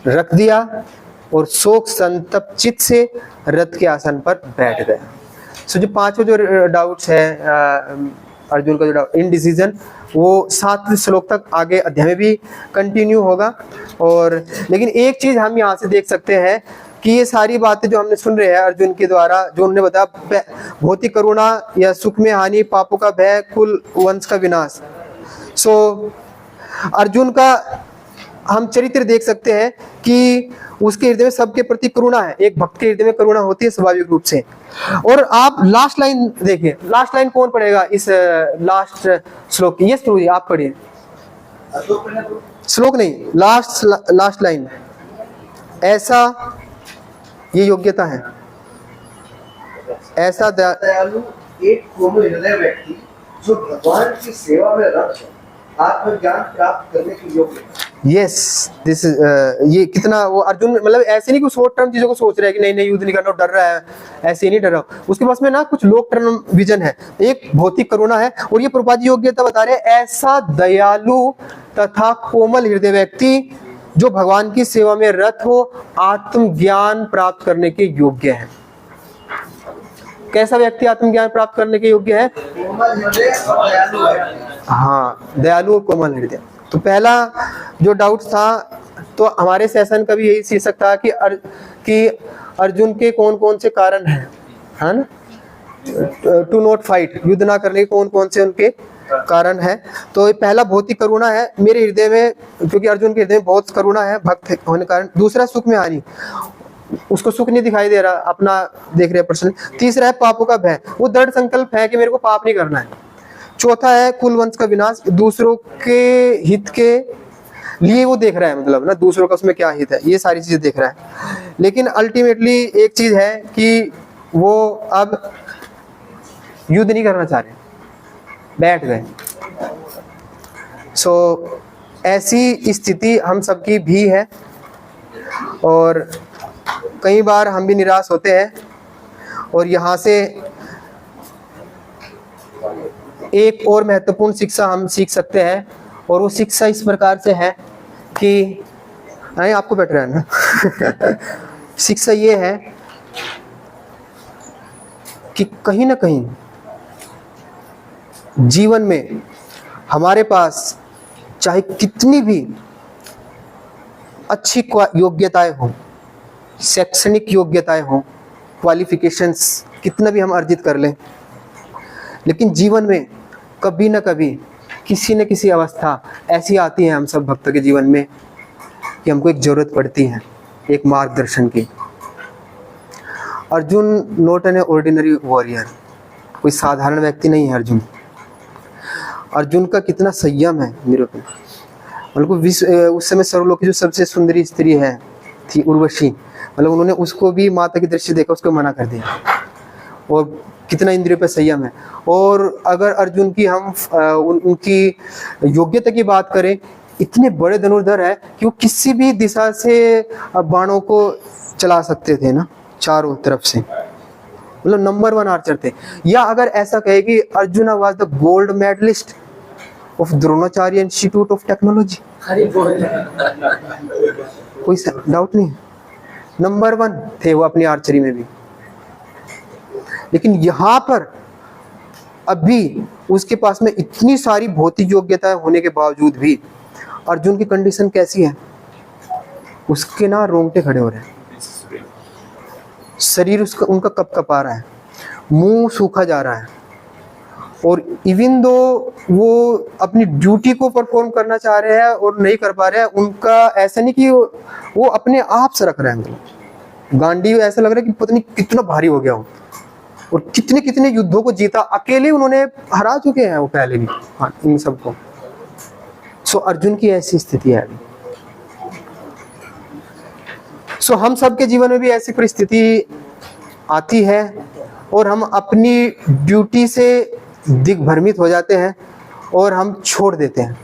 रख दिया और शोक संतप्त चित्त से रथ के आसन पर बैठ गया। सो जो पांचों जो डाउट्स है अर्जुन का, जो डाउट इनडिसीजन, वो 7वें श्लोक तक आगे अध्याय में भी कंटिन्यू होगा। और लेकिन एक चीज हम यहाँ से देख सकते हैं कि ये सारी बातें जो हमने सुन रहे हैं अर्जुन के द्वारा, जो उन्होंने बताया, भौतिक करुणा या सुख में हानि, पापों का भय, कुल वंश का विनाश। सो अर्जुन का हम चरित्र देख सकते हैं कि उसके हृदय में सबके प्रति करुणा है। एक भक्त के हृदय में करुणा होती है स्वाभाविक रूप से। और आप लास्ट लाइन देखिए, लास्ट लाइन कौन पढ़ेगा इस लास्ट श्लोक की? यस प्रभु जी आप पढ़िए। श्लोक नहीं, लास्ट लाइन, ऐसा ये योग्यता है, ऐसा दयालु एक कोमल हृदय व्यक्ति जो भगवान की सेवा में रत आत्मज्ञान प्राप्त करने के योग्य। यस दिस ये कितना वो अर्जुन, मतलब ऐसे नहीं कुछ शॉर्ट टर्म चीजों को सोच रहा है कि नहीं युद्ध नहीं करना, डर रहा है, ऐसे ही नहीं डर रहा। उसके पास में ना कुछ लॉन्ग टर्म विजन है, एक भौतिक करुणा है। और ये प्रभुपाद जी योग्यता बता रहे हैं, ऐसा दयालु तथा कोमल हृदय व्यक्ति जो भगवान की सेवा में रत हो, आत्मज्ञान प्राप्त करने के योग्य है। कैसा व्यक्ति आत्मज्ञान प्राप्त करने के योग्य है? कोमल हृदय और दयालु है। हाँ, दयालु और कोमल हृदय। तो पहला जो डाउट था, तो हमारे सेशन का भी यही शीर्षक था कि अर्जुन के कौन कौन से कारण हैं, है ना, टू नॉट फाइट, युद्ध ना करने के कौन कौन से उनके कारण है। तो ये पहला भौतिक करुणा है मेरे हृदय में, क्योंकि अर्जुन के हृदय में बहुत करुणा है भक्त होने के कारण। दूसरा सुख में हानि, उसको सुख नहीं दिखाई दे रहा, अपना देख रहे पर्सन। तीसरा है पापों का भय, वो दृढ़ संकल्प है कि मेरे को पाप नहीं करना है। चौथा है कुल वंश का विनाश, दूसरों के हित के लिए वो देख रहा है, मतलब ना दूसरों का उसमें क्या हित है, ये सारी चीजें देख रहा है। लेकिन अल्टीमेटली एक चीज है कि वो अब युद्ध नहीं करना चाह रहे, बैठ गए। सो ऐसी स्थिति हम सबकी भी है और कई बार हम भी निराश होते हैं। और यहाँ से एक और महत्वपूर्ण शिक्षा हम सीख सकते हैं, और वो शिक्षा इस प्रकार से है कि आपको बैठ रहा है ना शिक्षा ये है कि कहीं ना कहीं जीवन में हमारे पास चाहे कितनी भी अच्छी योग्यताएं हों, शैक्षणिक योग्यताएं हों, क्वालिफिकेशंस कितना भी हम अर्जित कर लें, लेकिन जीवन में कभी ना कभी किसी न किसी अवस्था ऐसी आती है हम सब भक्तों के जीवन में कि हमको एक जरूरत पड़ती है एक मार्गदर्शन की। Arjun not an ordinary warrior, कोई साधारण व्यक्ति नहीं है अर्जुन। अर्जुन का कितना संयम है निरूपण, मतलब उस समय सर्वलोक की जो सबसे सुंदरी स्त्री है थी उर्वशी, मतलब उन्होंने उसको भी माता की दृष्टि देखा उसको मना कर दिया, और कितना इंद्रियों पे संयम है। और अगर अर्जुन की हम उनकी योग्यता की बात करें, इतने बड़े धनुर्धर है कि वो किसी भी दिशा से बाणों को चला सकते थे ना, चारों तरफ से, मतलब नंबर 1 आर्चर थे। या अगर ऐसा कहे कि Arjun was the gold medalist of Dronacharya institute of technology, कोई डाउट नहीं, नंबर 1 थे वो अपनी आर्चरी में भी। लेकिन यहाँ पर अभी उसके पास में इतनी सारी भौतिक योग्यताएं होने के बावजूद भी अर्जुन की कंडीशन कैसी है, उसके ना रोंगटे खड़े हो रहे हैं, शरीर उसका उनका कपकपा रहा है, मुंह सूखा जा रहा है, और इवन दो वो अपनी ड्यूटी को परफॉर्म करना चाह रहे हैं और नहीं कर पा रहे हैं, उनका ऐसा नहीं कि वो अपने आप से रख रहे हैं, गांडी ऐसा लग रहा है कि पता नहीं कितना भारी हो गया हो, और कितने कितने युद्धों को जीता, अकेले उन्होंने हरा चुके हैं वो पहले भी, हाँ, इन सबको। सो अर्जुन की ऐसी स्थिति है अभी। सो हम सबके जीवन में भी ऐसी परिस्थिति आती है और हम अपनी ड्यूटी से दिग्भ्रमित हो जाते हैं और हम छोड़ देते हैं।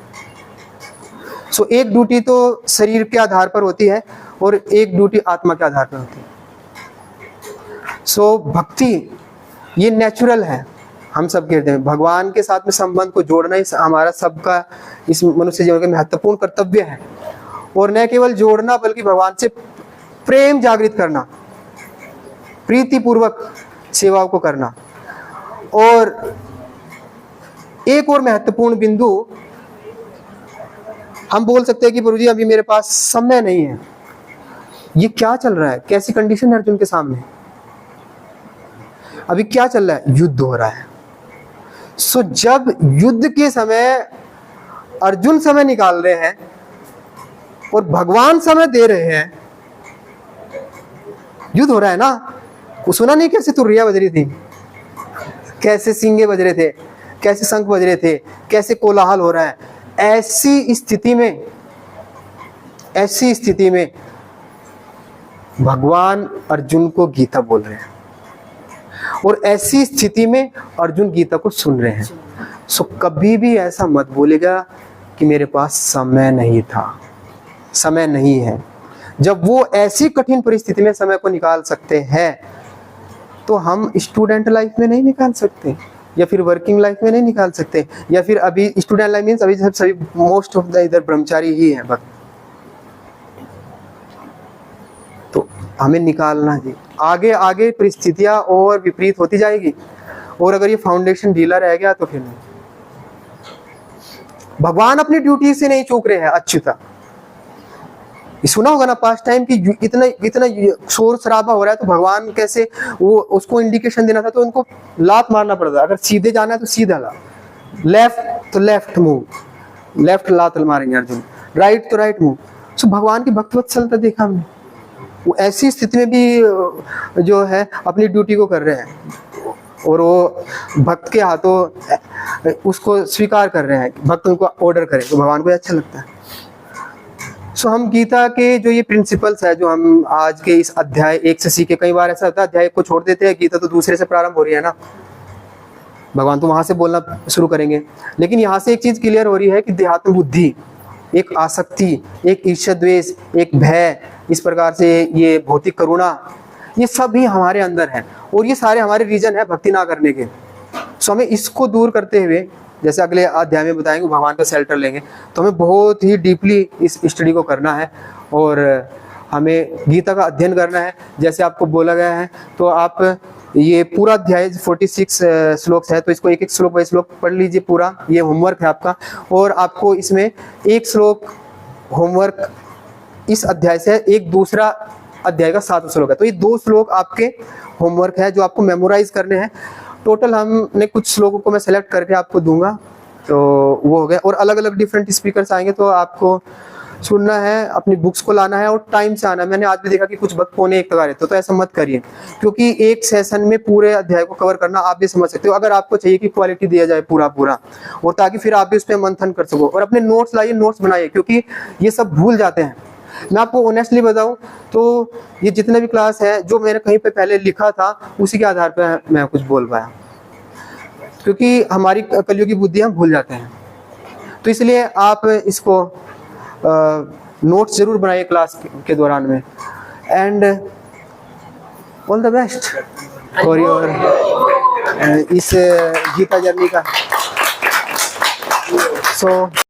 सो एक ड्यूटी तो शरीर के आधार पर होती है और एक ड्यूटी आत्मा के आधार पर होती है। सो भक्ति ये नेचुरल है, हम सब कहते हैं भगवान के साथ में संबंध को जोड़ना इस हमारा सबका इस मनुष्य जीवन का महत्वपूर्ण कर्तव्य है, और न केवल जोड़ना बल्कि भगवान से प्रेम जागृत करना, प्रीति पूर्वक सेवाओं को करना। और एक और महत्वपूर्ण बिंदु, हम बोल सकते हैं कि प्रभु जी अभी मेरे पास समय नहीं है, ये क्या चल रहा है, कैसी कंडीशन है अर्जुन के सामने, अभी क्या चल रहा है, युद्ध हो रहा है। सो जब युद्ध के समय अर्जुन समय निकाल रहे हैं और भगवान समय दे रहे हैं, युद्ध हो रहा है ना, वो सुना नहीं कैसे तुरैया बज रही थी, कैसे सींगे बज रहे थे, कैसे शंख बज रहे थे, कैसे कोलाहल हो रहा है। ऐसी स्थिति में भगवान अर्जुन को गीता बोल रहे हैं, और ऐसी स्थिति में अर्जुन गीता को सुन रहे हैं। सो कभी भी ऐसा मत बोलेगा कि मेरे पास समय नहीं था, समय नहीं है। जब वो ऐसी कठिन परिस्थिति में समय को निकाल सकते हैं, तो हम स्टूडेंट लाइफ में नहीं निकाल सकते, या फिर वर्किंग लाइफ में नहीं निकाल सकते, या फिर अभी स्टूडेंट लाइफ मीन्स अभी सभी मोस्ट ऑफ द इधर ब्रह्मचारी ही है बस। तो हमें निकालना जी, आगे आगे परिस्थितियां और विपरीत होती जाएगी, और अगर ये फाउंडेशन ढीला रह गया तो फिर नहीं। भगवान अपनी ड्यूटी से नहीं चूक रहे हैं। अच्युता सुना होगा ना पास्ट टाइम की, इतना शोर शराबा हो रहा है तो भगवान कैसे वो उसको इंडिकेशन देना था, तो उनको लात मारना पड़ता। अगर सीधे जाना है तो सीधा ला, लेफ्ट तो लेफ्ट मूव, लेफ्ट लात मारेंगे अर्जुन, राइट तो राइट मूव। सो भगवान की भक्तवत्सलता देखा हमने, वो ऐसी स्थिति में भी जो है अपनी ड्यूटी को कर रहे हैं, और वो भक्त के हाथों उसको स्वीकार कर रहे हैं, भक्त उनको ऑर्डर करे तो भगवान को अच्छा लगता है। सो हम गीता के जो ये प्रिंसिपल्स है, जो हम आज के इस अध्याय 1 से सीखे, कई बार ऐसा होता है अध्याय को छोड़ देते हैं, गीता तो दूसरे से प्रारंभ हो रही है ना, भगवान तो वहां से बोलना शुरू करेंगे। लेकिन यहाँ से एक चीज क्लियर हो रही है कि देहात्म बुद्धि, एक आसक्ति, एक ईर्ष्या द्वेष, एक भय, इस प्रकार से ये भौतिक करुणा, ये सब ही हमारे अंदर है, और ये सारे हमारे रीजन है भक्ति ना करने के। सो हमें इसको दूर करते हुए, जैसे अगले अध्याय में बताएंगे, भगवान का शेल्टर लेंगे, तो हमें बहुत ही डीपली इस स्टडी को करना है, और हमें गीता का अध्ययन करना है जैसे आपको बोला गया है। तो आप ये पूरा अध्याय 46 श्लोक है, तो इसको एक एक श्लोक बाई श्लोक पढ़ लीजिए पूरा, ये होमवर्क है आपका। और आपको इसमें एक श्लोक होमवर्क इस अध्याय से एक दूसरा अध्याय का 7 श्लोक है। तो ये 2 श्लोक आपके होमवर्क है जो आपको मेमोराइज करने हैं। टोटल हमने कुछ श्लोकों को मैं सेलेक्ट करके आपको दूंगा, तो वो हो गया। और अलग अलग डिफरेंट स्पीकर्स आएंगे तो आपको सुनना है, अपनी बुक्स को लाना है और टाइम से आना है। मैंने आज भी देखा कि कुछ वक्त 1:45 तक आ रहे थे, तो ऐसा मत करिए, क्योंकि एक सेशन में पूरे अध्याय को कवर करना आप भी समझ सकते हो। अगर आपको चाहिए कि क्वालिटी दिया जाए पूरा और ताकि फिर आप भी उस पर मंथन कर सको। और अपने नोट्स लाइए, नोट्स बनाइए, क्योंकि ये सब भूल जाते हैं। मैं आपको ऑनेस्टली बताऊं तो ये जितने भी क्लास है जो मैंने कहीं पे पहले लिखा था उसी के आधार पर मैं कुछ बोल पाया, क्योंकि हमारी कलियुगी बुद्धि हम भूल जाते हैं। तो इसलिए आप इसको नोट्स जरूर बनाइए क्लास के दौरान में। And all the best for your इस गीता जर्नी का। सो